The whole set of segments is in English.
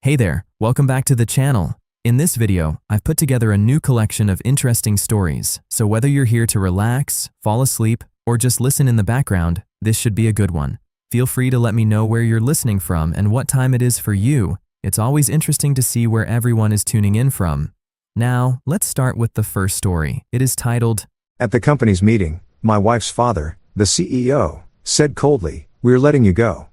Hey there, welcome back to the channel. In this video, I've put together a new collection of interesting stories, so whether you're here to relax, fall asleep, or just listen in the background, this should be a good one. Feel free to let me know where you're listening from and what time it is for you. It's always interesting to see where everyone is tuning in from. Now, let's start with the first story. It is titled, At the company's meeting, my wife's father, the CEO, said coldly, "We're letting you go.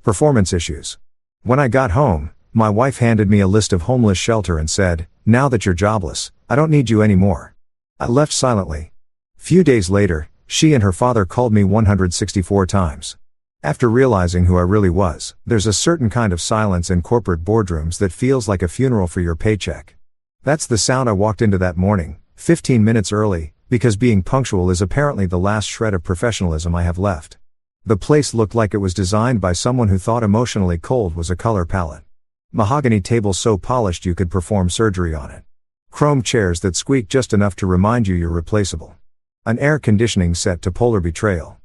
Performance issues." When I got home, my wife handed me a list of homeless shelter and said, "Now that you're jobless, I don't need you anymore." I left silently. Few days later, she and her father called me 164 times. After realizing who I really was, there's a certain kind of silence in corporate boardrooms that feels like a funeral for your paycheck. That's the sound I walked into that morning, 15 minutes early, because being punctual is apparently the last shred of professionalism I have left. The place looked like it was designed by someone who thought emotionally cold was a color palette. Mahogany table so polished you could perform surgery on it. Chrome chairs that squeak just enough to remind you you're replaceable. An air conditioning set to polar betrayal.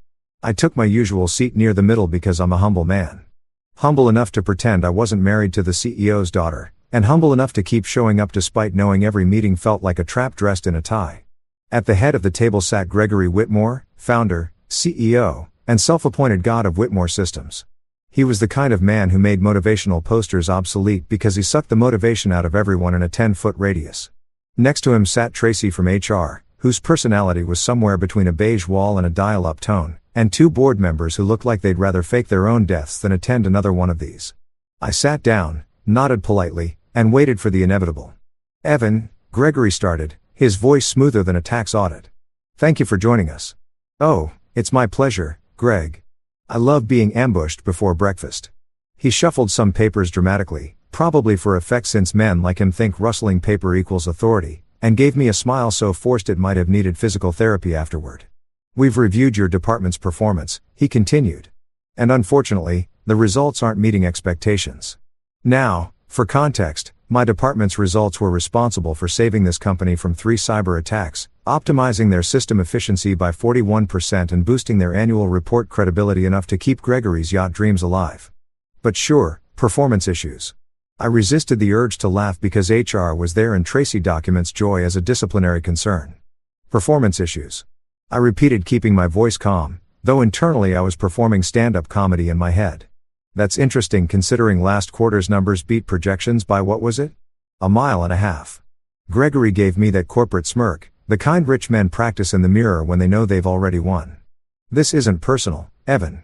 I took my usual seat near the middle because I'm a humble man. Humble enough to pretend I wasn't married to the CEO's daughter, and humble enough to keep showing up despite knowing every meeting felt like a trap dressed in a tie. At the head of the table sat Gregory Whitmore, founder, CEO, and self-appointed god of Whitmore Systems. He was the kind of man who made motivational posters obsolete because he sucked the motivation out of everyone in a 10-foot radius. Next to him sat Tracy from HR, whose personality was somewhere between a beige wall and a dial-up tone, and two board members who looked like they'd rather fake their own deaths than attend another one of these. I sat down, nodded politely, and waited for the inevitable. "Evan," Gregory started, his voice smoother than a tax audit. "Thank you for joining us." "Oh, it's my pleasure, Greg. I love being ambushed before breakfast." He shuffled some papers dramatically, probably for effect since men like him think rustling paper equals authority, and gave me a smile so forced it might have needed physical therapy afterward. "We've reviewed your department's performance," he continued. "And unfortunately, the results aren't meeting expectations. Now, for context, my department's results were responsible for saving this company from 3 cyber attacks, optimizing their system efficiency by 41% and boosting their annual report credibility enough to keep Gregory's yacht dreams alive. But sure, performance issues." I resisted the urge to laugh because HR was there and Tracy documents joy as a disciplinary concern. "Performance issues." I repeated, keeping my voice calm, though internally I was performing stand-up comedy in my head. "That's interesting considering last quarter's numbers beat projections by what was it? 1.5 miles." Gregory gave me that corporate smirk, the kind rich men practice in the mirror when they know they've already won. "This isn't personal, Evan.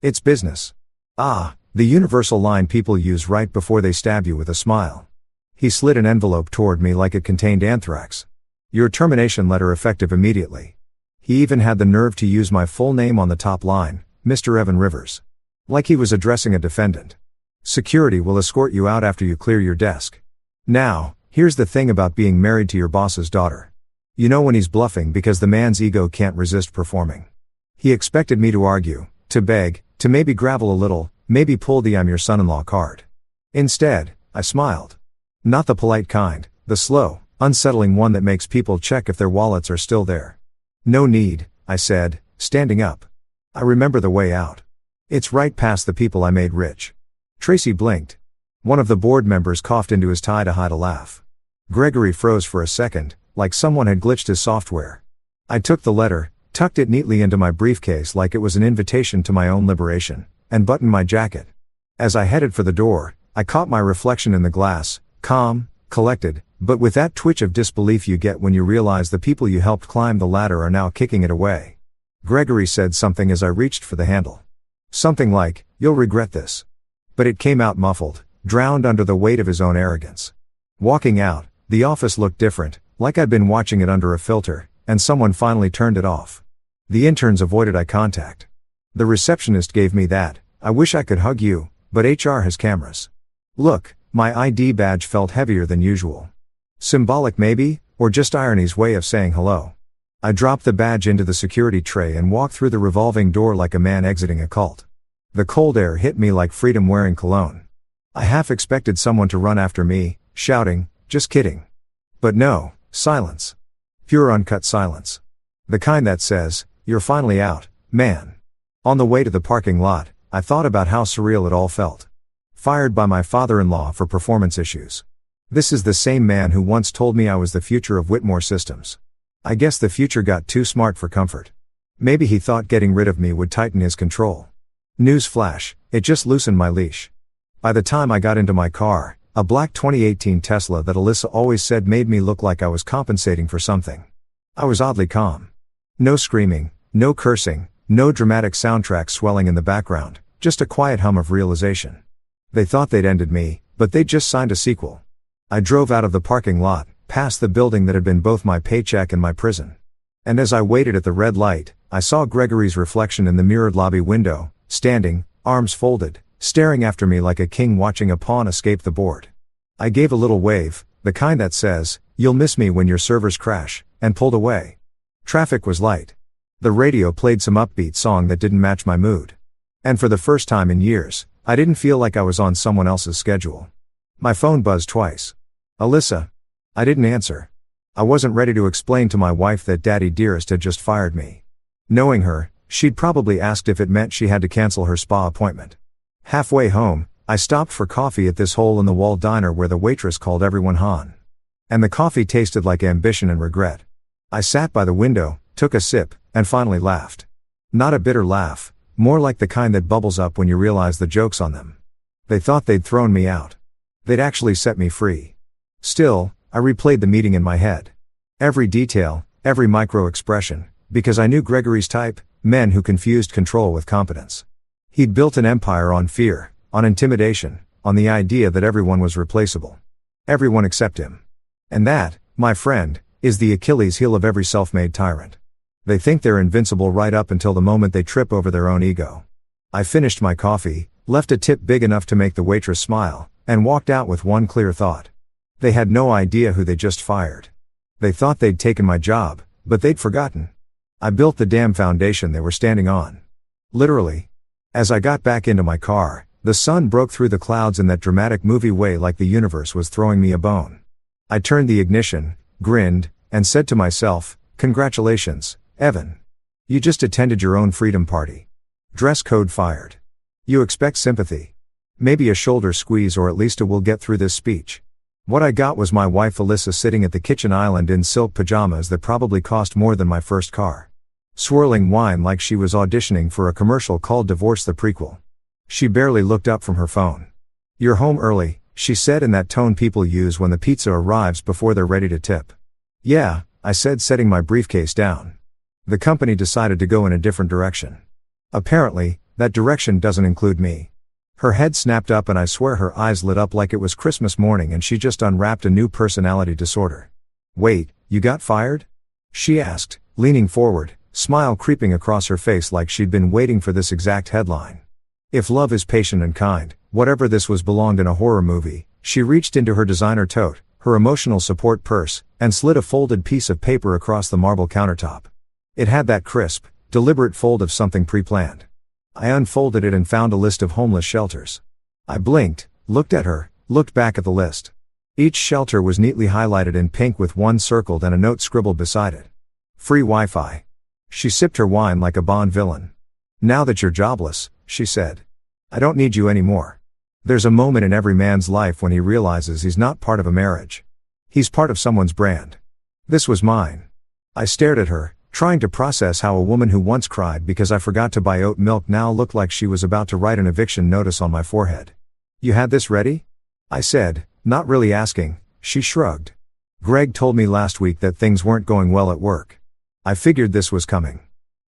It's business." "Ah," the universal line people use right before they stab you with a smile. He slid an envelope toward me like it contained anthrax. "Your termination letter effective immediately." He even had the nerve to use my full name on the top line, Mr. Evan Rivers. Like he was addressing a defendant. "Security will escort you out after you clear your desk." Now, here's the thing about being married to your boss's daughter. You know when he's bluffing because the man's ego can't resist performing. He expected me to argue, to beg, to maybe gravel a little, maybe pull the "I'm your son-in-law" card. Instead, I smiled. Not the polite kind, the slow, unsettling one that makes people check if their wallets are still there. "No need," I said, standing up. "I remember the way out. It's right past the people I made rich." Tracy blinked. One of the board members coughed into his tie to hide a laugh. Gregory froze for a second, like someone had glitched his software. I took the letter, tucked it neatly into my briefcase like it was an invitation to my own liberation, and buttoned my jacket. As I headed for the door, I caught my reflection in the glass, calm, collected, but with that twitch of disbelief you get when you realize the people you helped climb the ladder are now kicking it away. Gregory said something as I reached for the handle. Something like, "You'll regret this." But it came out muffled, drowned under the weight of his own arrogance. Walking out, the office looked different, like I'd been watching it under a filter, and someone finally turned it off. The interns avoided eye contact. The receptionist gave me that, "I wish I could hug you, but HR has cameras." Look, my ID badge felt heavier than usual. Symbolic maybe, or just irony's way of saying hello. I dropped the badge into the security tray and walked through the revolving door like a man exiting a cult. The cold air hit me like freedom wearing cologne. I half expected someone to run after me, shouting, "Just kidding." But no, silence. Pure uncut silence. The kind that says, "You're finally out, man." On the way to the parking lot, I thought about how surreal it all felt. Fired by my father-in-law for performance issues. This is the same man who once told me I was the future of Whitmore Systems. I guess the future got too smart for comfort. Maybe he thought getting rid of me would tighten his control. News flash, it just loosened my leash. By the time I got into my car, a black 2018 Tesla that Alyssa always said made me look like I was compensating for something. I was oddly calm. No screaming, no cursing, no dramatic soundtrack swelling in the background, just a quiet hum of realization. They thought they'd ended me, but they'd just signed a sequel. I drove out of the parking lot, past the building that had been both my paycheck and my prison. And as I waited at the red light, I saw Gregory's reflection in the mirrored lobby window, standing, arms folded, staring after me like a king watching a pawn escape the board. I gave a little wave, the kind that says, "You'll miss me when your servers crash," and pulled away. Traffic was light. The radio played some upbeat song that didn't match my mood. And for the first time in years, I didn't feel like I was on someone else's schedule. My phone buzzed twice. Alyssa. I didn't answer. I wasn't ready to explain to my wife that Daddy Dearest had just fired me. Knowing her, she'd probably asked if it meant she had to cancel her spa appointment. Halfway home, I stopped for coffee at this hole-in-the-wall diner where the waitress called everyone Han. And the coffee tasted like ambition and regret. I sat by the window, took a sip, and finally laughed. Not a bitter laugh, more like the kind that bubbles up when you realize the joke's on them. They thought they'd thrown me out. They'd actually set me free. Still, I replayed the meeting in my head. Every detail, every micro-expression, because I knew Gregory's type, men who confused control with competence. He'd built an empire on fear, on intimidation, on the idea that everyone was replaceable. Everyone except him. And that, my friend, is the Achilles heel of every self-made tyrant. They think they're invincible right up until the moment they trip over their own ego. I finished my coffee, left a tip big enough to make the waitress smile, and walked out with one clear thought. They had no idea who they just fired. They thought they'd taken my job, but they'd forgotten. I built the damn foundation they were standing on. Literally. As I got back into my car, the sun broke through the clouds in that dramatic movie way like the universe was throwing me a bone. I turned the ignition, grinned, and said to myself, "Congratulations, Evan. You just attended your own freedom party. Dress code fired. You expect sympathy. Maybe a shoulder squeeze or at least a 'we'll get through this' speech." What I got was my wife Alyssa sitting at the kitchen island in silk pajamas that probably cost more than my first car. Swirling wine like she was auditioning for a commercial called Divorce the Prequel. She barely looked up from her phone. "You're home early," she said in that tone people use when the pizza arrives before they're ready to tip. "Yeah," I said, setting my briefcase down. The company decided to go in a different direction. Apparently, that direction doesn't include me. Her head snapped up and I swear her eyes lit up like it was Christmas morning and she just unwrapped a new personality disorder. "Wait, you got fired?" she asked, leaning forward, smile creeping across her face like she'd been waiting for this exact headline. If love is patient and kind, whatever this was belonged in a horror movie. She reached into her designer tote, her emotional support purse, and slid a folded piece of paper across the marble countertop. It had that crisp, deliberate fold of something pre-planned. I unfolded it and found a list of homeless shelters. I blinked, looked at her, looked back at the list. Each shelter was neatly highlighted in pink with one circled and a note scribbled beside it. "Free Wi-Fi." She sipped her wine like a Bond villain. "Now that you're jobless," she said, "I don't need you anymore." There's a moment in every man's life when he realizes he's not part of a marriage. He's part of someone's brand. This was mine. I stared at her, trying to process how a woman who once cried because I forgot to buy oat milk now looked like she was about to write an eviction notice on my forehead. "You had this ready?" I said, not really asking. She shrugged. "Greg told me last week that things weren't going well at work. I figured this was coming."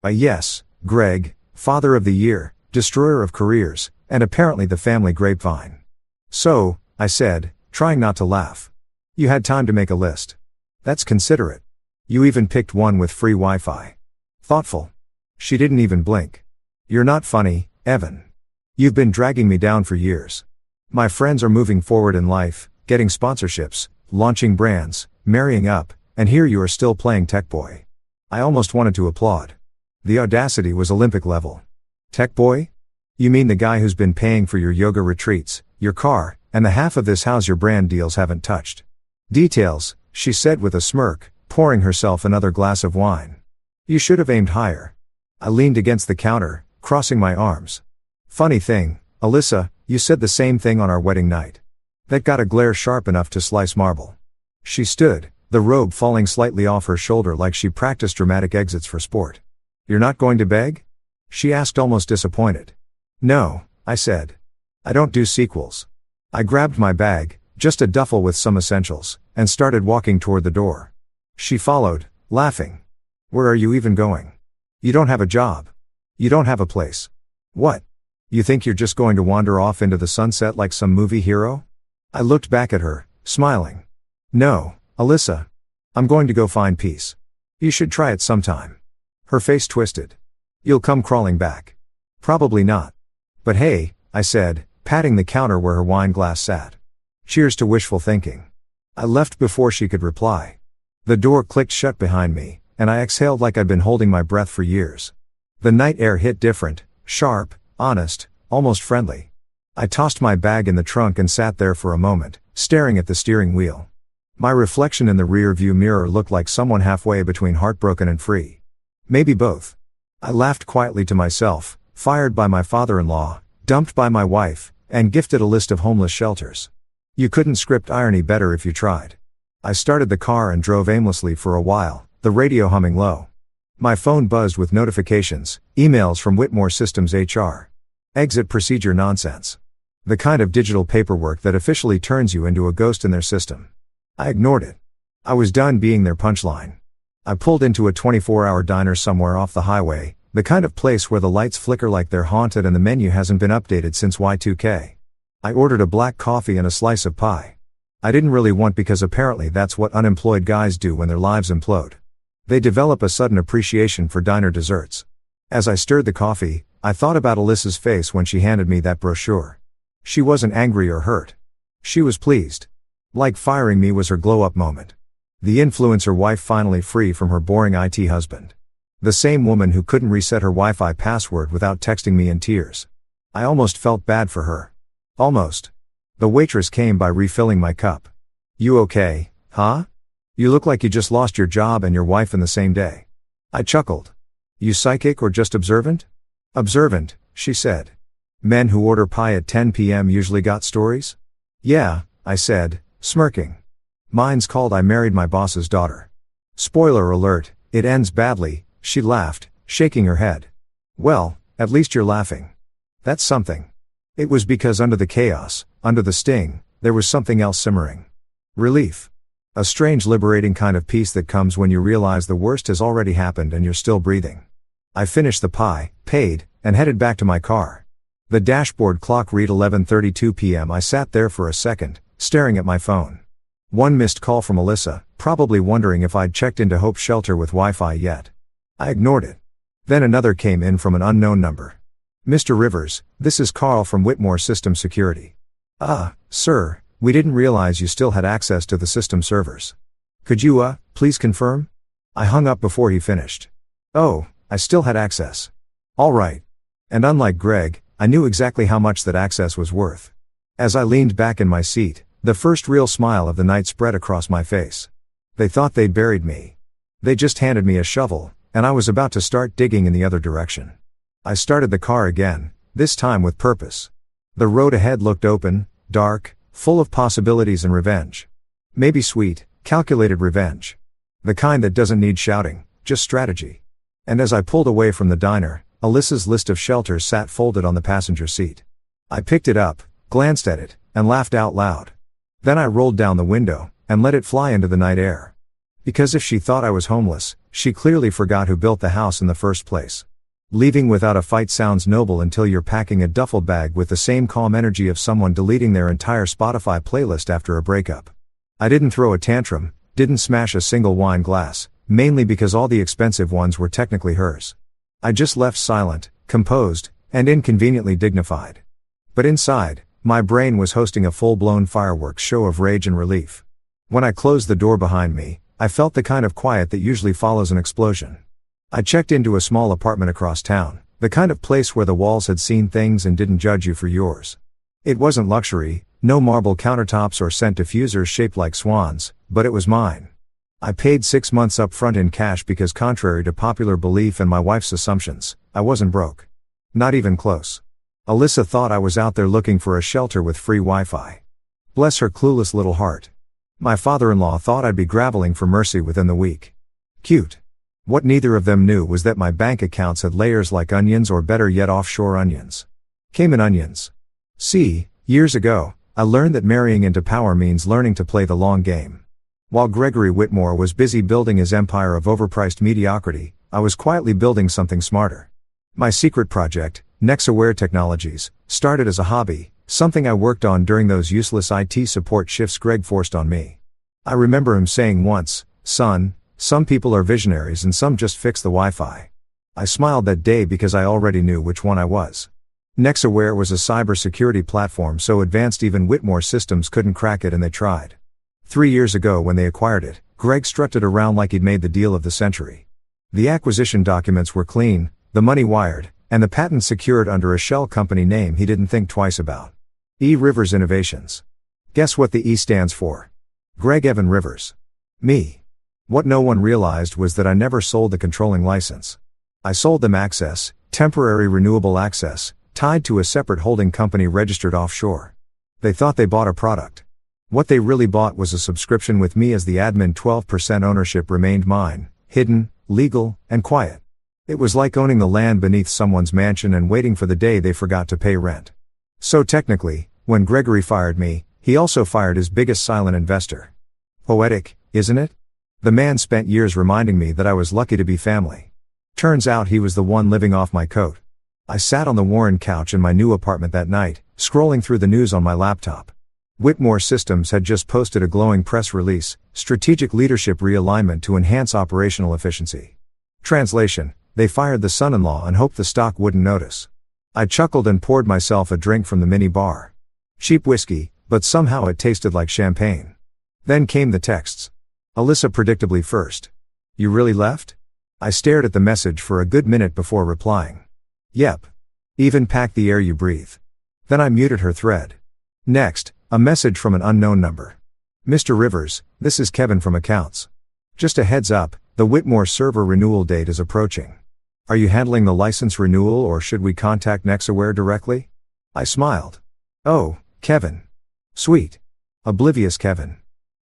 Yes, Greg, father of the year, destroyer of careers, and apparently the family grapevine. "So," I said, trying not to laugh. "You had time to make a list. That's considerate. You even picked one with free Wi-Fi. Thoughtful." She didn't even blink. "You're not funny, Evan. You've been dragging me down for years. My friends are moving forward in life, getting sponsorships, launching brands, marrying up, and here you are still playing tech boy." I almost wanted to applaud. The audacity was Olympic level. "Tech boy? You mean the guy who's been paying for your yoga retreats, your car, and the half of this house your brand deals haven't touched?" "Details," she said with a smirk, pouring herself another glass of wine. "You should have aimed higher." I leaned against the counter, crossing my arms. "Funny thing, Alyssa, You said the same thing on our wedding night. That got a glare sharp enough to slice marble. She stood, the robe falling slightly off her shoulder like she practiced dramatic exits for sport. You're not going to beg? She asked, almost disappointed. No, I said. I don't do sequels. I grabbed my bag, just a duffel with some essentials, and started walking toward the door. She followed, laughing. Where are you even going? You don't have a job. You don't have a place. What? You think you're just going to wander off into the sunset like some movie hero? I looked back at her, smiling. No, Alyssa. I'm going to go find peace. You should try it sometime. Her face twisted. You'll come crawling back. Probably not. But hey, I said, patting the counter where her wine glass sat. Cheers to wishful thinking. I left before she could reply. The door clicked shut behind me, and I exhaled like I'd been holding my breath for years. The night air hit different, sharp, honest, almost friendly. I tossed my bag in the trunk and sat there for a moment, staring at the steering wheel. My reflection in the rear-view mirror looked like someone halfway between heartbroken and free. Maybe both. I laughed quietly to myself, fired by my father-in-law, dumped by my wife, and gifted a list of homeless shelters. You couldn't script irony better if you tried. I started the car and drove aimlessly for a while, the radio humming low. My phone buzzed with notifications, emails from Whitmore Systems HR. Exit procedure nonsense. The kind of digital paperwork that officially turns you into a ghost in their system. I ignored it. I was done being their punchline. I pulled into a 24-hour diner somewhere off the highway, the kind of place where the lights flicker like they're haunted and the menu hasn't been updated since Y2K. I ordered a black coffee and a slice of pie. I didn't really want because apparently that's what unemployed guys do when their lives implode. They develop a sudden appreciation for diner desserts. As I stirred the coffee, I thought about Alyssa's face when she handed me that brochure. She wasn't angry or hurt. She was pleased. Like firing me was her glow-up moment. The influencer wife finally free from her boring IT husband. The same woman who couldn't reset her Wi-Fi password without texting me in tears. I almost felt bad for her. Almost. The waitress came by refilling my cup. You okay, huh? You look like you just lost your job and your wife in the same day. I chuckled. You psychic or just observant? Observant, she said. Men who order pie at 10 p.m. usually got stories? Yeah, I said, smirking. Mine's called I Married My Boss's Daughter. Spoiler alert, it ends badly, she laughed, shaking her head. Well, at least you're laughing. That's something. It was because under the chaos, under the sting, there was something else simmering. Relief. A strange liberating kind of peace that comes when you realize the worst has already happened and you're still breathing. I finished the pie, paid, and headed back to my car. The dashboard clock read 11:32 p.m. I sat there for a second, staring at my phone. One missed call from Alyssa, probably wondering if I'd checked into Hope Shelter with Wi-Fi yet. I ignored it. Then another came in from an unknown number. Mr. Rivers, this is Carl from Whitmore System Security. Sir, we didn't realize you still had access to the system servers. Could you, please confirm? I hung up before he finished. Oh, I still had access. All right. And unlike Greg, I knew exactly how much that access was worth. As I leaned back in my seat, the first real smile of the night spread across my face. They thought they'd buried me. They just handed me a shovel, and I was about to start digging in the other direction. I started the car again, this time with purpose. The road ahead looked open, dark, full of possibilities and revenge. Maybe sweet, calculated revenge. The kind that doesn't need shouting, just strategy. And as I pulled away from the diner, Alyssa's list of shelters sat folded on the passenger seat. I picked it up, glanced at it, and laughed out loud. Then I rolled down the window, and let it fly into the night air. Because if she thought I was homeless, she clearly forgot who built the house in the first place. Leaving without a fight sounds noble until you're packing a duffel bag with the same calm energy of someone deleting their entire Spotify playlist after a breakup. I didn't throw a tantrum, didn't smash a single wine glass, mainly because all the expensive ones were technically hers. I just left silent, composed, and inconveniently dignified. But inside, my brain was hosting a full-blown fireworks show of rage and relief. When I closed the door behind me, I felt the kind of quiet that usually follows an explosion. I checked into a small apartment across town, the kind of place where the walls had seen things and didn't judge you for yours. It wasn't luxury, no marble countertops or scent diffusers shaped like swans, but it was mine. I paid 6 months up front in cash because contrary to popular belief and my wife's assumptions, I wasn't broke. Not even close. Alyssa thought I was out there looking for a shelter with free Wi-Fi. Bless her clueless little heart. My father-in-law thought I'd be graveling for mercy within the week. Cute. What neither of them knew was that my bank accounts had layers like onions, or better yet offshore onions. Cayman onions. See, years ago, I learned that marrying into power means learning to play the long game. While Gregory Whitmore was busy building his empire of overpriced mediocrity, I was quietly building something smarter. My secret project, NexAware Technologies, started as a hobby, something I worked on during those useless IT support shifts Greg forced on me. I remember him saying once, "Son, some people are visionaries and some just fix the Wi-Fi." I smiled that day because I already knew which one I was. NexAware was a cybersecurity platform so advanced even Whitmore Systems couldn't crack it, and they tried. 3 years ago when they acquired it, Greg strutted around like he'd made the deal of the century. The acquisition documents were clean, the money wired, and the patent secured under a shell company name he didn't think twice about. E. Rivers Innovations. Guess what the E stands for? Greg Evan Rivers. Me. What no one realized was that I never sold the controlling license. I sold them access, temporary renewable access, tied to a separate holding company registered offshore. They thought they bought a product. What they really bought was a subscription with me as the admin. 12% ownership remained mine, hidden, legal, and quiet. It was like owning the land beneath someone's mansion and waiting for the day they forgot to pay rent. So technically, when Gregory fired me, he also fired his biggest silent investor. Poetic, isn't it? The man spent years reminding me that I was lucky to be family. Turns out he was the one living off my coat. I sat on the Warren couch in my new apartment that night, scrolling through the news on my laptop. Whitmore Systems had just posted a glowing press release, Strategic Leadership Realignment to Enhance Operational Efficiency. Translation: they fired the son-in-law and hoped the stock wouldn't notice. I chuckled and poured myself a drink from the mini bar. Cheap whiskey, but somehow it tasted like champagne. Then came the texts. Alyssa predictably first. "You really left?" I stared at the message for a good minute before replying. "Yep. Even packed the air you breathe." Then I muted her thread. Next, a message from an unknown number. "Mr. Rivers, this is Kevin from Accounts. Just a heads up, the Whitmore server renewal date is approaching. Are you handling the license renewal or should we contact NexAware directly?" I smiled. "Oh, Kevin. Sweet." Oblivious Kevin.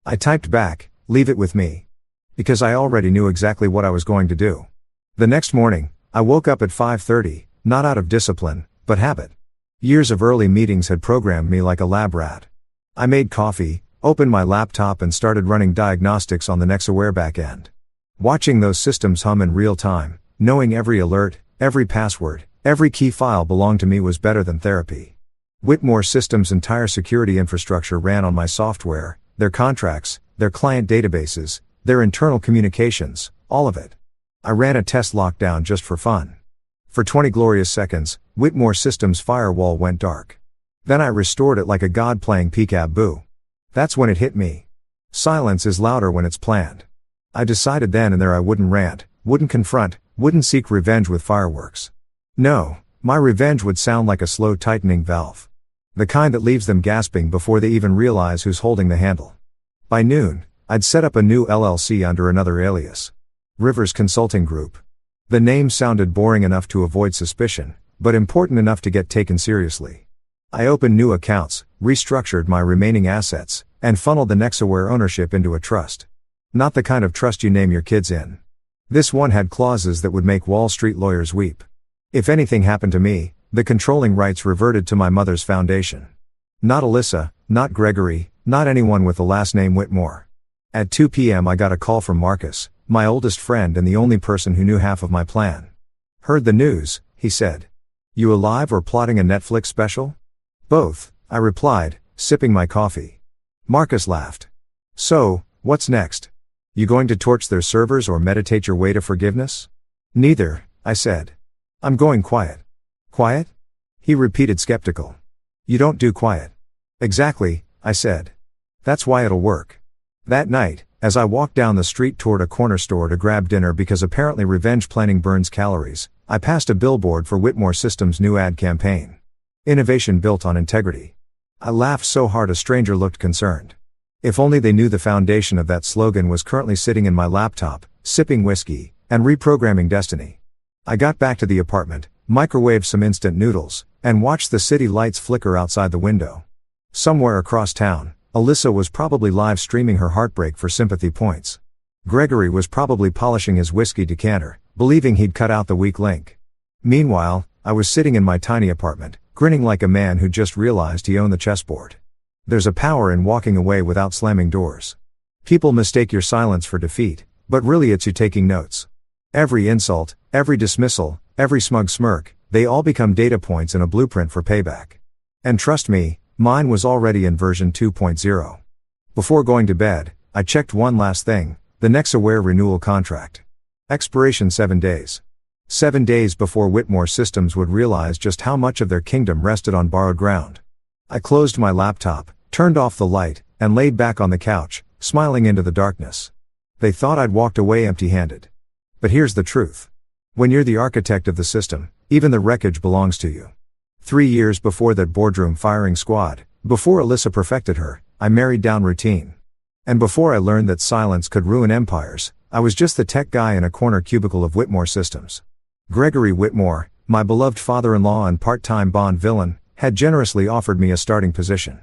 I typed back, "Leave it with me." Because I already knew exactly what I was going to do. The next morning, I woke up at 5:30, not out of discipline, but habit. Years of early meetings had programmed me like a lab rat. I made coffee, opened my laptop and started running diagnostics on the NexAware backend. Watching those systems hum in real time, knowing every alert, every password, every key file belonged to me was better than therapy. Whitmore Systems' entire security infrastructure ran on my software, their contracts, their client databases, their internal communications, all of it. I ran a test lockdown just for fun. For 20 glorious seconds, Whitmore Systems' firewall went dark. Then I restored it like a god playing peekaboo. That's when it hit me. Silence is louder when it's planned. I decided then and there I wouldn't rant, wouldn't confront, wouldn't seek revenge with fireworks. No, my revenge would sound like a slow tightening valve. The kind that leaves them gasping before they even realize who's holding the handle. By noon, I'd set up a new LLC under another alias. Rivers Consulting Group. The name sounded boring enough to avoid suspicion, but important enough to get taken seriously. I opened new accounts, restructured my remaining assets, and funneled the NexAware ownership into a trust. Not the kind of trust you name your kids in. This one had clauses that would make Wall Street lawyers weep. If anything happened to me, the controlling rights reverted to my mother's foundation. Not Alyssa, not Gregory, not anyone with the last name Whitmore. At 2 p.m. I got a call from Marcus, my oldest friend and the only person who knew half of my plan. "Heard the news," he said. "You alive or plotting a Netflix special?" "Both," I replied, sipping my coffee. Marcus laughed. "So, what's next? You going to torch their servers or meditate your way to forgiveness?" "Neither," I said. "I'm going quiet." "Quiet?" He repeated skeptical. "You don't do quiet." "Exactly," I said. "That's why it'll work." That night, as I walked down the street toward a corner store to grab dinner because apparently revenge planning burns calories, I passed a billboard for Whitmore Systems' new ad campaign. Innovation built on integrity. I laughed so hard a stranger looked concerned. If only they knew the foundation of that slogan was currently sitting in my laptop, sipping whiskey, and reprogramming destiny. I got back to the apartment, microwaved some instant noodles, and watched the city lights flicker outside the window. Somewhere across town, Alyssa was probably live streaming her heartbreak for sympathy points. Gregory was probably polishing his whiskey decanter, believing he'd cut out the weak link. Meanwhile, I was sitting in my tiny apartment, grinning like a man who just realized he owned the chessboard. There's a power in walking away without slamming doors. People mistake your silence for defeat, but really it's you taking notes. Every insult, every dismissal, every smug smirk, they all become data points in a blueprint for payback. And trust me, mine was already in version 2.0. Before going to bed, I checked one last thing, the NextAware renewal contract. Expiration 7 days. 7 days before Whitmore Systems would realize just how much of their kingdom rested on borrowed ground. I closed my laptop, turned off the light, and laid back on the couch, smiling into the darkness. They thought I'd walked away empty-handed. But here's the truth. When you're the architect of the system, even the wreckage belongs to you. 3 years before that boardroom firing squad, before Alyssa perfected her, I married down routine. And before I learned that silence could ruin empires, I was just the tech guy in a corner cubicle of Whitmore Systems. Gregory Whitmore, my beloved father-in-law and part-time Bond villain, had generously offered me a starting position.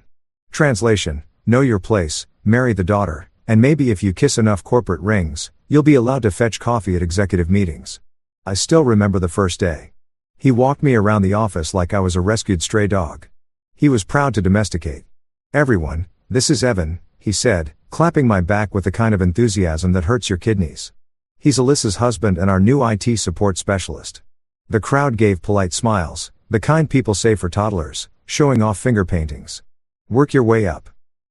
Translation: know your place, marry the daughter, and maybe if you kiss enough corporate rings, you'll be allowed to fetch coffee at executive meetings. I still remember the first day. He walked me around the office like I was a rescued stray dog. He was proud to domesticate. "Everyone, this is Evan," he said, clapping my back with the kind of enthusiasm that hurts your kidneys. "He's Alyssa's husband and our new IT support specialist." The crowd gave polite smiles, the kind people say for toddlers, showing off finger paintings. "Work your way up.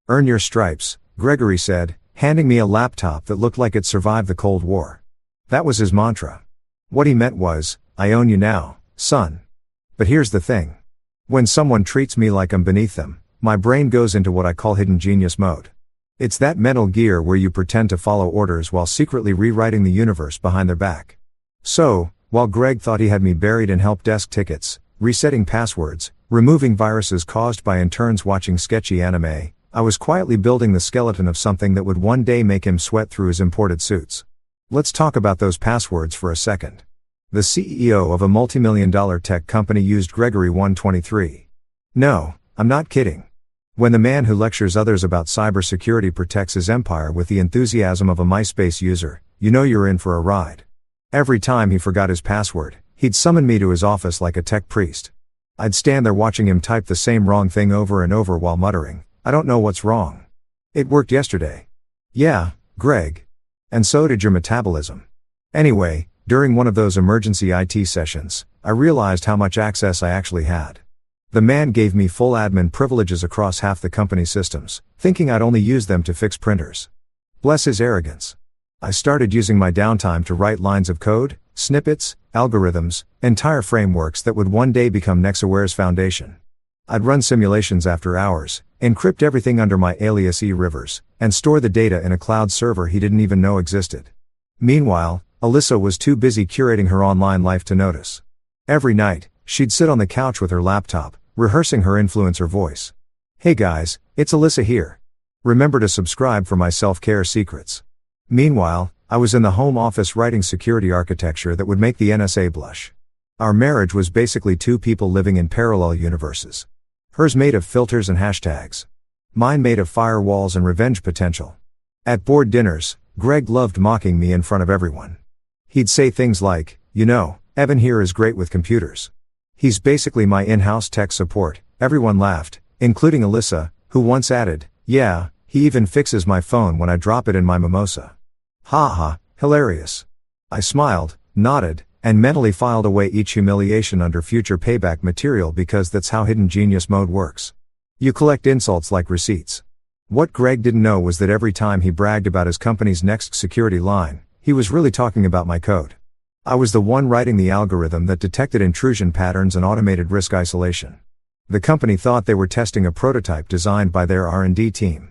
Earn your stripes," Gregory said, handing me a laptop that looked like it survived the Cold War. That was his mantra. What he meant was, "I own you now, son." But here's the thing. When someone treats me like I'm beneath them, my brain goes into what I call hidden genius mode. It's that mental gear where you pretend to follow orders while secretly rewriting the universe behind their back. So, while Greg thought he had me buried in help desk tickets, resetting passwords, removing viruses caused by interns watching sketchy anime, I was quietly building the skeleton of something that would one day make him sweat through his imported suits. Let's talk about those passwords for a second. The CEO of a multi-million-dollar tech company used Gregory 123. No, I'm not kidding. When the man who lectures others about cybersecurity protects his empire with the enthusiasm of a MySpace user, you know you're in for a ride. Every time he forgot his password, he'd summon me to his office like a tech priest. I'd stand there watching him type the same wrong thing over and over while muttering, "I don't know what's wrong. It worked yesterday." "Yeah, Greg. And so did your metabolism." Anyway, during one of those emergency IT sessions, I realized how much access I actually had. The man gave me full admin privileges across half the company's systems, thinking I'd only use them to fix printers. Bless his arrogance. I started using my downtime to write lines of code, snippets, algorithms, entire frameworks that would one day become NextAware's foundation. I'd run simulations after hours, encrypt everything under my alias E-Rivers, and store the data in a cloud server he didn't even know existed. Meanwhile, Alyssa was too busy curating her online life to notice. Every night, she'd sit on the couch with her laptop, rehearsing her influencer voice. "Hey guys, it's Alyssa here. Remember to subscribe for my self-care secrets." Meanwhile, I was in the home office writing security architecture that would make the NSA blush. Our marriage was basically two people living in parallel universes. Hers made of filters and hashtags. Mine made of firewalls and revenge potential. At board dinners, Greg loved mocking me in front of everyone. He'd say things like, "You know, Evan here is great with computers. He's basically my in-house tech support." Everyone laughed, including Alyssa, who once added, "Yeah, he even fixes my phone when I drop it in my mimosa." Ha ha, hilarious. I smiled, nodded, and mentally filed away each humiliation under future payback material because that's how hidden genius mode works. You collect insults like receipts. What Greg didn't know was that every time he bragged about his company's next security line, he was really talking about my code. I was the one writing the algorithm that detected intrusion patterns and automated risk isolation. The company thought they were testing a prototype designed by their R&D team.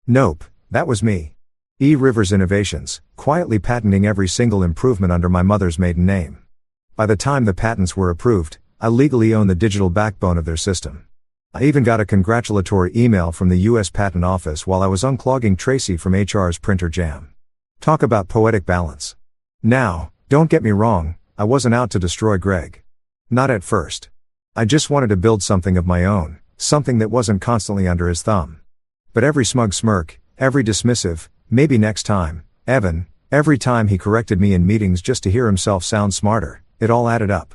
Nope, that was me. E-Rivers Innovations, quietly patenting every single improvement under my mother's maiden name. By the time the patents were approved, I legally owned the digital backbone of their system. I even got a congratulatory email from the US Patent Office while I was unclogging Tracy from HR's printer jam. Talk about poetic balance. Now, don't get me wrong, I wasn't out to destroy Greg. Not at first. I just wanted to build something of my own, something that wasn't constantly under his thumb. But every smug smirk, every dismissive, maybe next time, Evan, every time he corrected me in meetings just to hear himself sound smarter, it all added up.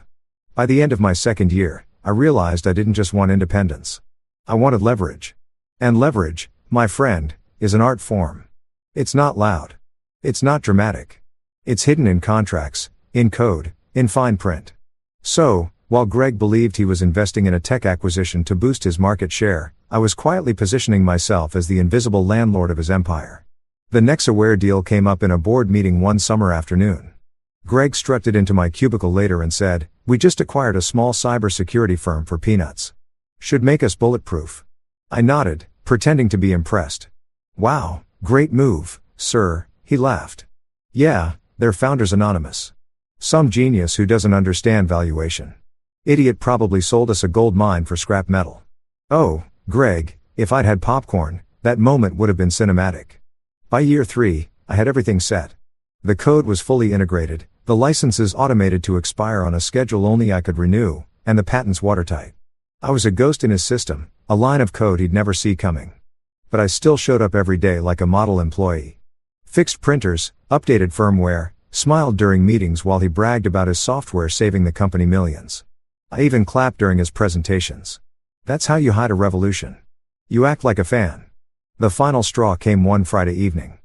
By the end of my second year, I realized I didn't just want independence. I wanted leverage. And leverage, my friend, is an art form. It's not loud. It's not dramatic. It's hidden in contracts, in code, in fine print. So, while Greg believed he was investing in a tech acquisition to boost his market share, I was quietly positioning myself as the invisible landlord of his empire. The Nexaware deal came up in a board meeting one summer afternoon. Greg strutted into my cubicle later and said, "We just acquired a small cybersecurity firm for peanuts. Should make us bulletproof." I nodded, pretending to be impressed. "Wow, great move, sir," he laughed. "Yeah, they're founders anonymous. Some genius who doesn't understand valuation. Idiot probably sold us a gold mine for scrap metal." Oh, Greg, if I'd had popcorn, that moment would have been cinematic. By year 3, I had everything set. The code was fully integrated, the licenses automated to expire on a schedule only I could renew, and the patents watertight. I was a ghost in his system, a line of code he'd never see coming. But I still showed up every day like a model employee. Fixed printers, updated firmware, smiled during meetings while he bragged about his software saving the company millions. I even clapped during his presentations. That's how you hide a revolution. You act like a fan. The final straw came one Friday evening.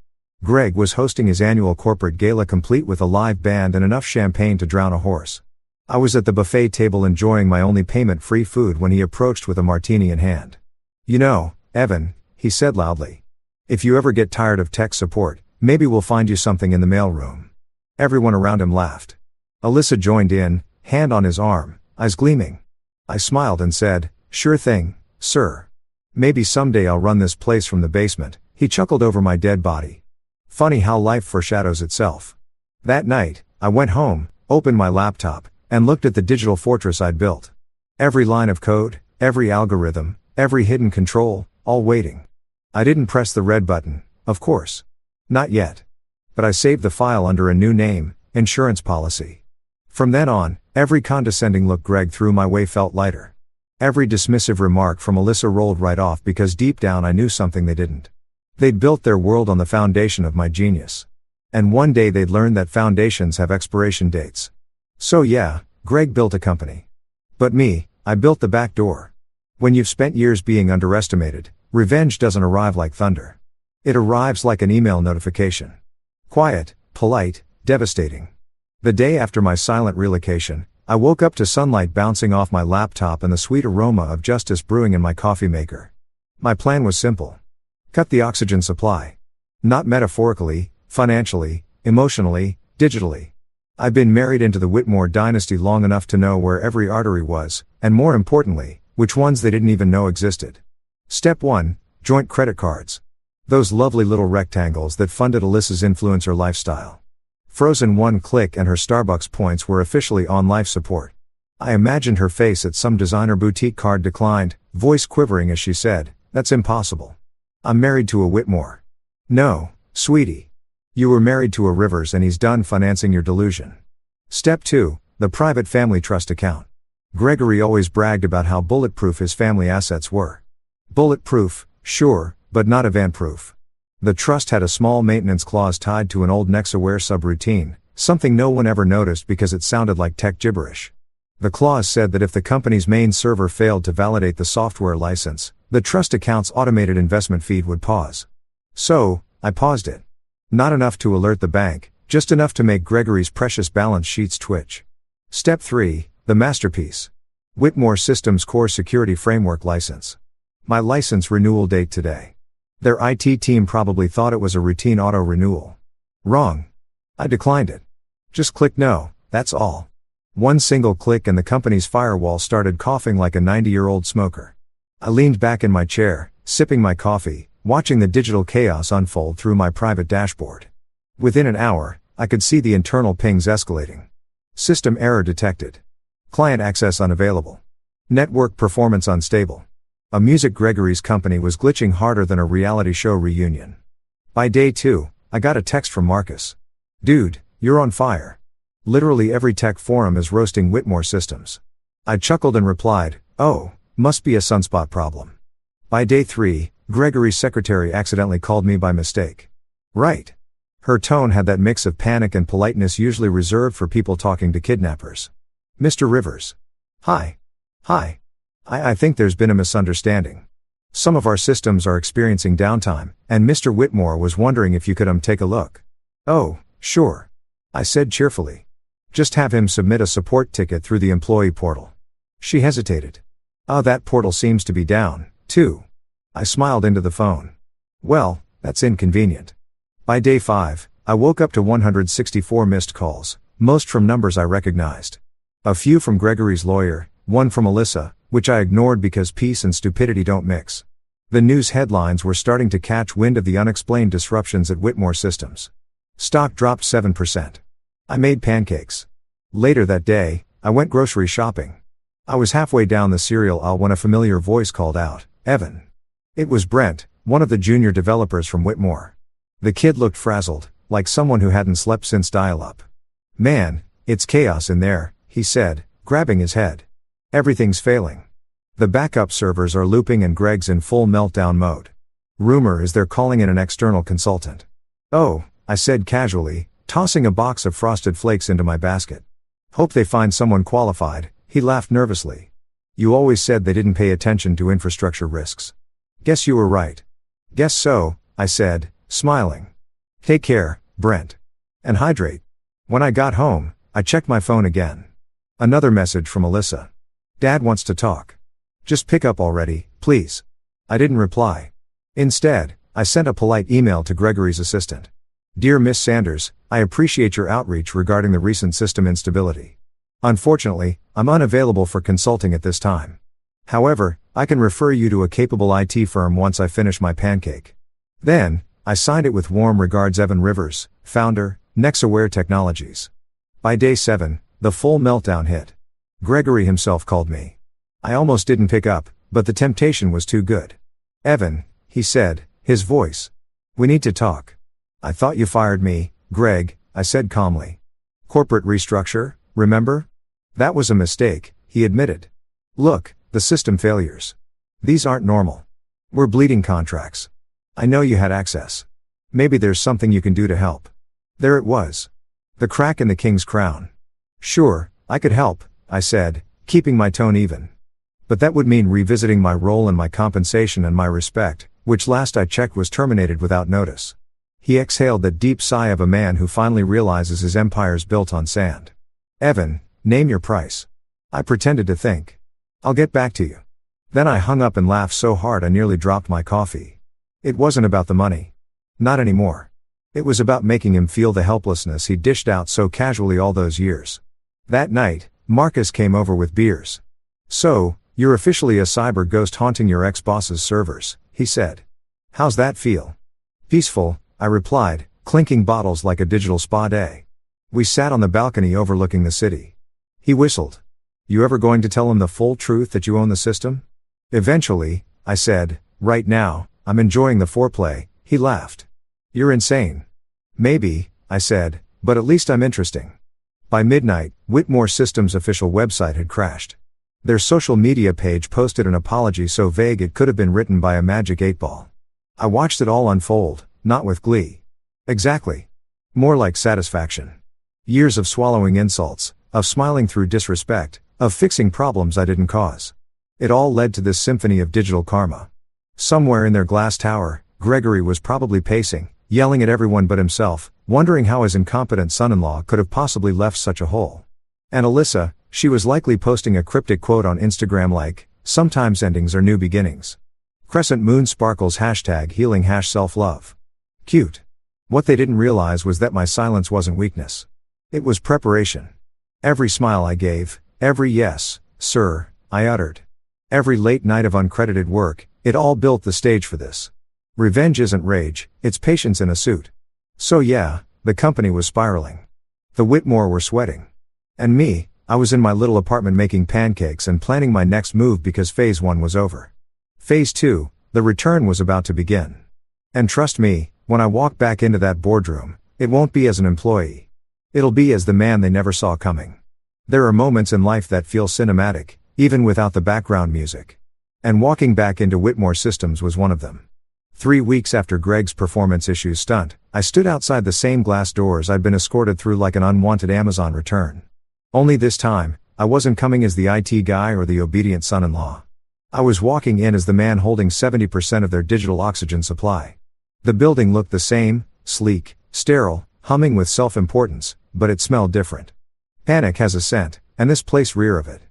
Greg was hosting his annual corporate gala complete with a live band and enough champagne to drown a horse. I was at the buffet table enjoying my only payment-free food when he approached with a martini in hand. "You know, Evan," he said loudly, "if you ever get tired of tech support, maybe we'll find you something in the mailroom." Everyone around him laughed. Alyssa joined in, hand on his arm, eyes gleaming. I smiled and said, "Sure thing, sir. Maybe someday I'll run this place from the basement." He chuckled over my dead body. Funny how life foreshadows itself. That night, I went home, opened my laptop, and looked at the digital fortress I'd built. Every line of code, every algorithm, every hidden control, all waiting. I didn't press the red button, of course. Not yet. But I saved the file under a new name, insurance policy. From then on, every condescending look Greg threw my way felt lighter. Every dismissive remark from Alyssa rolled right off because deep down I knew something they didn't. They'd built their world on the foundation of my genius. And one day they'd learn that foundations have expiration dates. So yeah, Greg built a company. But me, I built the back door. When you've spent years being underestimated, revenge doesn't arrive like thunder. It arrives like an email notification. Quiet, polite, devastating. The day after my silent relocation, I woke up to sunlight bouncing off my laptop and the sweet aroma of justice brewing in my coffee maker. My plan was simple. Cut the oxygen supply. Not metaphorically, financially, emotionally, digitally. I've been married into the Whitmore dynasty long enough to know where every artery was, and more importantly, which ones they didn't even know existed. Step 1, joint credit cards. Those lovely little rectangles that funded Alyssa's influencer lifestyle. Frozen one click and her Starbucks points were officially on life support. I imagined her face at some designer boutique card declined, voice quivering as she said, "That's impossible. I'm married to a Whitmore." "No, sweetie. You were married to a Rivers and he's done financing your delusion." Step 2, the private family trust account. Gregory always bragged about how bulletproof his family assets were. Bulletproof, sure, but not event-proof. The trust had a small maintenance clause tied to an old Nexaware subroutine, something no one ever noticed because it sounded like tech gibberish. The clause said that if the company's main server failed to validate the software license, the trust account's automated investment feed would pause. So, I paused it. Not enough to alert the bank, just enough to make Gregory's precious balance sheets twitch. Step 3, the masterpiece. Whitmore Systems Core Security Framework License. My license renewal date today. Their IT team probably thought it was a routine auto-renewal. Wrong. I declined it. Just click no, that's all. One single click and the company's firewall started coughing like a 90-year-old smoker. I leaned back in my chair, sipping my coffee, watching the digital chaos unfold through my private dashboard. Within an hour, I could see the internal pings escalating. System error detected. Client access unavailable. Network performance unstable. A music Gregory's company was glitching harder than a reality show reunion. By day 2, I got a text from Marcus. "Dude, you're on fire. Literally every tech forum is roasting Whitmore Systems. I chuckled and replied, "Oh, must be a sunspot problem." By day 3, Gregory's secretary accidentally called me by mistake. Right. Her tone had that mix of panic and politeness usually reserved for people talking to kidnappers. "Mr. Rivers. Hi. Hi. I think there's been a misunderstanding. Some of our systems are experiencing downtime, and Mr. Whitmore was wondering if you could take a look." "Oh, sure," I said cheerfully. "Just have him submit a support ticket through the employee portal." She hesitated. That portal seems to be down, too." I smiled into the phone. "Well, that's inconvenient." By day 5, I woke up to 164 missed calls, most from numbers I recognized. A few from Gregory's lawyer, one from Alyssa, which I ignored because peace and stupidity don't mix. The news headlines were starting to catch wind of the unexplained disruptions at Whitmore Systems. Stock dropped 7%. I made pancakes. Later that day, I went grocery shopping. I was halfway down the cereal aisle when a familiar voice called out, "Evan." It was Brent, one of the junior developers from Whitmore. The kid looked frazzled, like someone who hadn't slept since dial-up. "Man, it's chaos in there," he said, grabbing his head. "Everything's failing. The backup servers are looping and Greg's in full meltdown mode. Rumor is they're calling in an external consultant." "Oh," I said casually, tossing a box of Frosted Flakes into my basket. "Hope they find someone qualified," he laughed nervously. "You always said they didn't pay attention to infrastructure risks." "Guess you were right." "Guess so," I said, smiling. "Take care, Brent. And hydrate." When I got home, I checked my phone again. Another message from Alyssa. "Dad wants to talk. Just pick up already, please." I didn't reply. Instead, I sent a polite email to Gregory's assistant. "Dear Miss Sanders, I appreciate your outreach regarding the recent system instability. Unfortunately, I'm unavailable for consulting at this time. However, I can refer you to a capable IT firm once I finish my pancake." Then, I signed it with warm regards, Evan Rivers, founder, Nexaware Technologies. By day 7, the full meltdown hit. Gregory himself called me. I almost didn't pick up, but the temptation was too good. "Evan," he said, his voice. "We need to talk." "I thought you fired me, Greg," I said calmly. "Corporate restructure, remember? That was a mistake," he admitted. "Look, the system failures. These aren't normal. We're bleeding contracts. I know you had access. Maybe there's something you can do to help." There it was. The crack in the king's crown. "Sure, I could help," I said, keeping my tone even. "But that would mean revisiting my role and my compensation and my respect, which last I checked was terminated without notice." He exhaled that deep sigh of a man who finally realizes his empire's built on sand. "Evan, name your price." I pretended to think. "I'll get back to you." Then I hung up and laughed so hard I nearly dropped my coffee. It wasn't about the money. Not anymore. It was about making him feel the helplessness he dished out so casually all those years. That night, Marcus came over with beers. "So, you're officially a cyber ghost haunting your ex-boss's servers," he said. "How's that feel?" "Peaceful," I replied, clinking bottles like a digital spa day. We sat on the balcony overlooking the city. He whistled. "You ever going to tell him the full truth that you own the system?" "Eventually," I said. "Right now, I'm enjoying the foreplay." He laughed. "You're insane." "Maybe," I said, "but at least I'm interesting." By midnight, Whitmore Systems' official website had crashed. Their social media page posted an apology so vague it could have been written by a magic 8-ball. I watched it all unfold, not with glee. Exactly. More like satisfaction. Years of swallowing insults, of smiling through disrespect, of fixing problems I didn't cause. It all led to this symphony of digital karma. Somewhere in their glass tower, Gregory was probably pacing, yelling at everyone but himself, wondering how his incompetent son-in-law could have possibly left such a hole. And Alyssa, she was likely posting a cryptic quote on Instagram like, "Sometimes endings are new beginnings. Crescent moon sparkles #healing #self-love. Cute. What they didn't realize was that my silence wasn't weakness. It was preparation. Every smile I gave, every "yes, sir," I uttered. Every late night of uncredited work, it all built the stage for this. Revenge isn't rage, it's patience in a suit. So yeah, the company was spiraling. The Whitmore were sweating. And me, I was in my little apartment making pancakes and planning my next move because phase 1 was over. Phase 2, the return, was about to begin. And trust me, when I walk back into that boardroom, it won't be as an employee. It'll be as the man they never saw coming. There are moments in life that feel cinematic, even without the background music. And walking back into Whitmore Systems was one of them. 3 weeks after Greg's performance issues stunt, I stood outside the same glass doors I'd been escorted through like an unwanted Amazon return. Only this time, I wasn't coming as the IT guy or the obedient son-in-law. I was walking in as the man holding 70% of their digital oxygen supply. The building looked the same, sleek, sterile, humming with self-importance, but it smelled different. Panic has a scent, and this place reeked of it.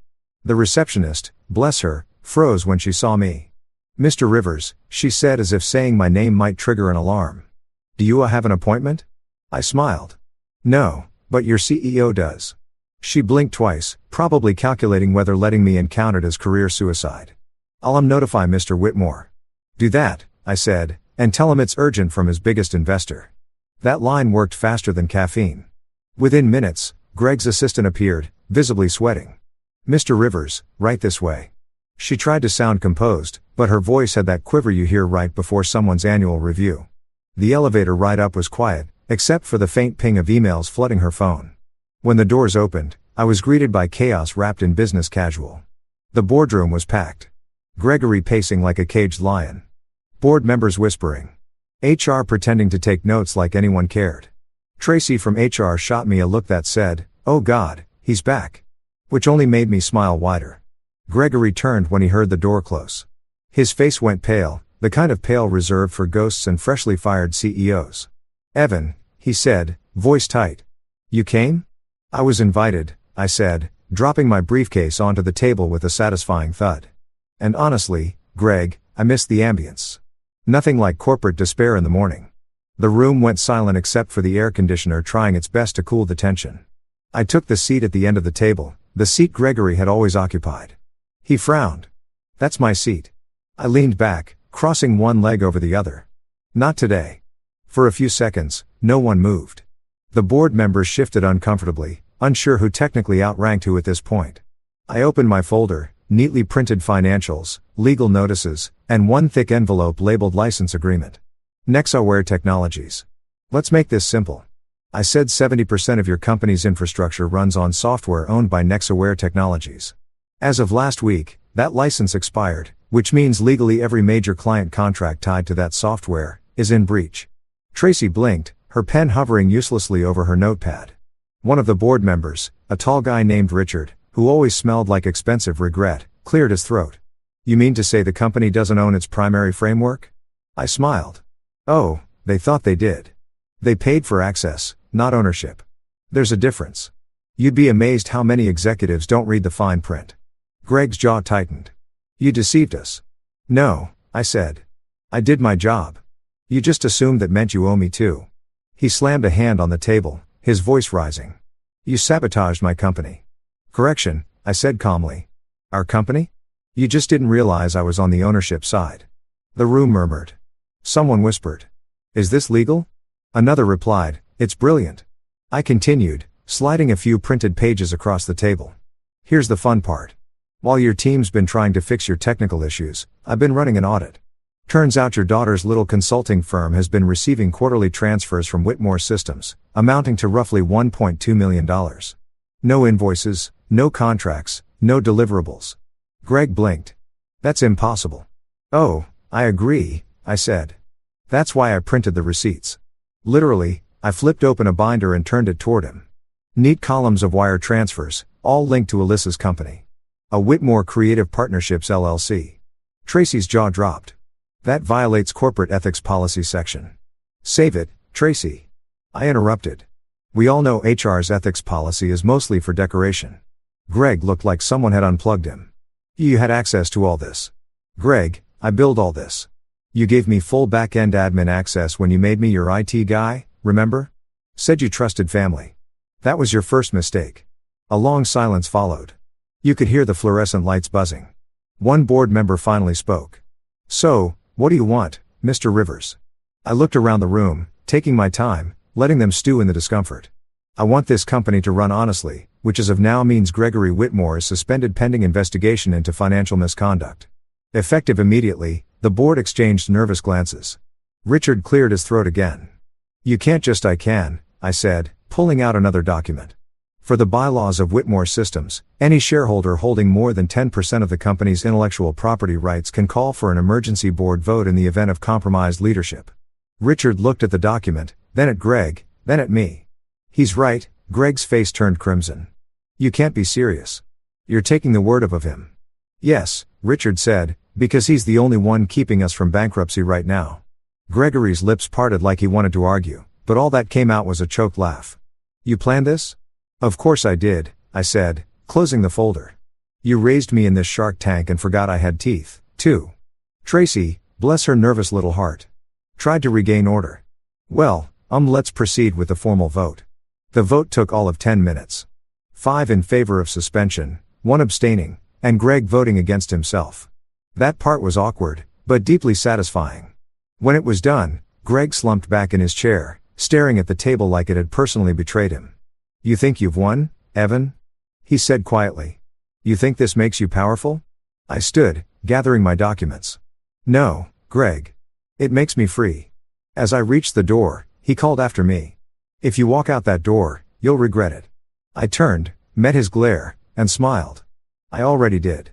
The receptionist, bless her, froze when she saw me. "Mr. Rivers," she said as if saying my name might trigger an alarm. "Do you have an appointment?" I smiled. "No, but your CEO does." She blinked twice, probably calculating whether letting me in counted as career suicide. "I'll notify Mr. Whitmore." "Do that," I said, "and tell him it's urgent from his biggest investor." That line worked faster than caffeine. Within minutes, Greg's assistant appeared, visibly sweating. "Mr. Rivers, right this way." She tried to sound composed, but her voice had that quiver you hear right before someone's annual review. The elevator ride up was quiet, except for the faint ping of emails flooding her phone. When the doors opened, I was greeted by chaos wrapped in business casual. The boardroom was packed. Gregory pacing like a caged lion. Board members whispering. HR pretending to take notes like anyone cared. Tracy from HR shot me a look that said, "Oh God, he's back." Which only made me smile wider. Gregory turned when he heard the door close. His face went pale, the kind of pale reserved for ghosts and freshly fired CEOs. "Evan," he said, voice tight. "You came?" "I was invited," I said, dropping my briefcase onto the table with a satisfying thud. And honestly, Greg, I missed the ambience. Nothing like corporate despair in the morning. The room went silent except for the air conditioner trying its best to cool the tension. I took the seat at the end of the table, the seat Gregory had always occupied. He frowned. "That's my seat." I leaned back, crossing one leg over the other. "Not today." For a few seconds, no one moved. The board members shifted uncomfortably, unsure who technically outranked who at this point. I opened my folder, neatly printed financials, legal notices, and one thick envelope labeled license agreement. Nexaware Technologies. "Let's make this simple." I said 70% of your company's infrastructure runs on software owned by Nexaware Technologies. As of last week, that license expired, which means legally every major client contract tied to that software is in breach. Tracy blinked, her pen hovering uselessly over her notepad. One of the board members, a tall guy named Richard, who always smelled like expensive regret, cleared his throat. "You mean to say the company doesn't own its primary framework?" I smiled. "Oh, they thought they did. They paid for access, not ownership. There's a difference. You'd be amazed how many executives don't read the fine print." Greg's jaw tightened. "You deceived us." "No," I said. "I did my job. You just assumed that meant you owe me too." He slammed a hand on the table, his voice rising. "You sabotaged my company." "Correction," I said calmly. "Our company? You just didn't realize I was on the ownership side." The room murmured. Someone whispered, "Is this legal?" Another replied, "It's brilliant." I continued, sliding a few printed pages across the table. "Here's the fun part. While your team's been trying to fix your technical issues, I've been running an audit. Turns out your daughter's little consulting firm has been receiving quarterly transfers from Whitmore Systems, amounting to roughly $1.2 million. No invoices, no contracts, no deliverables." Greg blinked. "That's impossible." "Oh, I agree," I said. "That's why I printed the receipts." Literally, I flipped open a binder and turned it toward him. Neat columns of wire transfers, all linked to Alyssa's company. A Whitmore Creative Partnerships LLC. Tracy's jaw dropped. "That violates corporate ethics policy section." "Save it, Tracy." I interrupted. "We all know HR's ethics policy is mostly for decoration." Greg looked like someone had unplugged him. "You had access to all this." "Greg, I build all this. You gave me full back-end admin access when you made me your IT guy, remember? Said you trusted family. That was your first mistake." A long silence followed. You could hear the fluorescent lights buzzing. One board member finally spoke. "So, what do you want, Mr. Rivers?" I looked around the room, taking my time, letting them stew in the discomfort. "I want this company to run honestly, which as of now means Gregory Whitmore is suspended pending investigation into financial misconduct." Effective immediately, the board exchanged nervous glances. Richard cleared his throat again. "You can't just I can," I said, pulling out another document. For the bylaws of Whitmore Systems, any shareholder holding more than 10% of the company's intellectual property rights can call for an emergency board vote in the event of compromised leadership. Richard looked at the document, then at Greg, then at me. He's right, Greg's face turned crimson. You can't be serious. You're taking the word of him. Yes, Richard said, because he's the only one keeping us from bankruptcy right now. Gregory's lips parted like he wanted to argue, but all that came out was a choked laugh. You planned this? Of course I did, I said, closing the folder. You raised me in this shark tank and forgot I had teeth, too. Tracy, bless her nervous little heart, tried to regain order. Well, let's proceed with the formal vote. The vote took all of 10 minutes. 5 in favor of suspension, 1 abstaining, and Greg voting against himself. That part was awkward, but deeply satisfying. When it was done, Greg slumped back in his chair, staring at the table like it had personally betrayed him. You think you've won, Evan? He said quietly. You think this makes you powerful? I stood, gathering my documents. No, Greg. It makes me free. As I reached the door, he called after me. If you walk out that door, you'll regret it. I turned, met his glare, and smiled. I already did.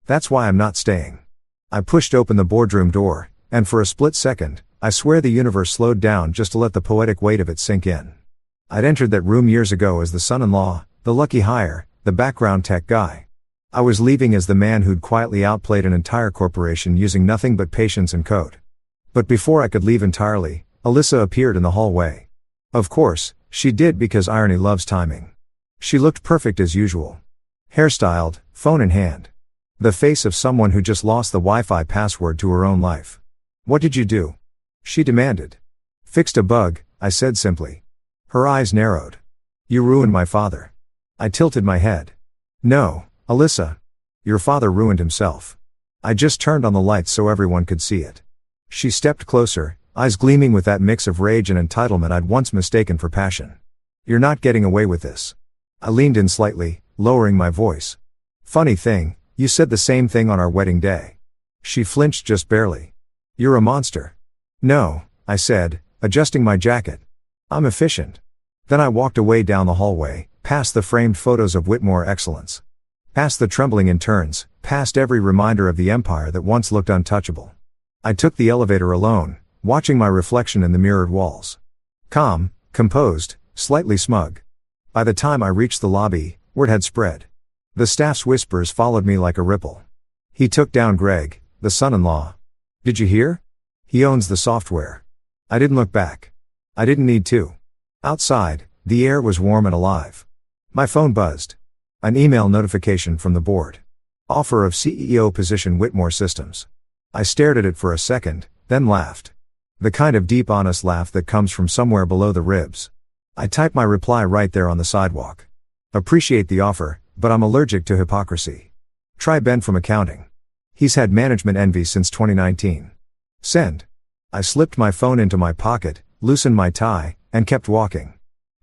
That's why I'm not staying. I pushed open the boardroom door, and for a split second, I swear the universe slowed down just to let the poetic weight of it sink in. I'd entered that room years ago as the son-in-law, the lucky hire, the background tech guy. I was leaving as the man who'd quietly outplayed an entire corporation using nothing but patience and code. But before I could leave entirely, Alyssa appeared in the hallway. Of course, she did because irony loves timing. She looked perfect as usual. Hairstyled, phone in hand. The face of someone who just lost the Wi-Fi password to her own life. What did you do? She demanded. Fixed a bug, I said simply. Her eyes narrowed. You ruined my father. I tilted my head. No, Alyssa. Your father ruined himself. I just turned on the lights so everyone could see it. She stepped closer, eyes gleaming with that mix of rage and entitlement I'd once mistaken for passion. You're not getting away with this. I leaned in slightly, lowering my voice. Funny thing, you said the same thing on our wedding day. She flinched just barely. You're a monster. No, I said, adjusting my jacket. I'm efficient. Then I walked away down the hallway, past the framed photos of Whitmore excellence. Past the trembling interns, past every reminder of the empire that once looked untouchable. I took the elevator alone, watching my reflection in the mirrored walls. Calm, composed, slightly smug. By the time I reached the lobby, word had spread. The staff's whispers followed me like a ripple. He took down Greg, the son-in-law. Did you hear? He owns the software. I didn't look back. I didn't need to. Outside, the air was warm and alive. My phone buzzed. An email notification from the board. Offer of CEO position Whitmore Systems. I stared at it for a second, then laughed. The kind of deep honest laugh that comes from somewhere below the ribs. I typed my reply right there on the sidewalk. Appreciate the offer, but I'm allergic to hypocrisy. Try Ben from accounting. He's had management envy since 2019. Send. I slipped my phone into my pocket, loosened my tie, and kept walking.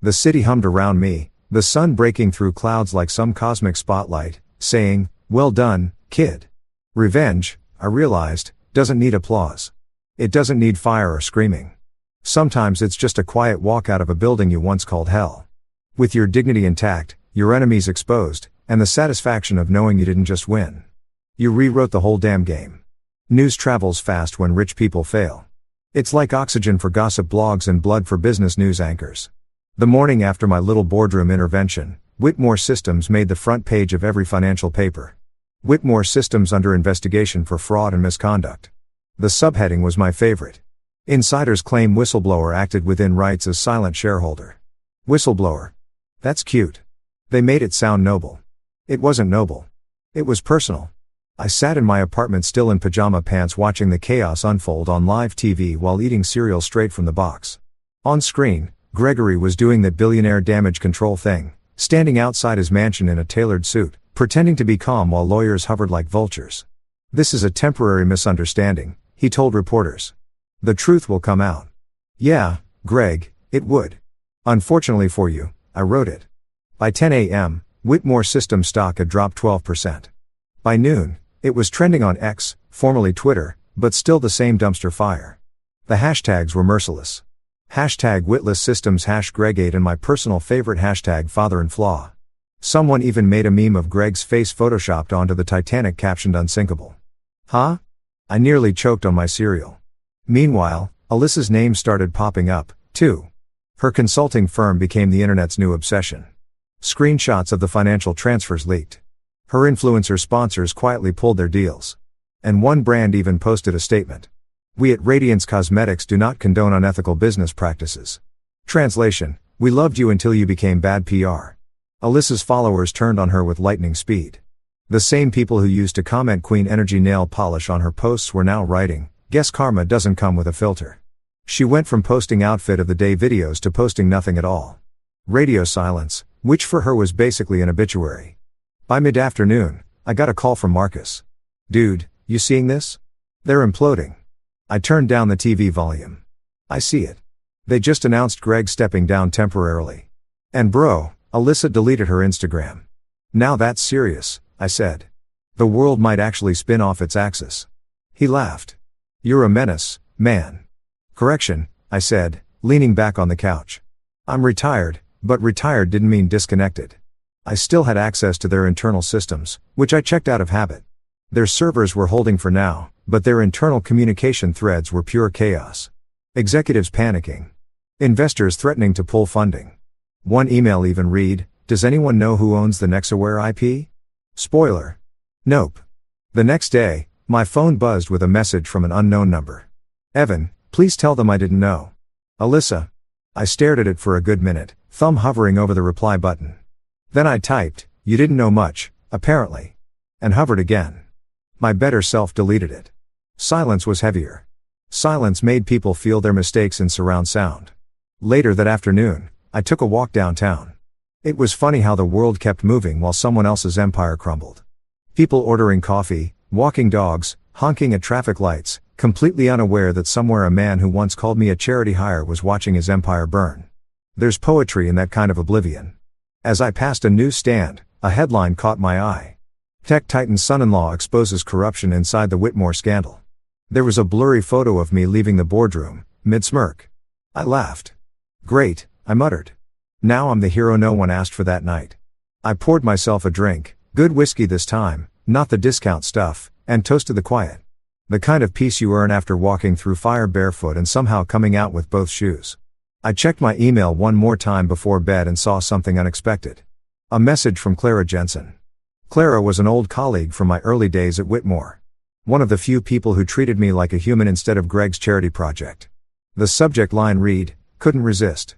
The city hummed around me, the sun breaking through clouds like some cosmic spotlight, saying, well done, kid. Revenge, I realized, doesn't need applause. It doesn't need fire or screaming. Sometimes it's just a quiet walk out of a building you once called hell. With your dignity intact, your enemies exposed, and the satisfaction of knowing you didn't just win. You rewrote the whole damn game. News travels fast when rich people fail. It's like oxygen for gossip blogs and blood for business news anchors. The morning after my little boardroom intervention, Whitmore Systems made the front page of every financial paper. Whitmore Systems under investigation for fraud and misconduct. The subheading was my favorite. Insiders claim whistleblower acted within rights as silent shareholder. Whistleblower. That's cute. They made it sound noble. It wasn't noble. It was personal. I sat in my apartment still in pajama pants watching the chaos unfold on live TV while eating cereal straight from the box. On screen, Gregory was doing that billionaire damage control thing, standing outside his mansion in a tailored suit, pretending to be calm while lawyers hovered like vultures. This is a temporary misunderstanding, he told reporters. The truth will come out. Yeah, Greg, it would. Unfortunately for you, I wrote it. By 10 a.m., Whitmore Systems stock had dropped 12%. By noon, it was trending on X, formerly Twitter, but still the same dumpster fire. The hashtags were merciless. Hashtag Witless Systems #Gregate and my personal favorite hashtag Father and Flaw. Someone even made a meme of Greg's face photoshopped onto the Titanic captioned unsinkable. Huh? I nearly choked on my cereal. Meanwhile, Alyssa's name started popping up, too. Her consulting firm became the internet's new obsession. Screenshots of the financial transfers leaked. Her influencer sponsors quietly pulled their deals. And one brand even posted a statement. We at Radiance Cosmetics do not condone unethical business practices. Translation: we loved you until you became bad PR. Alyssa's followers turned on her with lightning speed. The same people who used to comment Queen Energy nail polish on her posts were now writing, guess karma doesn't come with a filter. She went from posting outfit of the day videos to posting nothing at all. Radio silence, which for her was basically an obituary. By mid-afternoon, I got a call from Marcus. Dude, you seeing this? They're imploding. I turned down the TV volume. I see it. They just announced Greg stepping down temporarily. And bro, Alyssa deleted her Instagram. Now that's serious, I said. The world might actually spin off its axis. He laughed. You're a menace, man. Correction, I said, leaning back on the couch. I'm retired, but retired didn't mean disconnected. I still had access to their internal systems, which I checked out of habit. Their servers were holding for now, but their internal communication threads were pure chaos. Executives panicking. Investors threatening to pull funding. One email even read, does anyone know who owns the Nexaware IP? Spoiler. Nope. The next day, my phone buzzed with a message from an unknown number. Evan, please tell them I didn't know. Alyssa. I stared at it for a good minute, thumb hovering over the reply button. Then I typed, you didn't know much, apparently. And hovered again. My better self deleted it. Silence was heavier. Silence made people feel their mistakes in surround sound. Later that afternoon, I took a walk downtown. It was funny how the world kept moving while someone else's empire crumbled. People ordering coffee, walking dogs, honking at traffic lights, completely unaware that somewhere a man who once called me a charity hire was watching his empire burn. There's poetry in that kind of oblivion. As I passed a newsstand, a headline caught my eye. Tech titan son-in-law exposes corruption inside the Whitmore scandal. There was a blurry photo of me leaving the boardroom, mid-smirk. I laughed. Great, I muttered. Now I'm the hero no one asked for that night. I poured myself a drink, good whiskey this time, not the discount stuff, and toasted the quiet. The kind of peace you earn after walking through fire barefoot and somehow coming out with both shoes. I checked my email one more time before bed and saw something unexpected. A message from Clara Jensen. Clara was an old colleague from my early days at Whitmore. One of the few people who treated me like a human instead of Greg's charity project. The subject line read, couldn't resist.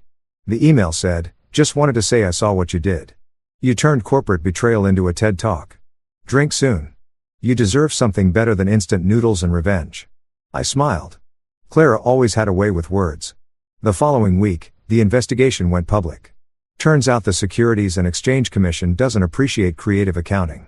The email said, just wanted to say I saw what you did. You turned corporate betrayal into a TED Talk. Drink soon. You deserve something better than instant noodles and revenge. I smiled. Clara always had a way with words. The following week, the investigation went public. Turns out the Securities and Exchange Commission doesn't appreciate creative accounting.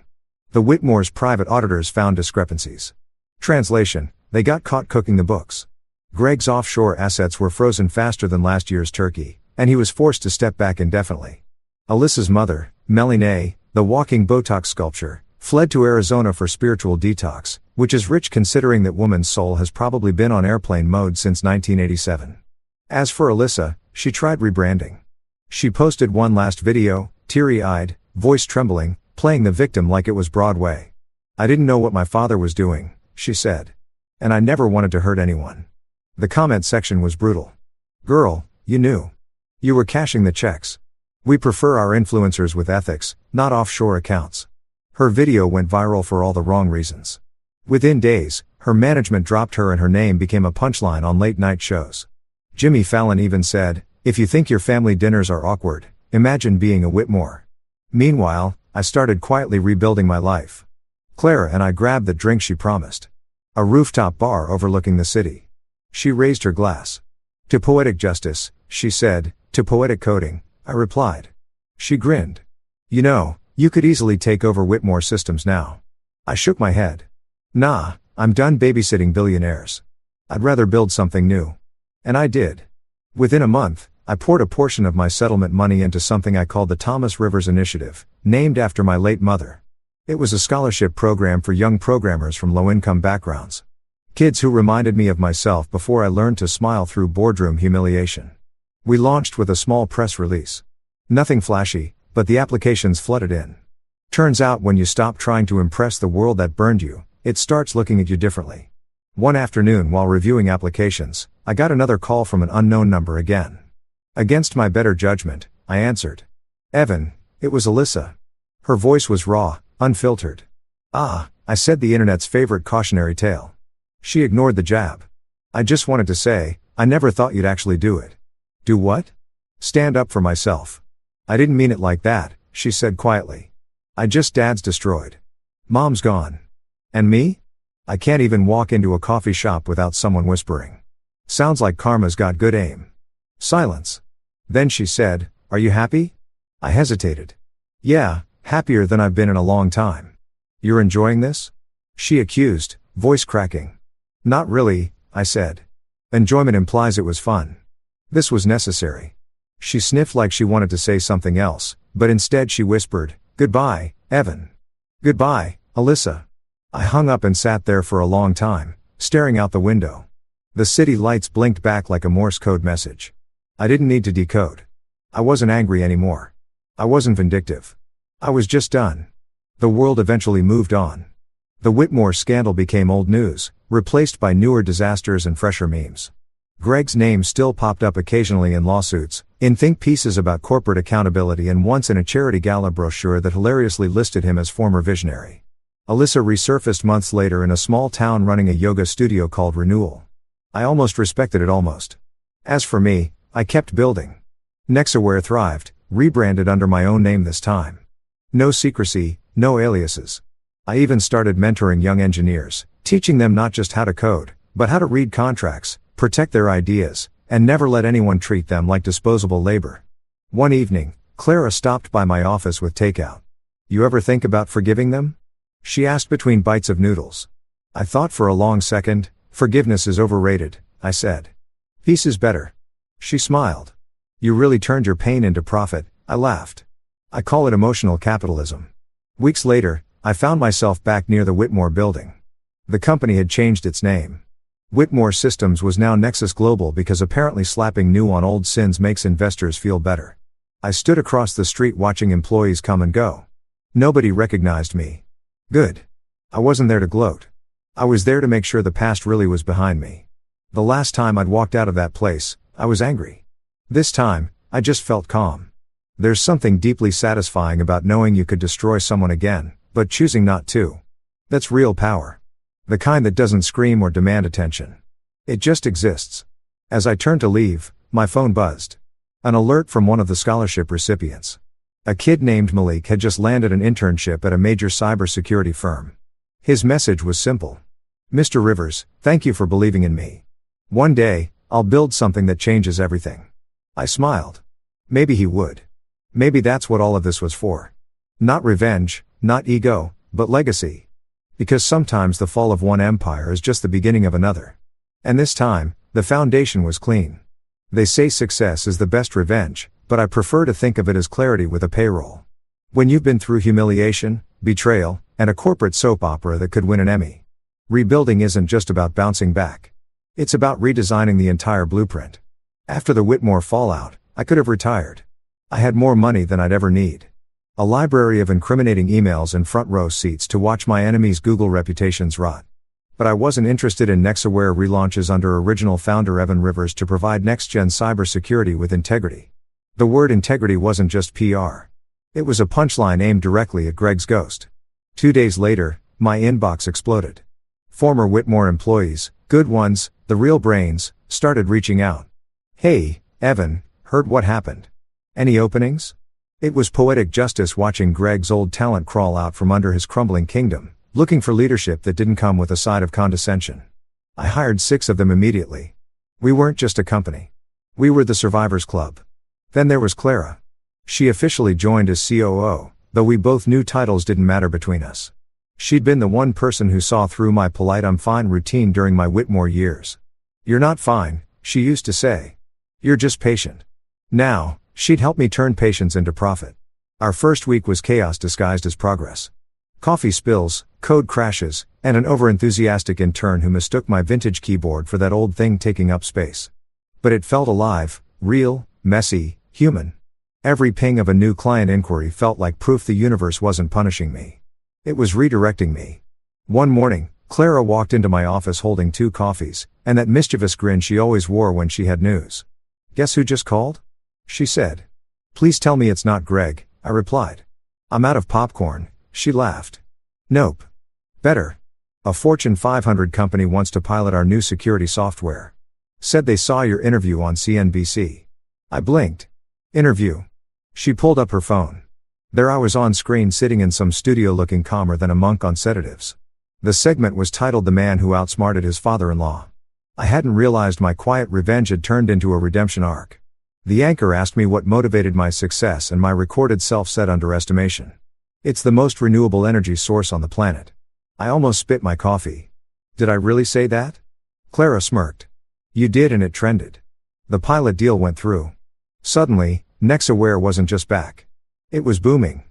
The Whitmore's private auditors found discrepancies. Translation, they got caught cooking the books. Greg's offshore assets were frozen faster than last year's turkey, and he was forced to step back indefinitely. Alyssa's mother, Meline, the walking Botox sculpture, fled to Arizona for spiritual detox, which is rich considering that woman's soul has probably been on airplane mode since 1987. As for Alyssa, she tried rebranding. She posted one last video, teary-eyed, voice trembling, playing the victim like it was Broadway. I didn't know what my father was doing, she said. And I never wanted to hurt anyone. The comment section was brutal. Girl, you knew. You were cashing the checks. We prefer our influencers with ethics, not offshore accounts. Her video went viral for all the wrong reasons. Within days, her management dropped her and her name became a punchline on late-night shows. Jimmy Fallon even said, if you think your family dinners are awkward, imagine being a Whitmore. Meanwhile, I started quietly rebuilding my life. Clara and I grabbed the drink she promised. A rooftop bar overlooking the city. She raised her glass. To poetic justice, she said, to poetic coding, I replied. She grinned. You know, you could easily take over Whitmore Systems now. I shook my head. Nah, I'm done babysitting billionaires. I'd rather build something new. And I did. Within a month, I poured a portion of my settlement money into something I called the Thomas Rivers Initiative, named after my late mother. It was a scholarship program for young programmers from low-income backgrounds. Kids who reminded me of myself before I learned to smile through boardroom humiliation. We launched with a small press release. Nothing flashy, but the applications flooded in. Turns out when you stop trying to impress the world that burned you, it starts looking at you differently. One afternoon while reviewing applications, I got another call from an unknown number again. Against my better judgment, I answered. Evan, it was Alyssa. Her voice was raw, unfiltered. Ah, I said, the internet's favorite cautionary tale. She ignored the jab. I just wanted to say, I never thought you'd actually do it. Do what? Stand up for myself. I didn't mean it like that, she said quietly. Dad's destroyed. Mom's gone. And me? I can't even walk into a coffee shop without someone whispering. Sounds like karma's got good aim. Silence. Then she said, are you happy? I hesitated. Yeah, happier than I've been in a long time. You're enjoying this? She accused, voice cracking. Not really, I said. Enjoyment implies it was fun. This was necessary. She sniffed like she wanted to say something else, but instead she whispered, goodbye, Evan. Goodbye, Alyssa. I hung up and sat there for a long time, staring out the window. The city lights blinked back like a Morse code message. I didn't need to decode. I wasn't angry anymore. I wasn't vindictive. I was just done. The world eventually moved on. The Whitmore scandal became old news, replaced by newer disasters and fresher memes. Greg's name still popped up occasionally in lawsuits, in think pieces about corporate accountability, and once in a charity gala brochure that hilariously listed him as former visionary. Alyssa resurfaced months later in a small town running a yoga studio called Renewal. I almost respected it almost. As for me, I kept building. Nexaware thrived, rebranded under my own name this time. No secrecy, no aliases. I even started mentoring young engineers, teaching them not just how to code, but how to read contracts, protect their ideas, and never let anyone treat them like disposable labor. One evening, Clara stopped by my office with takeout. You ever think about forgiving them? She asked between bites of noodles. I thought for a long second. Forgiveness is overrated, I said. Peace is better. She smiled. You really turned your pain into profit, I laughed. I call it emotional capitalism. Weeks later, I found myself back near the Whitmore building. The company had changed its name. Whitmore Systems was now Nexus Global because apparently slapping new on old sins makes investors feel better. I stood across the street watching employees come and go. Nobody recognized me. Good. I wasn't there to gloat. I was there to make sure the past really was behind me. The last time I'd walked out of that place, I was angry. This time, I just felt calm. There's something deeply satisfying about knowing you could destroy someone again, but choosing not to. That's real power. The kind that doesn't scream or demand attention. It just exists. As I turned to leave, my phone buzzed. An alert from one of the scholarship recipients. A kid named Malik had just landed an internship at a major cybersecurity firm. His message was simple. Mr. Rivers, thank you for believing in me. One day, I'll build something that changes everything. I smiled. Maybe he would. Maybe that's what all of this was for. Not revenge, not ego, but legacy. Because sometimes the fall of one empire is just the beginning of another. And this time, the foundation was clean. They say success is the best revenge, but I prefer to think of it as clarity with a payroll. When you've been through humiliation, betrayal, and a corporate soap opera that could win an Emmy. Rebuilding isn't just about bouncing back. It's about redesigning the entire blueprint. After the Whitmore fallout, I could have retired. I had more money than I'd ever need. A library of incriminating emails and front row seats to watch my enemies' Google reputations rot. But I wasn't interested in Nexaware relaunches under original founder Evan Rivers to provide next-gen cybersecurity with integrity. The word integrity wasn't just PR. It was a punchline aimed directly at Greg's ghost. 2 days later, my inbox exploded. Former Whitmore employees, good ones, the real brains, started reaching out. Hey, Evan, heard what happened? Any openings? It was poetic justice watching Greg's old talent crawl out from under his crumbling kingdom, looking for leadership that didn't come with a side of condescension. I hired 6 of them immediately. We weren't just a company. We were the Survivors Club. Then there was Clara. She officially joined as COO, though we both knew titles didn't matter between us. She'd been the one person who saw through my polite "I'm fine" routine during my Whitmore years. You're not fine, she used to say. You're just patient. Now, she'd help me turn patience into profit. Our first week was chaos disguised as progress. Coffee spills, code crashes, and an overenthusiastic intern who mistook my vintage keyboard for that old thing taking up space. But it felt alive, real, messy, human. Every ping of a new client inquiry felt like proof the universe wasn't punishing me. It was redirecting me. One morning, Clara walked into my office holding 2 coffees, and that mischievous grin she always wore when she had news. "Guess who just called?" she said. "Please tell me it's not Greg," I replied. "I'm out of popcorn," she laughed. "Nope. Better. A Fortune 500 company wants to pilot our new security software. Said they saw your interview on CNBC. I blinked. "Interview?" She pulled up her phone. There I was on screen sitting in some studio looking calmer than a monk on sedatives. The segment was titled "The Man Who Outsmarted His Father-in-Law." I hadn't realized my quiet revenge had turned into a redemption arc. The anchor asked me what motivated my success, and my recorded self said underestimation. It's the most renewable energy source on the planet. I almost spit my coffee. Did I really say that? Clara smirked. You did, and it trended. The pilot deal went through. Suddenly, Nexaware wasn't just back. It was booming.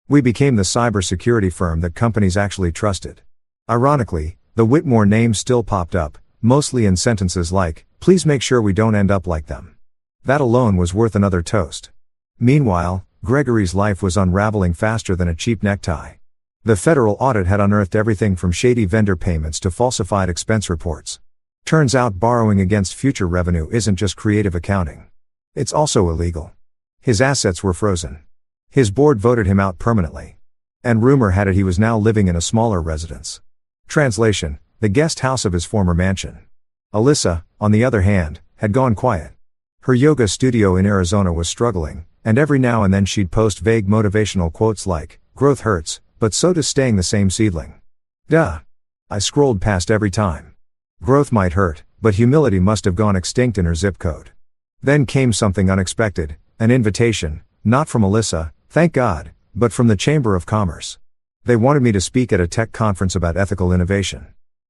We became the cybersecurity firm that companies actually trusted. Ironically, the Whitmore name still popped up, mostly in sentences like, "Please make sure we don't end up like them." That alone was worth another toast. Meanwhile, Gregory's life was unraveling faster than a cheap necktie. The federal audit had unearthed everything from shady vendor payments to falsified expense reports. Turns out borrowing against future revenue isn't just creative accounting. It's also illegal. His assets were frozen. His board voted him out permanently. And rumor had it he was now living in a smaller residence. Translation: the guest house of his former mansion. Alyssa, on the other hand, had gone quiet. Her yoga studio in Arizona was struggling, and every now and then she'd post vague motivational quotes like, "Growth hurts, but so does staying the same seedling." Duh. I scrolled past every time. Growth might hurt, but humility must have gone extinct in her zip code. Then came something unexpected, an invitation, not from Alyssa, thank God, but from the Chamber of Commerce. They wanted me to speak at a tech conference about ethical innovation.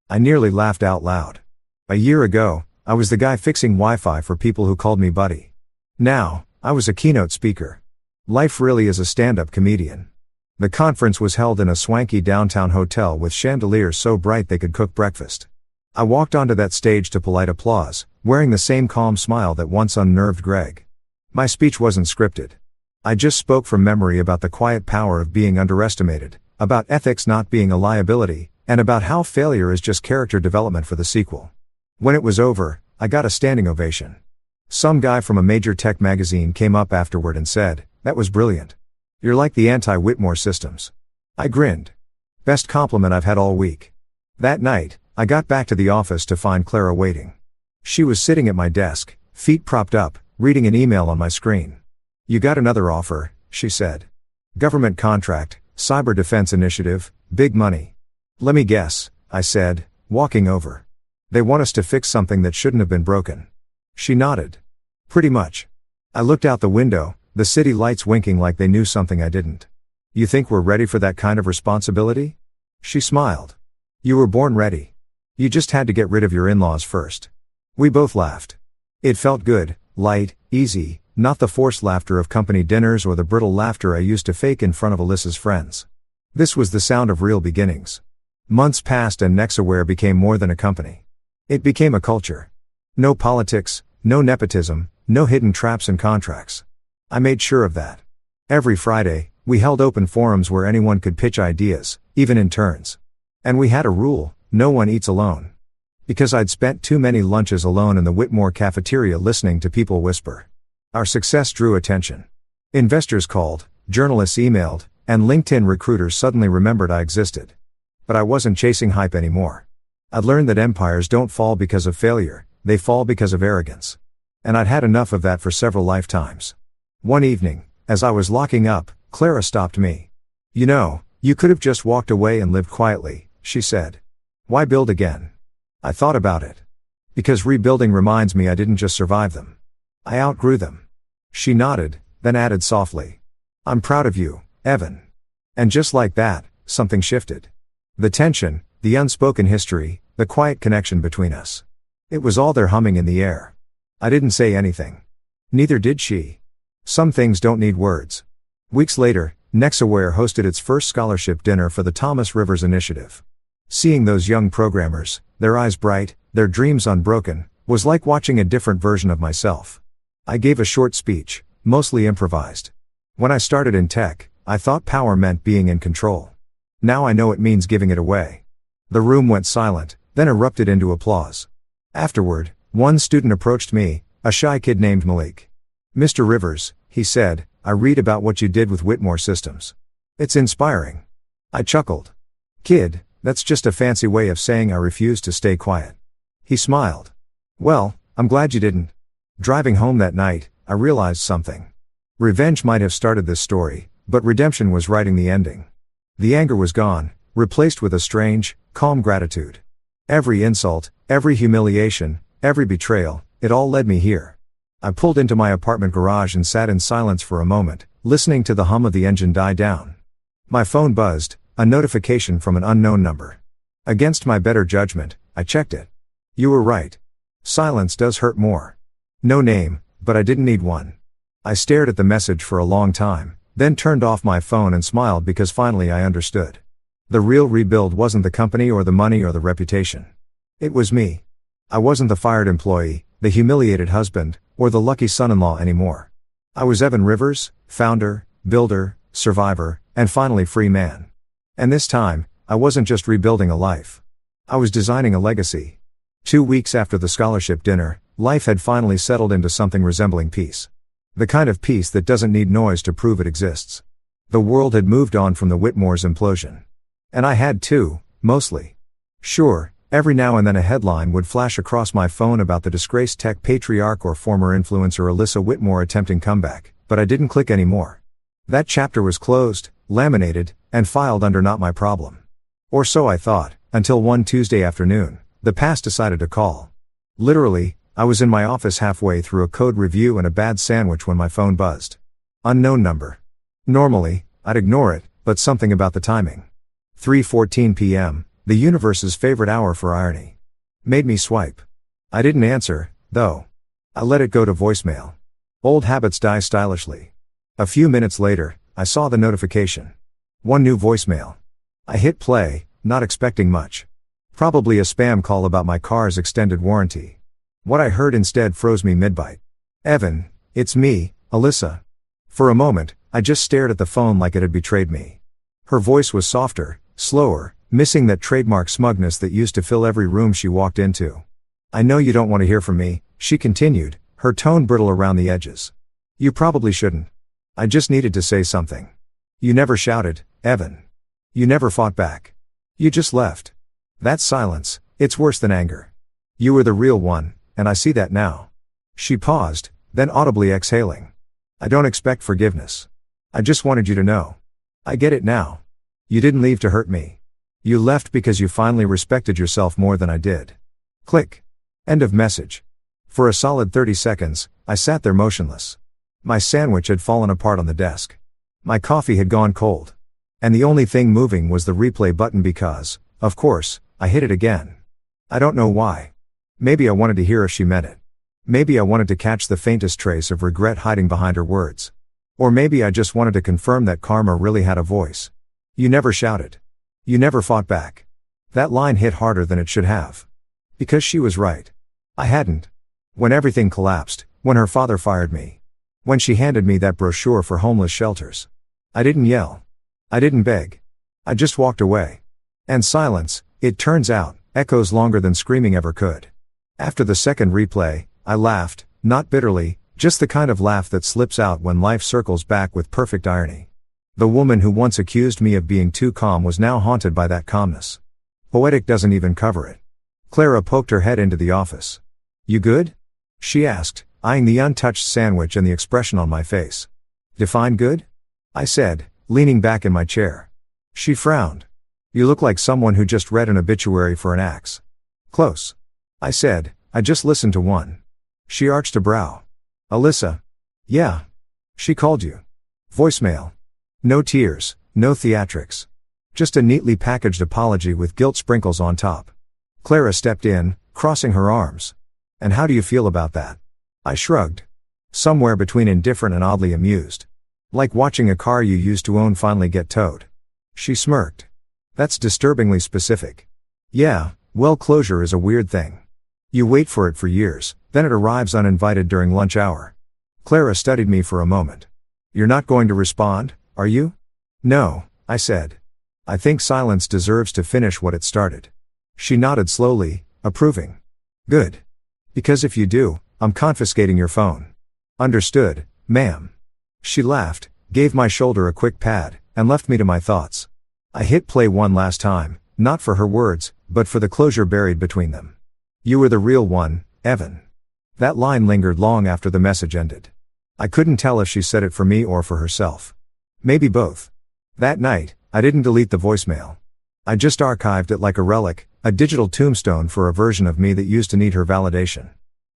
I nearly laughed out loud. A year ago, I was the guy fixing Wi-Fi for people who called me buddy. Now, I was a keynote speaker. Life really is a stand-up comedian. The conference was held in a swanky downtown hotel with chandeliers so bright they could cook breakfast. I walked onto that stage to polite applause, wearing the same calm smile that once unnerved Greg. My speech wasn't scripted. I just spoke from memory about the quiet power of being underestimated, about ethics not being a liability, and about how failure is just character development for the sequel. When it was over, I got a standing ovation. Some guy from a major tech magazine came up afterward and said, "That was brilliant. You're like the anti-Whitmore systems." I grinned. Best compliment I've had all week. That night, I got back to the office to find Clara waiting. She was sitting at my desk, feet propped up, reading an email on my screen. "You got another offer," she said. "Government contract, cyber defense initiative, big money." "Let me guess," I said, walking over. "They want us to fix something that shouldn't have been broken." She nodded. "Pretty much." I looked out the window, the city lights winking like they knew something I didn't. "You think we're ready for that kind of responsibility?" She smiled. "You were born ready. You just had to get rid of your in-laws first." We both laughed. It felt good, light, easy, not the forced laughter of company dinners or the brittle laughter I used to fake in front of Alyssa's friends. This was the sound of real beginnings. Months passed and Nexaware became more than a company. It became a culture. No politics, no nepotism, no hidden traps and contracts. I made sure of that. Every Friday, we held open forums where anyone could pitch ideas, even interns. And we had a rule: no one eats alone. Because I'd spent too many lunches alone in the Whitmore cafeteria listening to people whisper. Our success drew attention. Investors called, journalists emailed, and LinkedIn recruiters suddenly remembered I existed. But I wasn't chasing hype anymore. I'd learned that empires don't fall because of failure, they fall because of arrogance. And I'd had enough of that for several lifetimes. One evening, as I was locking up, Clara stopped me. "You know, you could have just walked away and lived quietly," she said. "Why build again?" I thought about it. Because rebuilding reminds me I didn't just survive them. I outgrew them. She nodded, then added softly, "I'm proud of you, Evan." And just like that, something shifted. The tension, the unspoken history, the quiet connection between us. It was all there humming in the air. I didn't say anything. Neither did she. Some things don't need words. Weeks later, Nexaware hosted its first scholarship dinner for the Thomas Rivers Initiative. Seeing those young programmers, their eyes bright, their dreams unbroken, was like watching a different version of myself. I gave a short speech, mostly improvised. When I started in tech, I thought power meant being in control. Now I know it means giving it away. The room went silent, then erupted into applause. Afterward, one student approached me, a shy kid named Malik. "Mr. Rivers," he said, "I read about what you did with Whitmore Systems. It's inspiring." I chuckled. "Kid, that's just a fancy way of saying I refuse to stay quiet." He smiled. "Well, I'm glad you didn't." Driving home that night, I realized something. Revenge might have started this story, but redemption was writing the ending. The anger was gone, replaced with a strange, calm gratitude. Every insult, every humiliation, every betrayal, it all led me here. I pulled into my apartment garage and sat in silence for a moment, listening to the hum of the engine die down. My phone buzzed, a notification from an unknown number. Against my better judgment, I checked it. You were right. Silence does hurt more. No name, but I didn't need one. I stared at the message for a long time, then turned off my phone and smiled because finally I understood. The real rebuild wasn't the company or the money or the reputation. It was me. I wasn't the fired employee, the humiliated husband, or the lucky son-in-law anymore. I was Evan Rivers, founder, builder, survivor, and finally free man. And this time, I wasn't just rebuilding a life. I was designing a legacy. 2 weeks after the scholarship dinner, life had finally settled into something resembling peace. The kind of peace that doesn't need noise to prove it exists. The world had moved on from the Whitmore's implosion. And I had too, mostly. Sure, every now and then a headline would flash across my phone about the disgraced tech patriarch or former influencer Alyssa Whitmore attempting comeback, but I didn't click anymore. That chapter was closed, laminated, and filed under not my problem. Or so I thought, until one Tuesday afternoon, the past decided to call. Literally, I was in my office halfway through a code review and a bad sandwich when my phone buzzed. Unknown number. Normally, I'd ignore it, but something about the timing. 3:14 p.m., the universe's favorite hour for irony, made me swipe. I didn't answer, though. I let it go to voicemail. Old habits die stylishly. A few minutes later, I saw the notification. One new voicemail. I hit play, not expecting much. Probably a spam call about my car's extended warranty. What I heard instead froze me mid-bite. "Evan, it's me, Alyssa." For a moment, I just stared at the phone like it had betrayed me. Her voice was softer, slower, missing that trademark smugness that used to fill every room she walked into. "I know you don't want to hear from me," she continued, her tone brittle around the edges. "You probably shouldn't. I just needed to say something. You never shouted, Evan. You never fought back. You just left. That silence, it's worse than anger. You were the real one, and I see that now." She paused, then audibly exhaling. "I don't expect forgiveness. I just wanted you to know. I get it now. You didn't leave to hurt me. You left because you finally respected yourself more than I did." Click. End of message. For a solid 30 seconds, I sat there motionless. My sandwich had fallen apart on the desk. My coffee had gone cold. And the only thing moving was the replay button because, of course, I hit it again. I don't know why. Maybe I wanted to hear if she meant it. Maybe I wanted to catch the faintest trace of regret hiding behind her words. Or maybe I just wanted to confirm that karma really had a voice. "You never shouted. You never fought back." That line hit harder than it should have. Because she was right. I hadn't. When everything collapsed, when her father fired me. When she handed me that brochure for homeless shelters. I didn't yell. I didn't beg. I just walked away. And silence, it turns out, echoes longer than screaming ever could. After the second replay, I laughed, not bitterly, just the kind of laugh that slips out when life circles back with perfect irony. The woman who once accused me of being too calm was now haunted by that calmness. Poetic doesn't even cover it. Clara poked her head into the office. "You good?" she asked, eyeing the untouched sandwich and the expression on my face. "Define good?" I said, leaning back in my chair. She frowned. "You look like someone who just read an obituary for an axe." "Close." I said, "I just listened to one." She arched a brow. "Alyssa." "Yeah. She called you." Voicemail. No tears, no theatrics. Just a neatly packaged apology with guilt sprinkles on top. Clara stepped in, crossing her arms. "And how do you feel about that?" I shrugged. Somewhere between indifferent and oddly amused. Like watching a car you used to own finally get towed. She smirked. "That's disturbingly specific." "Yeah, well, closure is a weird thing. You wait for it for years, then it arrives uninvited during lunch hour. Clara studied me for a moment. "You're not going to respond, are you?" "No," I said. "I think silence deserves to finish what it started." She nodded slowly, approving. "Good. Because if you do, I'm confiscating your phone." "Understood, ma'am." She laughed, gave my shoulder a quick pat, and left me to my thoughts. I hit play one last time, not for her words, but for the closure buried between them. "You were the real one, Evan." That line lingered long after the message ended. I couldn't tell if she said it for me or for herself. Maybe both. That night, I didn't delete the voicemail. I just archived it like a relic, a digital tombstone for a version of me that used to need her validation.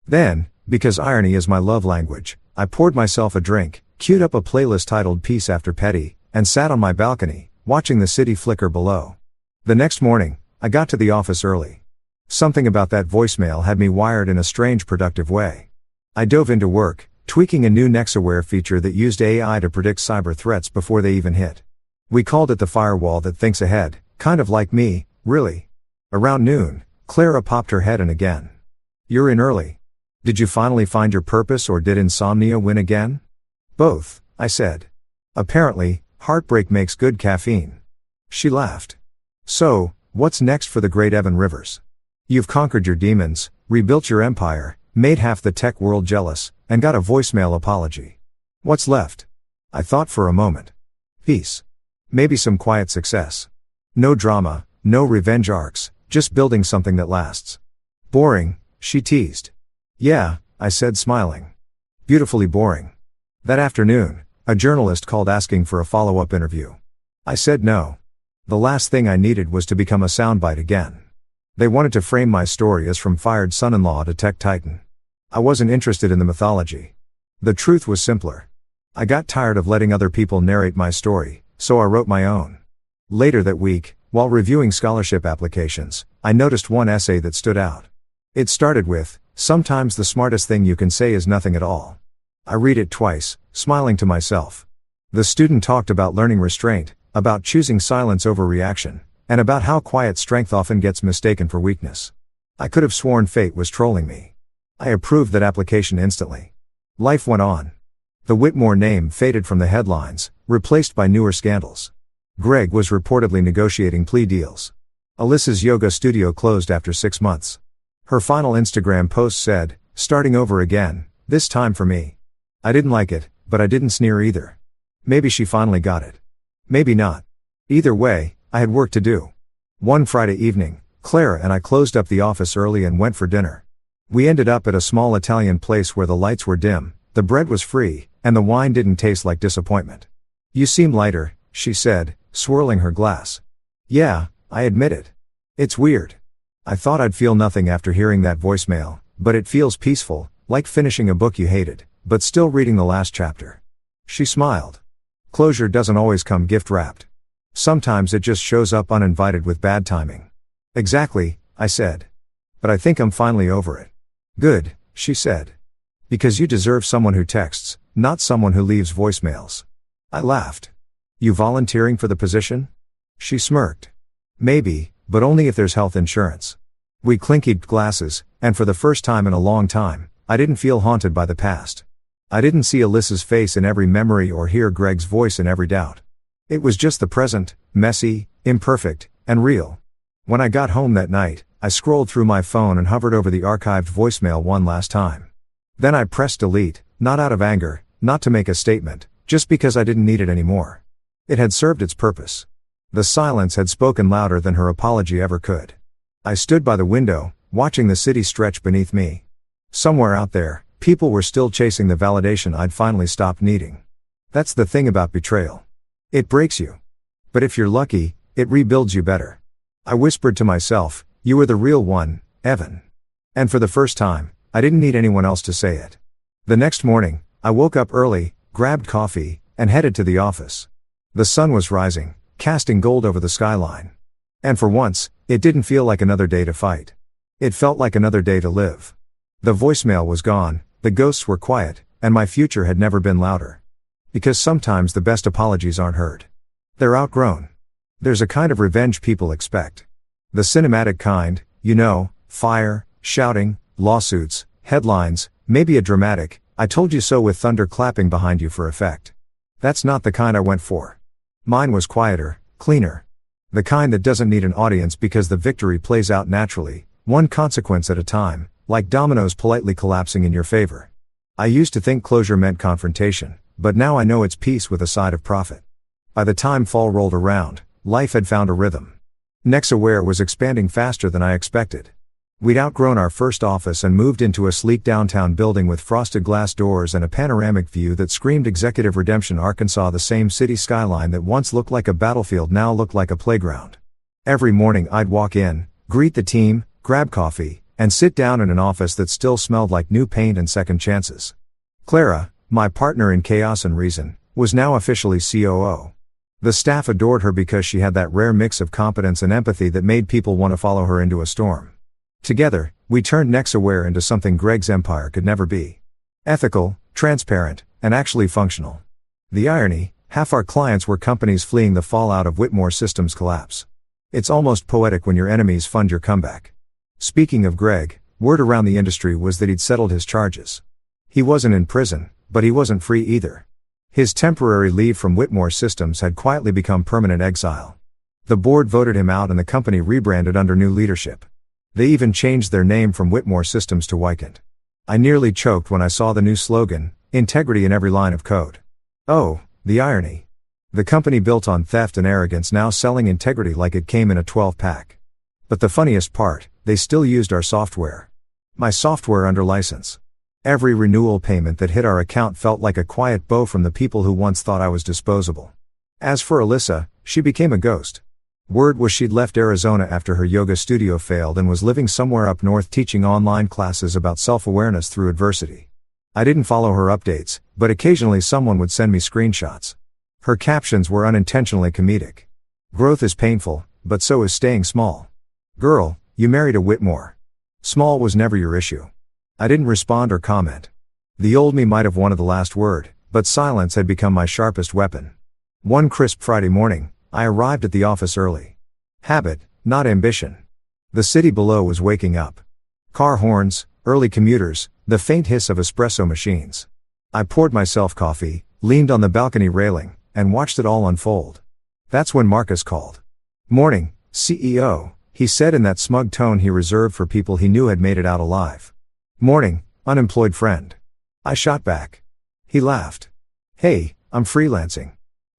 Then, because irony is my love language, I poured myself a drink, queued up a playlist titled Peace After Petty, and sat on my balcony, watching the city flicker below. The next morning, I got to the office early. Something about that voicemail had me wired in a strange productive way. I dove into work, tweaking a new Nexaware feature that used AI to predict cyber threats before they even hit. We called it the firewall that thinks ahead, kind of like me, really. Around noon, Clara popped her head in again. "You're in early. Did you finally find your purpose or did insomnia win again?" "Both," I said. "Apparently, heartbreak makes good caffeine." She laughed. "So, what's next for the great Evan Rivers? You've conquered your demons, rebuilt your empire, made half the tech world jealous, and got a voicemail apology. What's left?" I thought for a moment. "Peace. Maybe some quiet success. No drama, no revenge arcs, just building something that lasts." "Boring," she teased. "Yeah," I said smiling. "Beautifully boring." That afternoon, a journalist called asking for a follow-up interview. I said no. The last thing I needed was to become a soundbite again. They wanted to frame my story as from fired son-in-law to tech titan. I wasn't interested in the mythology. The truth was simpler. I got tired of letting other people narrate my story, so I wrote my own. Later that week, while reviewing scholarship applications, I noticed one essay that stood out. It started with, "Sometimes the smartest thing you can say is nothing at all." I read it twice, smiling to myself. The student talked about learning restraint, about choosing silence over reaction, and about how quiet strength often gets mistaken for weakness. I could have sworn fate was trolling me. I approved that application instantly. Life went on. The Whitmore name faded from the headlines, replaced by newer scandals. Greg was reportedly negotiating plea deals. Alyssa's yoga studio closed after 6 months. Her final Instagram post said, "Starting over again, this time for me." I didn't like it, but I didn't sneer either. Maybe she finally got it. Maybe not. Either way, I had work to do. One Friday evening, Clara and I closed up the office early and went for dinner. We ended up at a small Italian place where the lights were dim, the bread was free, and the wine didn't taste like disappointment. "You seem lighter," she said, swirling her glass. "Yeah," I admitted. "It's weird. I thought I'd feel nothing after hearing that voicemail, but it feels peaceful, like finishing a book you hated, but still reading the last chapter." She smiled. Closure doesn't always come gift-wrapped. Sometimes it just shows up uninvited with bad timing. "Exactly," I said. "But I think I'm finally over it." "Good," she said. "Because you deserve someone who texts, not someone who leaves voicemails." I laughed. "You volunteering for the position?" She smirked. "Maybe, but only if there's health insurance." We clinkied glasses, and for the first time in a long time, I didn't feel haunted by the past. I didn't see Alyssa's face in every memory or hear Greg's voice in every doubt. It was just the present, messy, imperfect, and real. When I got home that night, I scrolled through my phone and hovered over the archived voicemail one last time. Then I pressed delete, not out of anger, not to make a statement, just because I didn't need it anymore. It had served its purpose. The silence had spoken louder than her apology ever could. I stood by the window, watching the city stretch beneath me. Somewhere out there, people were still chasing the validation I'd finally stopped needing. That's the thing about betrayal. It breaks you. But if you're lucky, it rebuilds you better. I whispered to myself, "You were the real one, Evan." And for the first time, I didn't need anyone else to say it. The next morning, I woke up early, grabbed coffee, and headed to the office. The sun was rising, casting gold over the skyline. And for once, it didn't feel like another day to fight. It felt like another day to live. The voicemail was gone, the ghosts were quiet, and my future had never been louder. Because sometimes the best apologies aren't heard. They're outgrown. There's a kind of revenge people expect. The cinematic kind, fire, shouting, lawsuits, headlines, maybe a dramatic, I told you so with thunder clapping behind you for effect. That's not the kind I went for. Mine was quieter, cleaner. The kind that doesn't need an audience because the victory plays out naturally, one consequence at a time, like dominoes politely collapsing in your favor. I used to think closure meant confrontation, but now I know it's peace with a side of profit. By the time fall rolled around, life had found a rhythm. Nexaware was expanding faster than I expected. We'd outgrown our first office and moved into a sleek downtown building with frosted glass doors and a panoramic view that screamed Executive Redemption, Arkansas. The same city skyline that once looked like a battlefield now looked like a playground. Every morning I'd walk in, greet the team, grab coffee, and sit down in an office that still smelled like new paint and second chances. Clara, my partner in chaos and reason, was now officially COO. The staff adored her because she had that rare mix of competence and empathy that made people want to follow her into a storm. Together, we turned Nexaware into something Greg's empire could never be. Ethical, transparent, and actually functional. The irony, half our clients were companies fleeing the fallout of Whitmore Systems' collapse. It's almost poetic when your enemies fund your comeback. Speaking of Greg, word around the industry was that he'd settled his charges. He wasn't in prison, but he wasn't free either. His temporary leave from Whitmore Systems had quietly become permanent exile. The board voted him out and the company rebranded under new leadership. They even changed their name from Whitmore Systems to Wykant. I nearly choked when I saw the new slogan, integrity in every line of code. Oh, the irony. The company built on theft and arrogance now selling integrity like it came in a 12-pack. But the funniest part, they still used our software. My software under license. Every renewal payment that hit our account felt like a quiet blow from the people who once thought I was disposable. As for Alyssa, she became a ghost. Word was she'd left Arizona after her yoga studio failed and was living somewhere up north teaching online classes about self-awareness through adversity. I didn't follow her updates, but occasionally someone would send me screenshots. Her captions were unintentionally comedic. Growth is painful, but so is staying small. Girl, you married a Whitmore. Small was never your issue. I didn't respond or comment. The old me might have wanted the last word, but silence had become my sharpest weapon. One crisp Friday morning, I arrived at the office early. Habit, not ambition. The city below was waking up. Car horns, early commuters, the faint hiss of espresso machines. I poured myself coffee, leaned on the balcony railing, and watched it all unfold. That's when Marcus called. "Morning, CEO," he said in that smug tone he reserved for people he knew had made it out alive. "Morning, unemployed friend." I shot back. He laughed. "Hey, I'm freelancing."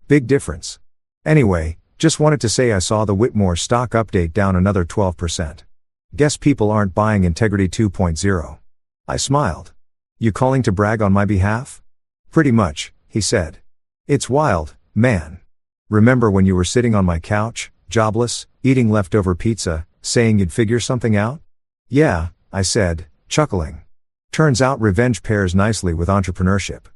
Big difference. Anyway, just wanted to say I saw the Whitmore stock update down another 12%. Guess people aren't buying Integrity 2.0. I smiled. "You calling to brag on my behalf?" "Pretty much," he said. "It's wild, man. Remember when you were sitting on my couch, jobless, eating leftover pizza, saying you'd figure something out?" "Yeah," I said, chuckling. "Turns out revenge pairs nicely with entrepreneurship."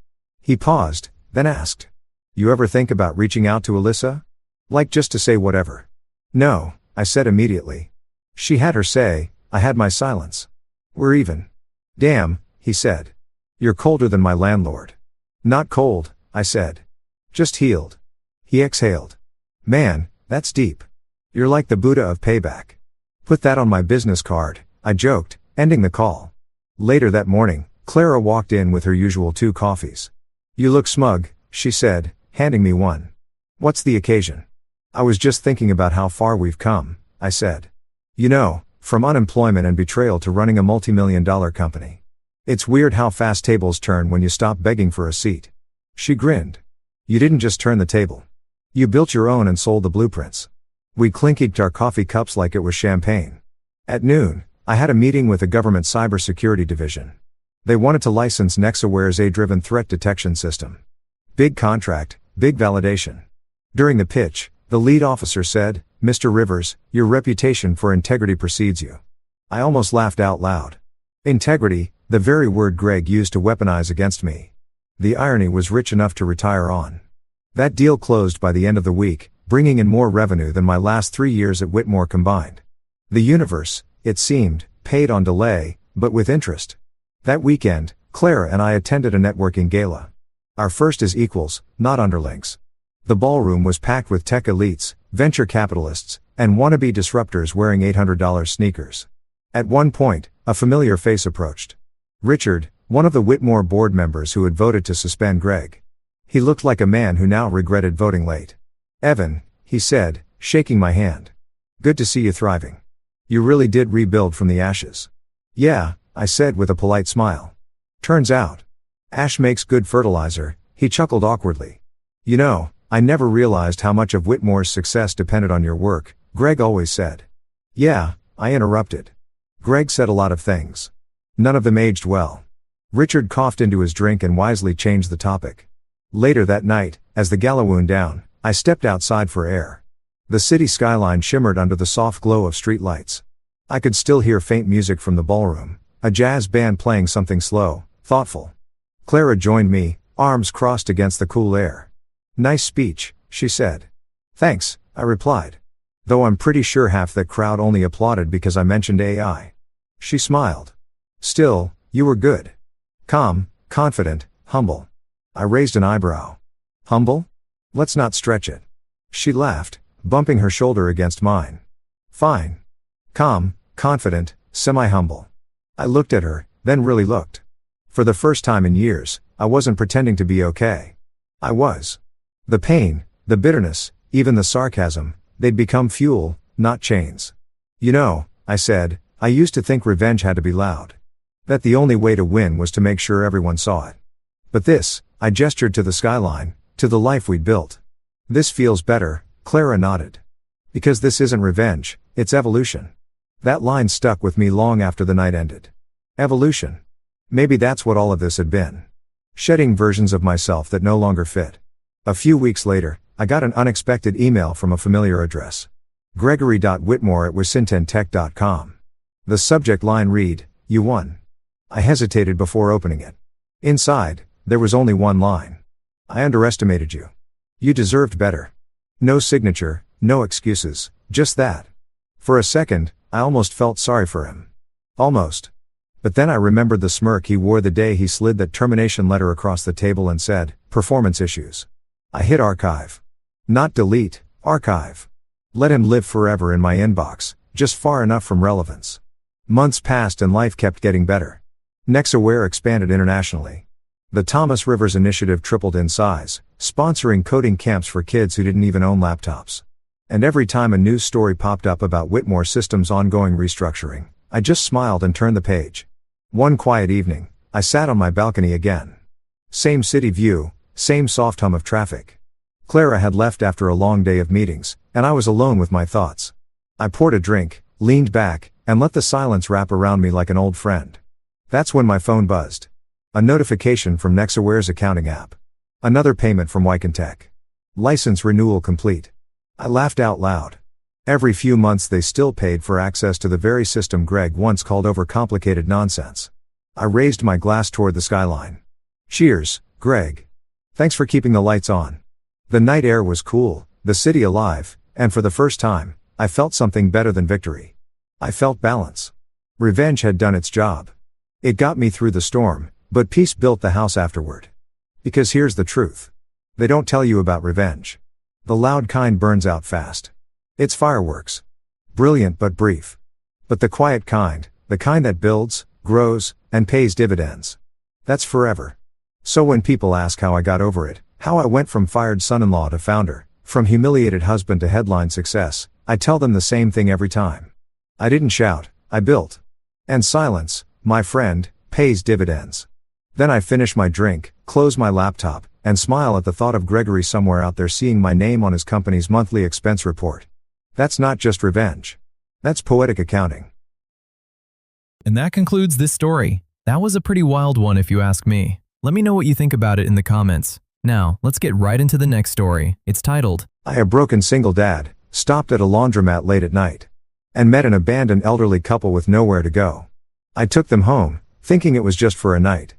He paused, then asked, "You ever think about reaching out to Alyssa? Like just to say whatever?" "No," I said immediately. She had her say, I had my silence. "We're even." "Damn," he said. "You're colder than my landlord." "Not cold," I said. "Just healed." He exhaled. "Man, that's deep. You're like the Buddha of payback. Put that on my business card," I joked, ending the call. Later that morning, Clara walked in with her usual 2 coffees. "You look smug," she said, handing me one. "What's the occasion?" "I was just thinking about how far we've come," I said. "You know, from unemployment and betrayal to running a multi-million-dollar company. It's weird how fast tables turn when you stop begging for a seat." She grinned. "You didn't just turn the table. You built your own and sold the blueprints." We clinkinked our coffee cups like it was champagne. At noon, I had a meeting with the government cybersecurity division. They wanted to license Nexaware's AI-driven threat detection system. Big contract, big validation. During the pitch, the lead officer said, "Mr. Rivers, your reputation for integrity precedes you." I almost laughed out loud. Integrity, the very word Greg used to weaponize against me. The irony was rich enough to retire on. That deal closed by the end of the week, bringing in more revenue than my last 3 years at Whitmore combined. The universe, it seemed, paid on delay, but with interest. That weekend, Clara and I attended a networking gala. Our first as equals, not underlings. The ballroom was packed with tech elites, venture capitalists, and wannabe disruptors wearing $800 sneakers. At one point, a familiar face approached. "Richard, One of the Whitmore board members who had voted to suspend Greg. He looked like a man who now regretted voting late. "Evan," he said, shaking my hand. "Good to see you thriving. You really did rebuild from the ashes." "Yeah," I said with a polite smile. "Turns out. Ash makes good fertilizer," he chuckled awkwardly. "You know, I never realized how much of Whitmore's success depended on your work," Greg always said. "Yeah," I interrupted. Greg said a lot of things. None of them aged well. Richard coughed into his drink and wisely changed the topic. Later that night, as the gala wound down, I stepped outside for air. The city skyline shimmered under the soft glow of street lights. I could still hear faint music from the ballroom, a jazz band playing something slow, thoughtful. Clara joined me, arms crossed against the cool air. "Nice speech," she said. "Thanks," I replied. Though I'm pretty sure half that crowd only applauded because I mentioned AI. She smiled. "Still, you were good. Calm, confident, humble." I raised an eyebrow. "Humble? Let's not stretch it." She laughed, bumping her shoulder against mine. "Fine. Calm, confident, semi-humble." I looked at her, then really looked. For the first time in years, I wasn't pretending to be okay. I was. The pain, the bitterness, even the sarcasm, they'd become fuel, not chains. "You know," I said, "I used to think revenge had to be loud. That the only way to win was to make sure everyone saw it. But this," I gestured to the skyline, "to the life we'd built. This feels better." Clara nodded. "Because this isn't revenge, it's evolution." That line stuck with me long after the night ended. Evolution. Maybe that's what all of this had been. Shedding versions of myself that no longer fit. A few weeks later, I got an unexpected email from a familiar address. Gregory.Whitmore@wisintentech.com. The subject line read, "You won." I hesitated before opening it. Inside, there was only one line. "I underestimated you. You deserved better." No signature, no excuses, just that. For a second, I almost felt sorry for him. Almost. But then I remembered the smirk he wore the day he slid that termination letter across the table and said, "Performance issues." I hit archive. Not delete, archive. Let him live forever in my inbox, just far enough from relevance. Months passed and life kept getting better. Nexaware expanded internationally. The Thomas Rivers Initiative tripled in size, sponsoring coding camps for kids who didn't even own laptops. And every time a news story popped up about Whitmore Systems' ongoing restructuring, I just smiled and turned the page. One quiet evening, I sat on my balcony again. Same city view, same soft hum of traffic. Clara had left after a long day of meetings, and I was alone with my thoughts. I poured a drink, leaned back, and let the silence wrap around me like an old friend. That's when my phone buzzed. A notification from Nexaware's accounting app. Another payment from Fictional. License renewal complete. I laughed out loud. Every few months they still paid for access to the very system Greg once called overcomplicated nonsense. I raised my glass toward the skyline. "Cheers, Greg. Thanks for keeping the lights on." The night air was cool, the city alive, and for the first time, I felt something better than victory. I felt balance. Revenge had done its job. It got me through the storm, but peace built the house afterward. Because here's the truth. They don't tell you about revenge. The loud kind burns out fast. It's fireworks. Brilliant but brief. But the quiet kind, the kind that builds, grows, and pays dividends. That's forever. So when people ask how I got over it, how I went from fired son-in-law to founder, from humiliated husband to headline success, I tell them the same thing every time. I didn't shout, I built. And silence, my friend, pays dividends. Then I finish my drink, close my laptop, and smile at the thought of Gregory somewhere out there seeing my name on his company's monthly expense report. That's not just revenge. That's poetic accounting. And that concludes this story. That was a pretty wild one if you ask me. Let me know what you think about it in the comments. Now, let's get right into the next story. It's titled, I, a broken single dad, stopped at a laundromat late at night. And met an abandoned elderly couple with nowhere to go. I took them home, thinking it was just for a night.